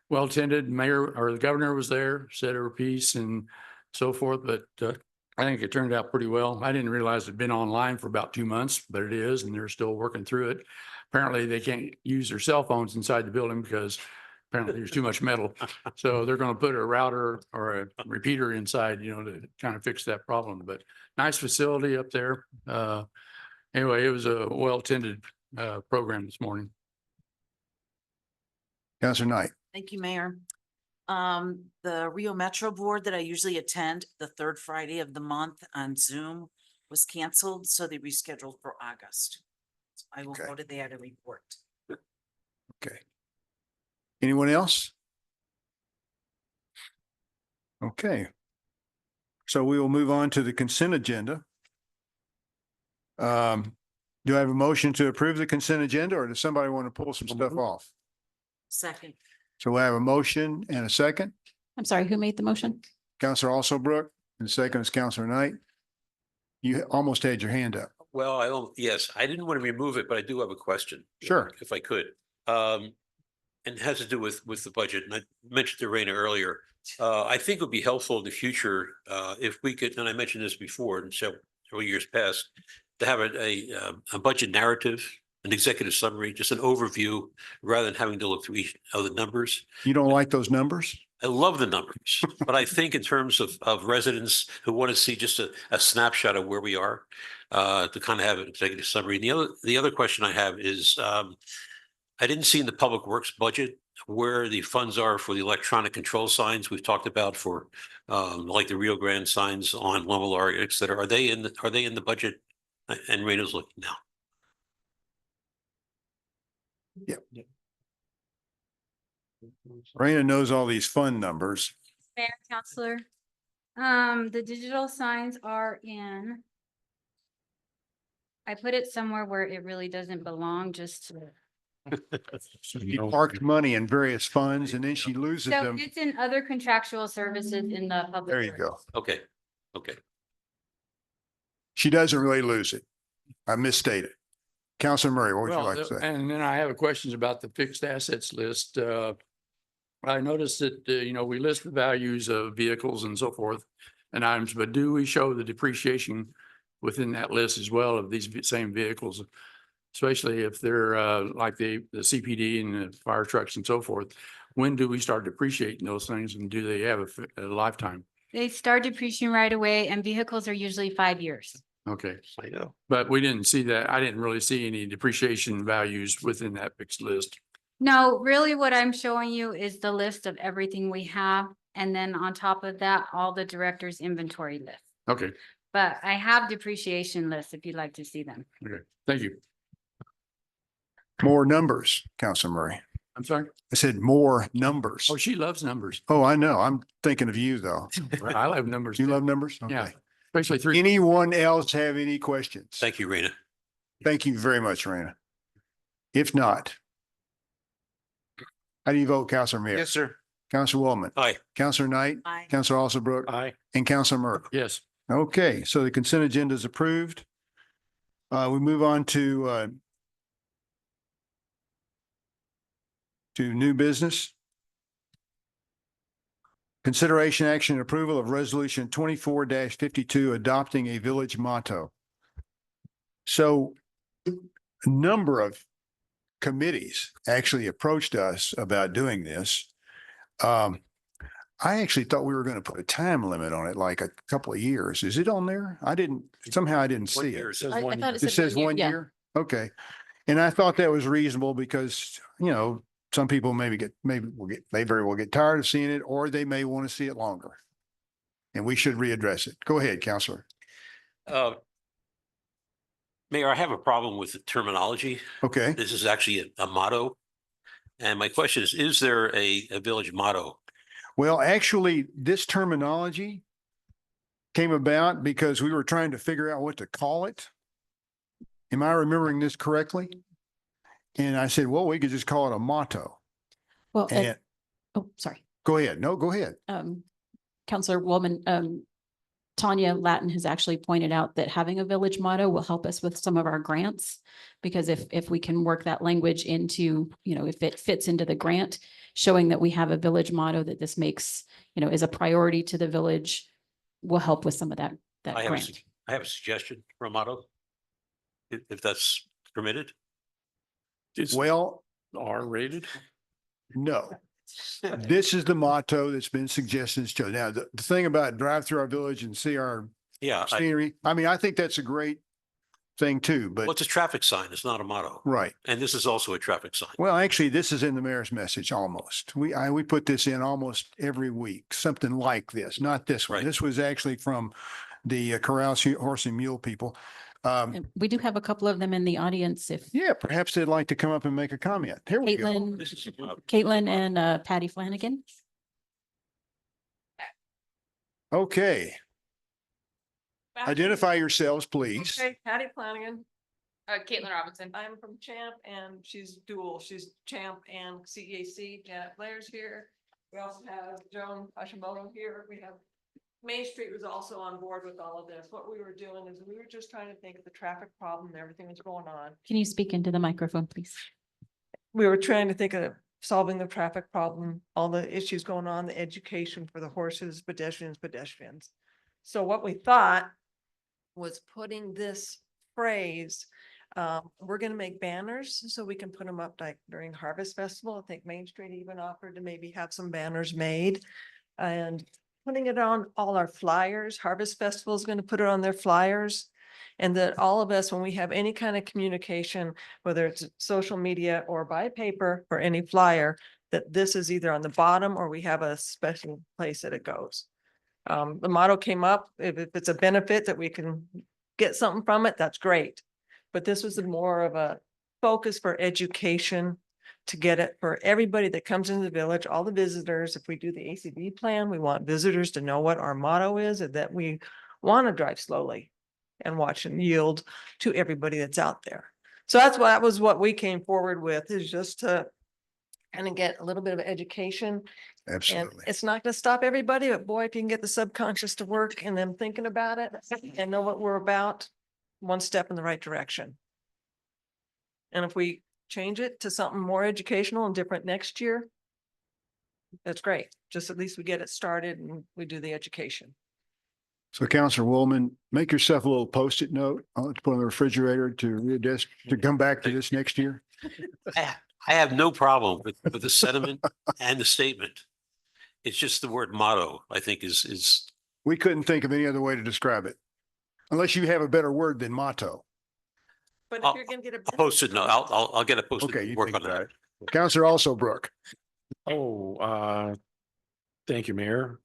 [SPEAKER 18] Well attended, mayor or the governor was there, said her piece and so forth, but I think it turned out pretty well. I didn't realize it'd been online for about 2 months, but it is, and they're still working through it. Apparently, they can't use their cell phones inside the building because apparently there's too much metal. So they're going to put a router or a repeater inside, to kind of fix that problem. But nice facility up there. Anyway, it was a well-attended program this morning.
[SPEAKER 1] Councilor Knight.
[SPEAKER 11] Thank you, Mayor. The Rio Metro Board that I usually attend the third Friday of the month on Zoom was canceled, so they rescheduled for August. So I will
[SPEAKER 1] Okay.
[SPEAKER 11] go to the other report.
[SPEAKER 1] Okay. Anyone else? Okay. So we will move on to the consent agenda. Do I have a motion to approve the consent agenda, or does somebody want to pull some stuff off?
[SPEAKER 11] Second.
[SPEAKER 1] So I have a motion and a second.
[SPEAKER 4] I'm sorry, who made the motion?
[SPEAKER 1] Counselor Alsobrook, and the second is Counselor Knight. You almost had your hand up.
[SPEAKER 10] Well, yes, I didn't want to remove it, but I do have a question.
[SPEAKER 1] Sure.
[SPEAKER 10] If I could. And it has to do with the budget. And I mentioned to Raina earlier, I think it would be helpful in the future, if we could, and I mentioned this before in several years past, to have a budget narrative, an executive summary, just an overview, rather than having to look through each of the numbers.
[SPEAKER 1] You don't like those numbers?
[SPEAKER 10] I love the numbers, but I think in terms of residents who want to see just a snapshot of where we are, to kind of have an executive summary. And the other question I have is, I didn't see in the Public Works budget where the funds are for the electronic control signs we've talked about for, like the Rio Grande signs on Lomellar, et cetera. Are they in the budget? And Raina's looking now.
[SPEAKER 1] Yep. Raina knows all these fund numbers.
[SPEAKER 12] Mayor, Counselor, the digital signs are in. I put it somewhere where it really doesn't belong, just to.
[SPEAKER 1] She parked money in various funds and then she loses
[SPEAKER 12] So
[SPEAKER 1] them.
[SPEAKER 12] it's in other contractual services in the public.
[SPEAKER 1] There you
[SPEAKER 12] works.
[SPEAKER 1] go.
[SPEAKER 10] Okay, okay.
[SPEAKER 1] She doesn't really lose it. I misstated. Counselor Murray, what would you
[SPEAKER 18] Well,
[SPEAKER 1] like to say?
[SPEAKER 18] and then I have questions about the fixed assets list. I noticed that, we list the values of vehicles and so forth and items, but do we show the depreciation within that list as well of these same vehicles? Especially if they're like the CPD and the fire trucks and so forth. When do we start depreciating those things and do they have a lifetime?
[SPEAKER 12] They start depreciating right away and vehicles are usually 5 years.
[SPEAKER 18] Okay.
[SPEAKER 10] I know.
[SPEAKER 18] But we didn't see that. I didn't really see any depreciation values within that fixed list.
[SPEAKER 12] No, really what I'm showing you is the list of everything we have. And then on top of that, all the director's inventory list.
[SPEAKER 18] Okay,
[SPEAKER 12] But I have depreciation lists if you'd like to see them.
[SPEAKER 18] okay. Thank you.
[SPEAKER 1] More numbers, Counselor Murray.
[SPEAKER 18] I'm sorry.
[SPEAKER 1] I said more numbers.
[SPEAKER 18] Oh, she loves numbers.
[SPEAKER 1] Oh, I know. I'm thinking of you though.
[SPEAKER 18] I love numbers.
[SPEAKER 1] You
[SPEAKER 18] too.
[SPEAKER 1] love numbers?
[SPEAKER 18] Yeah,
[SPEAKER 1] Okay.
[SPEAKER 18] especially three.
[SPEAKER 1] Anyone else have any questions?
[SPEAKER 10] Thank you, Raina.
[SPEAKER 1] Thank you very much, Raina. If not, how do you vote, Counselor Mears?
[SPEAKER 9] Yes, sir.
[SPEAKER 1] Counselor Wellman?
[SPEAKER 10] Aye.
[SPEAKER 1] Counselor Knight?
[SPEAKER 11] Aye.
[SPEAKER 1] Counselor Alsobrook?
[SPEAKER 10] Aye.
[SPEAKER 1] And Counselor Murray?
[SPEAKER 18] Yes.
[SPEAKER 1] Okay, so the consent agenda is approved. We move on to new business. Consideration, action, and approval of resolution 24-52, adopting a village motto. So a number of committees actually approached us about doing this. I actually thought we were going to put a time limit on it, like a couple of years. Is it on there? I didn't see
[SPEAKER 10] year,
[SPEAKER 1] it.
[SPEAKER 10] it says
[SPEAKER 4] I
[SPEAKER 10] one
[SPEAKER 4] thought
[SPEAKER 10] year.
[SPEAKER 4] it
[SPEAKER 1] It says
[SPEAKER 4] said 1
[SPEAKER 1] 1
[SPEAKER 4] year. Yeah.
[SPEAKER 1] year? Okay. And I thought that was reasonable because, some people they very well get tired of seeing it, or they may want to see it longer. And we should readdress it. Go ahead, Counselor.
[SPEAKER 10] Mayor, I have a problem with the terminology.
[SPEAKER 1] Okay.
[SPEAKER 10] This is actually a motto. And my question is there a village motto?
[SPEAKER 1] Well, actually, this terminology came about because we were trying to figure out what to call it. Am I remembering this correctly? And I said, well, we could just call it a motto.
[SPEAKER 4] Well,
[SPEAKER 1] And
[SPEAKER 4] oh, sorry.
[SPEAKER 1] go ahead. No, go ahead.
[SPEAKER 4] Counselor Woolman, Tanya Latin has actually pointed out that having a village motto will help us with some of our grants. Because if we can work that language into, if it fits into the grant, showing that we have a village motto that this makes, is a priority to the village, will help with some of that
[SPEAKER 10] I have,
[SPEAKER 4] grant.
[SPEAKER 10] I have a suggestion for a motto. If that's permitted.
[SPEAKER 1] Well,
[SPEAKER 7] R-rated?
[SPEAKER 1] no. This is the motto that's been suggested. Now, the thing about drive through our village and see our
[SPEAKER 10] Yeah.
[SPEAKER 1] scenery, I think that's a great thing too, but.
[SPEAKER 10] Well, it's a traffic sign. It's not a motto.
[SPEAKER 1] Right.
[SPEAKER 10] And this is also a traffic sign.
[SPEAKER 1] Well, actually, this is in the mayor's message almost. We put this in almost every week, something like this, not this one.
[SPEAKER 10] Right.
[SPEAKER 1] This was actually from the Corrales Horse and Mule people.
[SPEAKER 4] And we do have a couple of them in the audience if
[SPEAKER 1] Yeah, perhaps they'd like to come up and make a comment. Here we go.
[SPEAKER 4] Caitlin and Patty Flanagan.
[SPEAKER 1] Okay. Identify yourselves, please.
[SPEAKER 14] Okay, Patty Flanagan.
[SPEAKER 6] Caitlin Robinson.
[SPEAKER 14] I'm from Champ and she's dual. She's Champ and CEAC. Janet Blair's here. We also have Joan Hashimoto here. We have Main Street was also on board with all of this. What we were doing is we were just trying to think of the traffic problem and everything that's going on.
[SPEAKER 4] Can you speak into the microphone, please?
[SPEAKER 14] We were trying to think of solving the traffic problem, all the issues going on, the education for the horses, pedestrians. So what we thought was putting this phrase, we're gonna make banners so we can put them up like during Harvest Festival. I think Main Street even offered to maybe have some banners made and putting it on all our flyers. Harvest Festival is going to put it on their flyers. And that all of us, when we have any kind of communication, whether it's social media or by paper for any flyer, that this is either on the bottom or we have a special place that it goes. The motto came up, if it's a benefit that we can get something from it, that's great. But this was more of a focus for education to get it for everybody that comes into the village, all the visitors. If we do the ACV plan, we want visitors to know what our motto is and that we want to drive slowly and watch and yield to everybody that's out there. So that was what we came forward with, is just to kind of get a little bit of education.
[SPEAKER 1] Absolutely.
[SPEAKER 14] And it's not going to stop everybody, but boy, if you can get the subconscious to work and them thinking about it and know what we're about, one step in the right direction. And if we change it to something more educational and different next year, that's great. Just at least we get it started and we do the education.
[SPEAKER 1] So Counselor Woolman, make yourself a little Post-it note. I'll have to put on the refrigerator to come back to this next year.
[SPEAKER 10] I have no problem with the sentiment and the statement. It's just the word motto, I think is.
[SPEAKER 1] We couldn't think of any other way to describe it. Unless you have a better word than motto.
[SPEAKER 14] But if you're gonna get a.
[SPEAKER 10] Post-it note. I'll get a post-it.
[SPEAKER 1] Okay, you
[SPEAKER 10] Work
[SPEAKER 1] think
[SPEAKER 10] on that.
[SPEAKER 1] Counselor also Brooke.
[SPEAKER 7] Thank you, Mayor.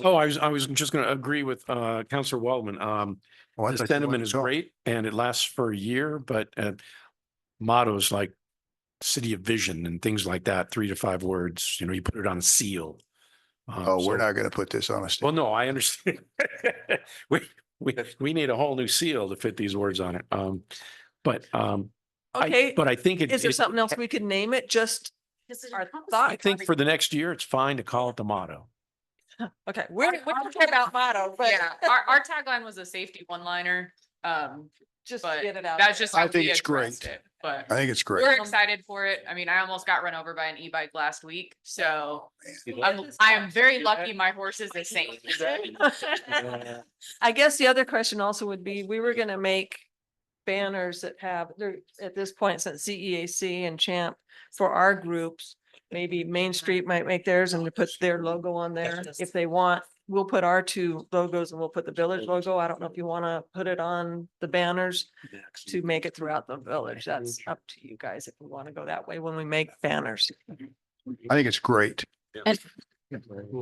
[SPEAKER 7] Oh, I was just gonna agree with Counselor Waldman.
[SPEAKER 1] I
[SPEAKER 7] The
[SPEAKER 1] thought you
[SPEAKER 7] sentiment
[SPEAKER 1] wanted
[SPEAKER 7] is
[SPEAKER 1] to talk.
[SPEAKER 7] great and it lasts for a year, but mottos like City of Vision and things like that, 3 to 5 words, you put it on a seal.
[SPEAKER 1] Oh, we're
[SPEAKER 7] So-
[SPEAKER 1] not going to put this on a stick.
[SPEAKER 7] Well, no, I understand. We need a whole new seal to fit these words on it.
[SPEAKER 14] Okay.
[SPEAKER 7] But I think
[SPEAKER 14] Is there something else we could name it? Just our thought.
[SPEAKER 7] I think for the next year, it's fine to call it the motto.
[SPEAKER 14] Okay, we're talking about motto, but.
[SPEAKER 15] Yeah, our tagline was a safety one-liner.
[SPEAKER 14] Just
[SPEAKER 15] but
[SPEAKER 14] get it out.
[SPEAKER 15] That's just
[SPEAKER 1] I
[SPEAKER 15] how
[SPEAKER 1] think
[SPEAKER 15] we
[SPEAKER 1] it's
[SPEAKER 15] addressed
[SPEAKER 1] great.
[SPEAKER 15] it, but.
[SPEAKER 1] I think it's great.
[SPEAKER 15] We're excited for it. I mean, I almost got run over by an e-bike last week, so I am very lucky my horse is a saint.
[SPEAKER 14] I guess the other question also would be, we were gonna make banners that have, they're at this point, since CEAC and Champ for our groups. Maybe Main Street might make theirs and put their logo on there if they want. We'll put our 2 logos and we'll put the village logo. I don't know if you want to put it on the banners to make it throughout the village. That's up to you guys if you want to go that way when we make banners.
[SPEAKER 1] I think it's great.
[SPEAKER 4] And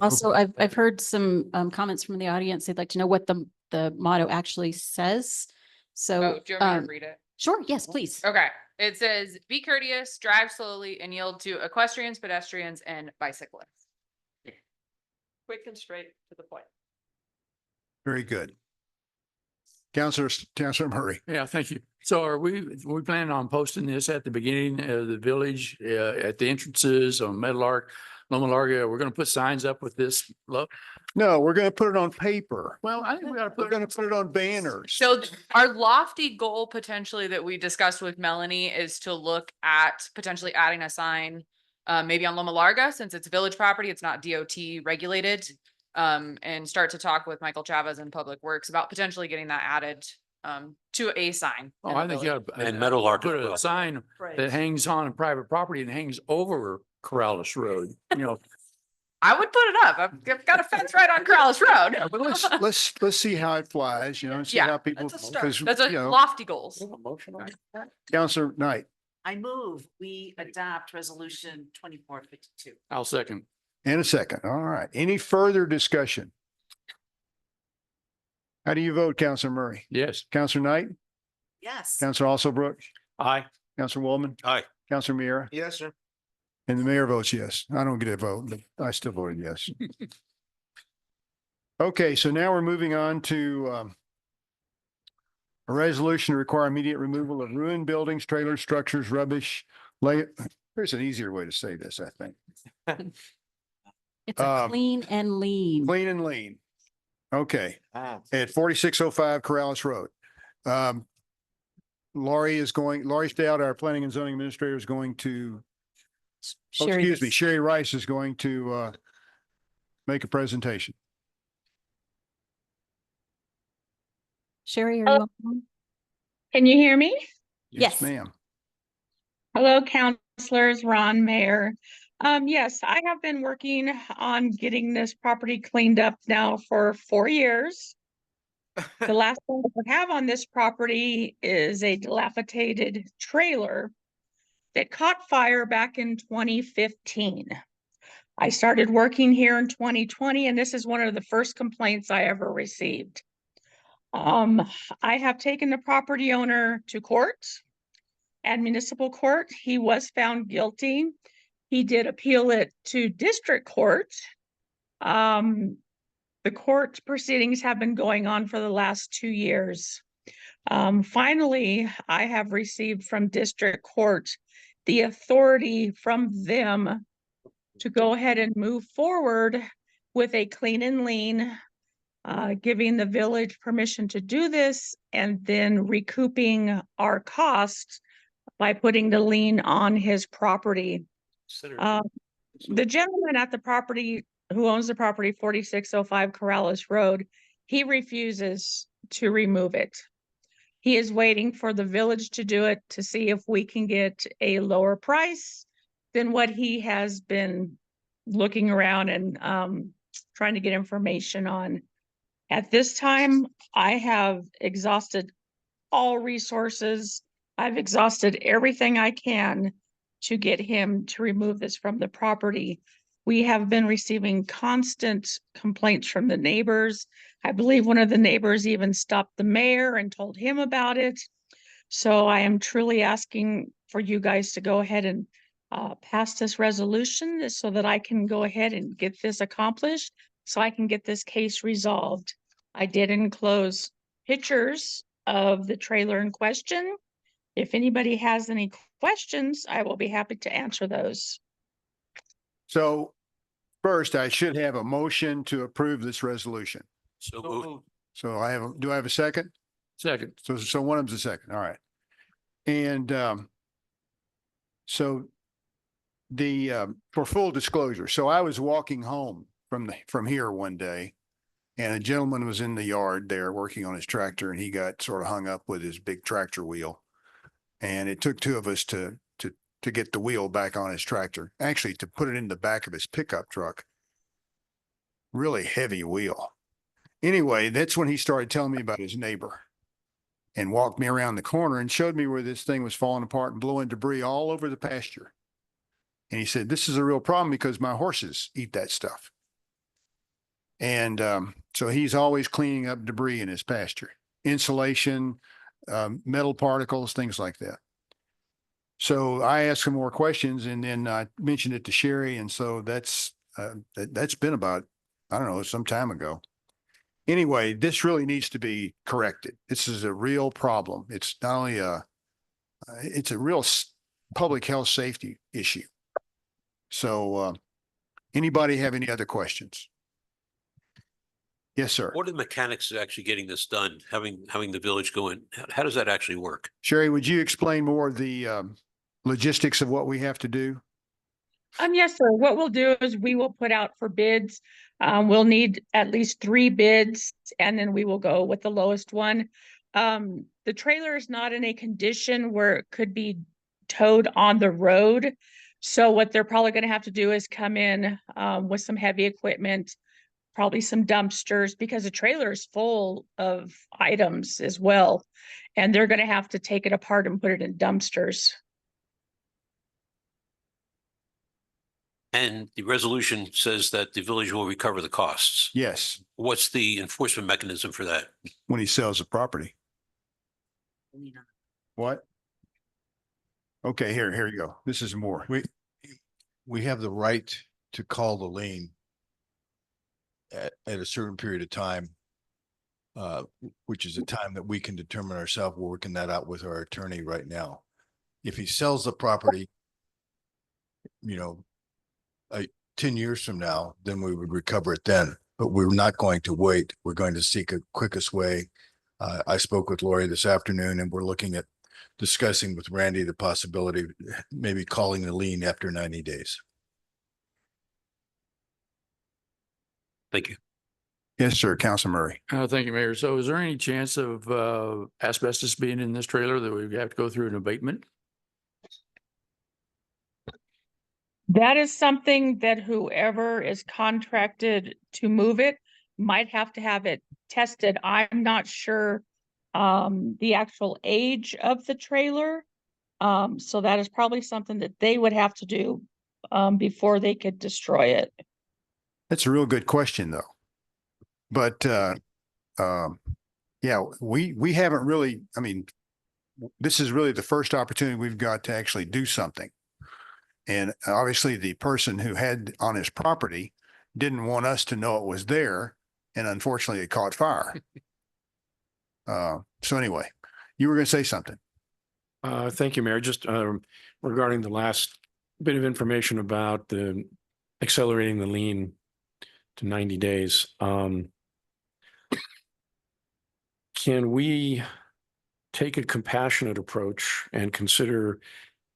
[SPEAKER 4] also, I've heard some comments from the audience. They'd like to know what the motto actually says. So,
[SPEAKER 15] Oh, do you want me to read it?
[SPEAKER 4] Sure, yes, please.
[SPEAKER 15] Okay, it says, be courteous, drive slowly, and yield to equestrians, pedestrians, and bicyclists.
[SPEAKER 14] Quick and straight to the point.
[SPEAKER 1] Very good. Counselor Murray.
[SPEAKER 17] Yeah, thank you. So are we planning on posting this at the beginning of the village, at the entrances on Meadowlark, Loma Larga? We're going to put signs up with this
[SPEAKER 1] No, we're gonna put it on paper.
[SPEAKER 17] Well, I think we ought to
[SPEAKER 1] We're
[SPEAKER 17] put,
[SPEAKER 1] gonna put it on banners.
[SPEAKER 15] So our lofty goal potentially that we discussed with Melanie is to look at potentially adding a sign, maybe on Loma Larga, since it's village property, it's not DOT regulated. And start to talk with Michael Chavez and Public Works about potentially getting that added, to a sign.
[SPEAKER 17] oh,
[SPEAKER 15] in the
[SPEAKER 17] I think you
[SPEAKER 15] village.
[SPEAKER 17] ought to.
[SPEAKER 10] And Meadowlark as
[SPEAKER 17] Put
[SPEAKER 10] well.
[SPEAKER 17] a sign
[SPEAKER 11] Right.
[SPEAKER 17] that hangs on private property and hangs over Corrales Road, you know.
[SPEAKER 15] I would put it up. I've got a fence right on Corrales Road.
[SPEAKER 1] But let's see how it flies, you know, and see
[SPEAKER 15] Yeah,
[SPEAKER 1] how people,
[SPEAKER 11] that's a start.
[SPEAKER 1] because,
[SPEAKER 15] That's a
[SPEAKER 1] you know,
[SPEAKER 15] lofty goals.
[SPEAKER 1] Counselor Knight,
[SPEAKER 11] I move we adopt resolution 2452.
[SPEAKER 17] I'll second.
[SPEAKER 1] in a second. All right. Any further discussion? How do you vote, Counselor Murray?
[SPEAKER 17] Yes.
[SPEAKER 1] Counselor Knight?
[SPEAKER 11] Yes.
[SPEAKER 1] Counselor Alsobrook?
[SPEAKER 17] Aye.
[SPEAKER 1] Counselor Woolman?
[SPEAKER 10] Aye.
[SPEAKER 1] Counselor Miera?
[SPEAKER 9] Yes, sir.
[SPEAKER 1] And the mayor votes yes. I don't get a vote, but I still voted yes. Okay, so now we're moving on to a resolution to require immediate removal of ruined buildings, trailers, structures, rubbish. There's an easier way to say this, I think.
[SPEAKER 4] It's a clean and lean.
[SPEAKER 1] Clean and lean. Okay,
[SPEAKER 9] Ah.
[SPEAKER 1] at 4605 Corrales Road. Laurie Stout, our planning and zoning administrator, is going to, excuse me, Sherry Rice is going to make a presentation.
[SPEAKER 4] Sherry, are you on?
[SPEAKER 19] Can you hear me?
[SPEAKER 4] Yes.
[SPEAKER 1] Ma'am.
[SPEAKER 19] Hello, counselors, Ron, Mayor. Yes, I have been working on getting this property cleaned up now for 4 years. The last thing I have on this property is a dilapidated trailer that caught fire back in 2015. I started working here in 2020, and this is one of the first complaints I ever received. I have taken the property owner to court and municipal court. He was found guilty. He did appeal it to district court. The court proceedings have been going on for the last 2 years. Finally, I have received from district court the authority from them to go ahead and move forward with a clean and lean, giving the village permission to do this and then recouping our costs by putting the lien on his property. The gentleman at the property who owns the property 4605 Corrales Road, he refuses to remove it. He is waiting for the village to do it to see if we can get a lower price than what he has been looking around and trying to get information on. At this time, I have exhausted all resources. I've exhausted everything I can to get him to remove this from the property. We have been receiving constant complaints from the neighbors. I believe one of the neighbors even stopped the mayor and told him about it. So I am truly asking for you guys to go ahead and pass this resolution so that I can go ahead and get this accomplished, so I can get this case resolved. I did enclose pictures of the trailer in question. If anybody has any questions, I will be happy to answer those.
[SPEAKER 1] So first, I should have a motion to approve this resolution.
[SPEAKER 10] So moved.
[SPEAKER 1] So do I have a second?
[SPEAKER 17] Second.
[SPEAKER 1] So one of them's a second. All right. And so for full disclosure, so I was walking home from here one day, and a gentleman was in the yard there working on his tractor, and he got sort of hung up with his big tractor wheel. And it took two of us to get the wheel back on his tractor, actually to put it in the back of his pickup truck. Really heavy wheel. Anyway, that's when he started telling me about his neighbor and walked me around the corner and showed me where this thing was falling apart and blowing debris all over the pasture. And he said, this is a real problem because my horses eat that stuff. And so he's always cleaning up debris in his pasture, insulation, metal particles, things like that. So I asked him more questions, and then I mentioned it to Sherry. And so that's been about, I don't know, some time ago. Anyway, this really needs to be corrected. This is a real problem. It's not only it's a real public health safety issue. So anybody have any other questions? Yes, sir.
[SPEAKER 10] What are the mechanics of actually getting this done? Having the village go in? How does that actually work?
[SPEAKER 1] Sherry, would you explain more of the logistics of what we have to do?
[SPEAKER 19] Yes, sir. What we'll do is we will put out for bids. We'll need at least 3 bids and then we will go with the lowest one. The trailer is not in a condition where it could be towed on the road. So what they're probably going to have to do is come in with some heavy equipment, probably some dumpsters, because the trailer is full of items as well. And they're going to have to take it apart and put it in dumpsters.
[SPEAKER 10] And the resolution says that the village will recover the costs.
[SPEAKER 1] Yes,
[SPEAKER 10] What's the enforcement mechanism for that?
[SPEAKER 1] when he sells the property. What? Okay, here you go. This is more.
[SPEAKER 22] We have the right to call the lien at a certain period of time, which is a time that we can determine ourselves. We're working that out with our attorney right now. If he sells the property, 10 years from now, then we would recover it then, but we're not going to wait. We're going to seek a quickest way. I spoke with Lori this afternoon and we're looking at discussing with Randy the possibility of maybe calling the lien after 90 days.
[SPEAKER 10] Thank you.
[SPEAKER 1] Yes, sir. Council Murray.
[SPEAKER 17] Thank you, Mayor. So is there any chance of asbestos being in this trailer that we have to go through an abatement?
[SPEAKER 19] That is something that whoever is contracted to move it might have to have it tested. I'm not sure the actual age of the trailer. So that is probably something that they would have to do before they could destroy it.
[SPEAKER 1] That's a real good question, though. But yeah, we haven't really, I mean, this is really the first opportunity we've got to actually do something. And obviously the person who had on his property didn't want us to know it was there. And unfortunately it caught fire. So anyway, you were going to say something.
[SPEAKER 7] Thank you, Mayor. Just regarding the last bit of information about the accelerating the lien to 90 days. Can we take a compassionate approach and consider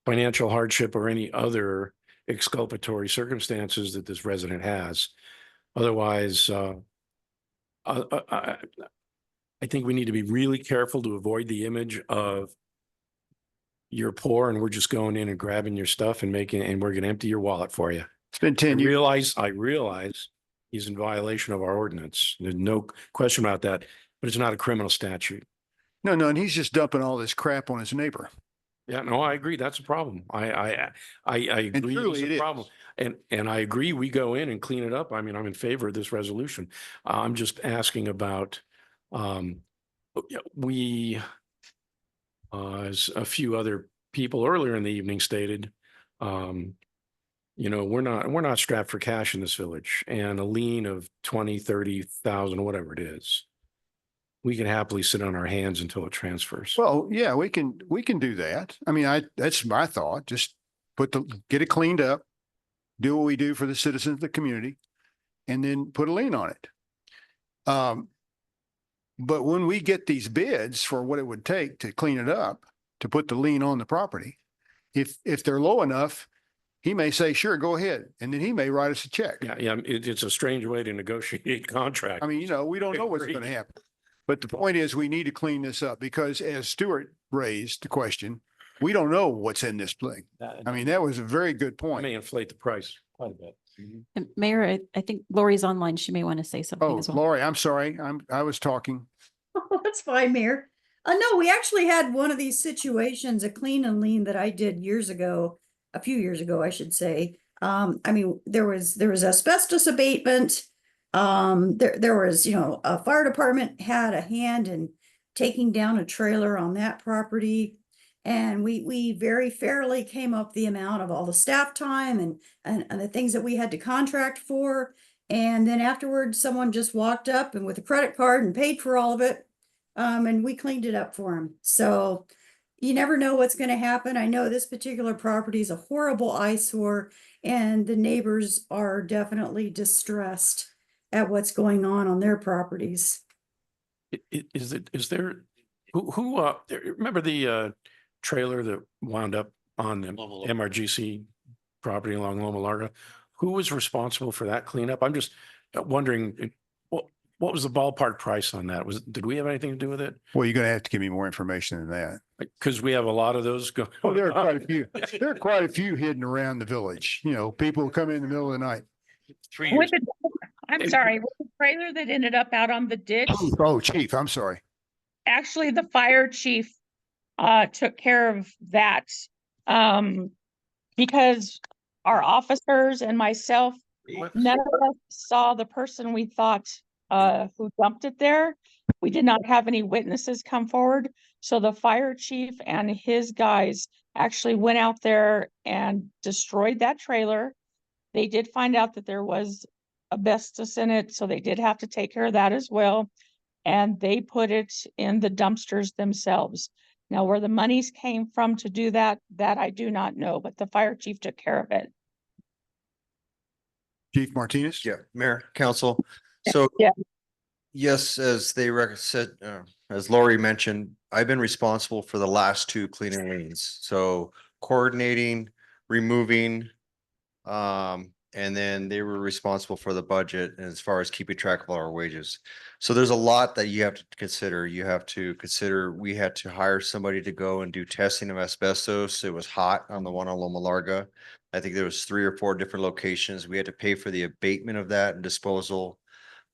[SPEAKER 7] financial hardship or any other exculpatory circumstances that this resident has? Otherwise, I think we need to be really careful to avoid the image of you're poor and we're just going in and grabbing your stuff and we're going to empty your wallet for you.
[SPEAKER 1] It's been 10 years.
[SPEAKER 7] I realize he's in violation of our ordinance. There's no question about that, but it's not a criminal statute.
[SPEAKER 1] No, and he's just dumping all this crap on his neighbor.
[SPEAKER 7] Yeah, no, I agree. That's a problem. I agree.
[SPEAKER 1] truly
[SPEAKER 7] It's
[SPEAKER 1] it
[SPEAKER 7] a
[SPEAKER 1] is.
[SPEAKER 7] problem. And I agree. We go in and clean it up. I mean, I'm in favor of this resolution. I'm just asking about, as a few other people earlier in the evening stated, we're not strapped for cash in this village, and a lien of 20, 30,000, whatever it is, we can happily sit on our hands until it transfers.
[SPEAKER 1] Well, yeah, we can do that. I mean, that's my thought. Just get it cleaned up, do what we do for the citizens of the community, and then put a lien on it. But when we get these bids for what it would take to clean it up, to put the lien on the property, if they're low enough, he may say, sure, go ahead. And then he may write us a check.
[SPEAKER 7] Yeah. It's a strange way to negotiate contract.
[SPEAKER 1] I mean, we don't know what's going to happen. But the point is, we need to clean this up because as Stuart raised the question, we don't know what's in this thing. I mean, that was a very good point.
[SPEAKER 7] May inflate the price quite a bit.
[SPEAKER 4] And Mayor, I think Lori's online. She may want to say something
[SPEAKER 1] Oh,
[SPEAKER 4] as well.
[SPEAKER 1] Lori, I'm sorry. I was talking.
[SPEAKER 5] That's fine, Mayor. No, we actually had one of these situations, a clean and lean that I did a few years ago, I should say. I mean, there was asbestos abatement. There was, a fire department had a hand in taking down a trailer on that property. And we very fairly came up the amount of all the staff time and the things that we had to contract for. And then afterwards, someone just walked up and with a credit card and paid for all of it. And we cleaned it up for them. So you never know what's going to happen. I know this particular property is a horrible eyesore and the neighbors are definitely distressed. at what's going on their properties.
[SPEAKER 7] Is there, who, remember the trailer that wound up on the MRGC property along Loma Larga? Who was responsible for that cleanup? I'm just wondering, what was the ballpark price on that? Did we have anything to do with it?
[SPEAKER 1] Well, you're gonna have to give me more information than that.
[SPEAKER 7] Because we have a lot of those going.
[SPEAKER 1] Oh, there are quite a few. There are quite a few hidden around the village. You know, people who come in the middle of the night.
[SPEAKER 7] 3 years.
[SPEAKER 19] I'm sorry, with the trailer that ended up out on the ditch,
[SPEAKER 1] Oh, chief, I'm sorry.
[SPEAKER 19] actually the fire chief took care of that. Because our officers and myself, none of us saw the person we thought who dumped it there. We did not have any witnesses come forward. So the fire chief and his guys actually went out there and destroyed that trailer. They did find out that there was asbestos in it, so they did have to take care of that as well. And they put it in the dumpsters themselves. Now, where the monies came from to do that, I do not know, but the fire chief took care of it.
[SPEAKER 1] Chief Martinez?
[SPEAKER 3] Yeah, Mayor, Council. So
[SPEAKER 19] Yeah.
[SPEAKER 3] yes, as they said, as Lori mentioned, I've been responsible for the last two clean and leans. So coordinating, removing, and then they were responsible for the budget as far as keeping track of all our wages. So there's a lot that you have to consider. You have to consider, we had to hire somebody to go and do testing of asbestos. It was hot on the one on Loma Larga. I think there was 3 or 4 different locations. We had to pay for the abatement of that and disposal.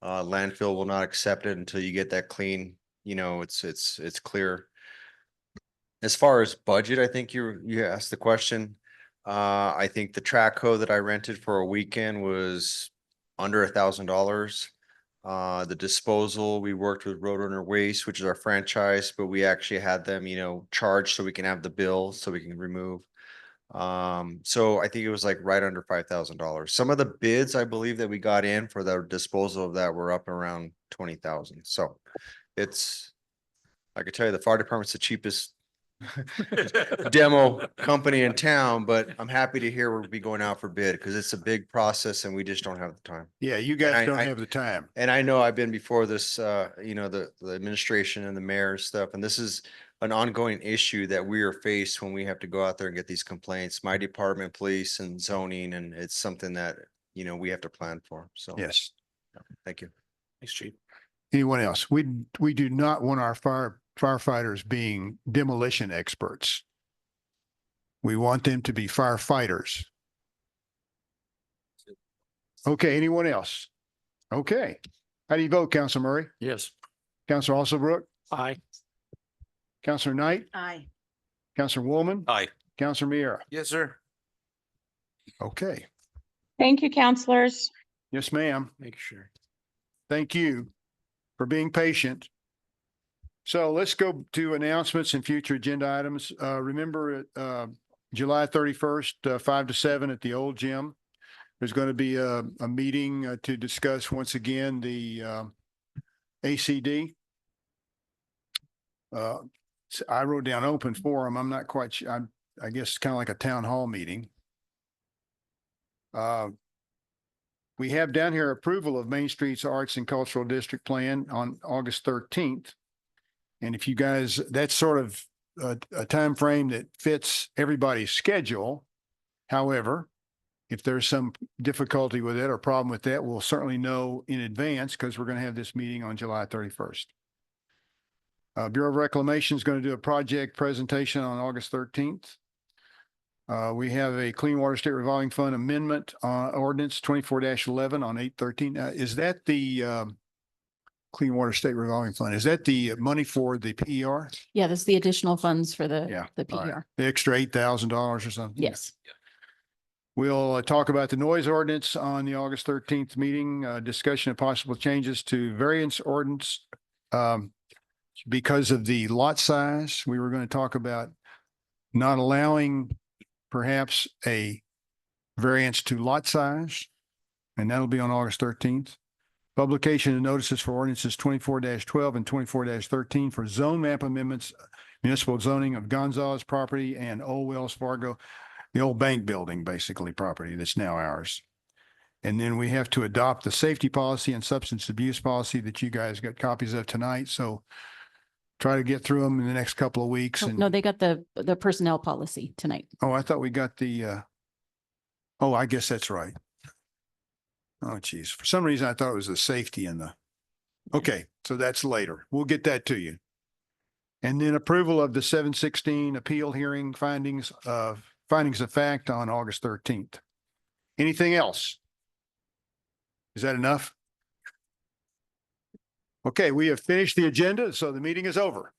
[SPEAKER 3] Landfill will not accept it until you get that clean. You know, it's clear. As far as budget, I think you asked the question. I think the track hoe that I rented for a weekend was under $1,000. The disposal, we worked with Roadrunner Waste, which is our franchise, but we actually had them, you know, charged so we can have the bill so we can remove. So I think it was like right under $5,000. Some of the bids I believe that we got in for the disposal of that were up around 20,000. So it's, I could tell you the fire department's the cheapest demo company in town, but I'm happy to hear we'll be going out for bid because it's a big process and we just don't have the time.
[SPEAKER 1] Yeah, you guys don't have the time.
[SPEAKER 3] And I know I've been before this, you know, the administration and the mayor and stuff, and this is an ongoing issue that we are faced when we have to go out there and get these complaints. My department, police and zoning, and it's something that, you know, we have to plan for. So.
[SPEAKER 1] Yes.
[SPEAKER 3] Thank you.
[SPEAKER 7] Thanks, Chief.
[SPEAKER 1] Anyone else? We do not want our firefighters being demolition experts. We want them to be firefighters. Okay, anyone else? Okay. How do you vote, Council Murray?
[SPEAKER 17] Yes.
[SPEAKER 1] Councilor Alsobrook?
[SPEAKER 7] Aye.
[SPEAKER 1] Councilor Knight?
[SPEAKER 11] Aye.
[SPEAKER 1] Councilor Woolman?
[SPEAKER 10] Aye.
[SPEAKER 1] Councilor Miera?
[SPEAKER 9] Yes, sir.
[SPEAKER 1] Okay.
[SPEAKER 19] Thank you, counselors.
[SPEAKER 1] Yes, ma'am.
[SPEAKER 7] Make sure.
[SPEAKER 1] Thank you for being patient. So let's go to announcements and future agenda items. Remember, July 31st, 5 to 7 at the old gym. There's going to be a meeting to discuss once again the ACD. I wrote down open forum. I'm not quite sure. I guess it's kind of like a town hall meeting. We have down here approval of Main Street's Arts and Cultural District Plan on August 13th. And if you guys, that's sort of a time frame that fits everybody's schedule. However, if there's some difficulty with it or problem with that, we'll certainly know in advance because we're going to have this meeting on July 31st. Bureau of Reclamation is going to do a project presentation on August 13th. We have a Clean Water State Revolving Fund Amendment Ordinance 24-11 on 8/13. Is that the Clean Water State Revolving Fund? Is that the money for the PER?
[SPEAKER 4] Yeah, that's the additional funds for the
[SPEAKER 1] All right.
[SPEAKER 4] PER.
[SPEAKER 1] The extra $8,000 or something?
[SPEAKER 4] Yes.
[SPEAKER 1] We'll talk about the noise ordinance on the August 13th meeting, discussion of possible changes to variance ordinance. Because of the lot size, we were going to talk about not allowing perhaps a variance to lot size, and that'll be on August 13th. Publication of notices for ordinances 24-12 and 24-13 for zone map amendments, municipal zoning of Gonzalez property and Old Wells Fargo, the old bank building, basically property that's now ours. And then we have to adopt the safety policy and substance abuse policy that you guys got copies of tonight. So try to get through them in the next couple of weeks.
[SPEAKER 4] Oh,
[SPEAKER 1] And,
[SPEAKER 4] no, they got the personnel policy tonight.
[SPEAKER 1] oh, I thought we got oh, I guess that's right. Oh, geez. For some reason, I thought it was the safety and okay, so that's later. We'll get that to you. And then approval of the 7/16 appeal hearing findings of fact on August 13th. Anything else? Is that enough? Okay, we have finished the agenda, so the meeting is over.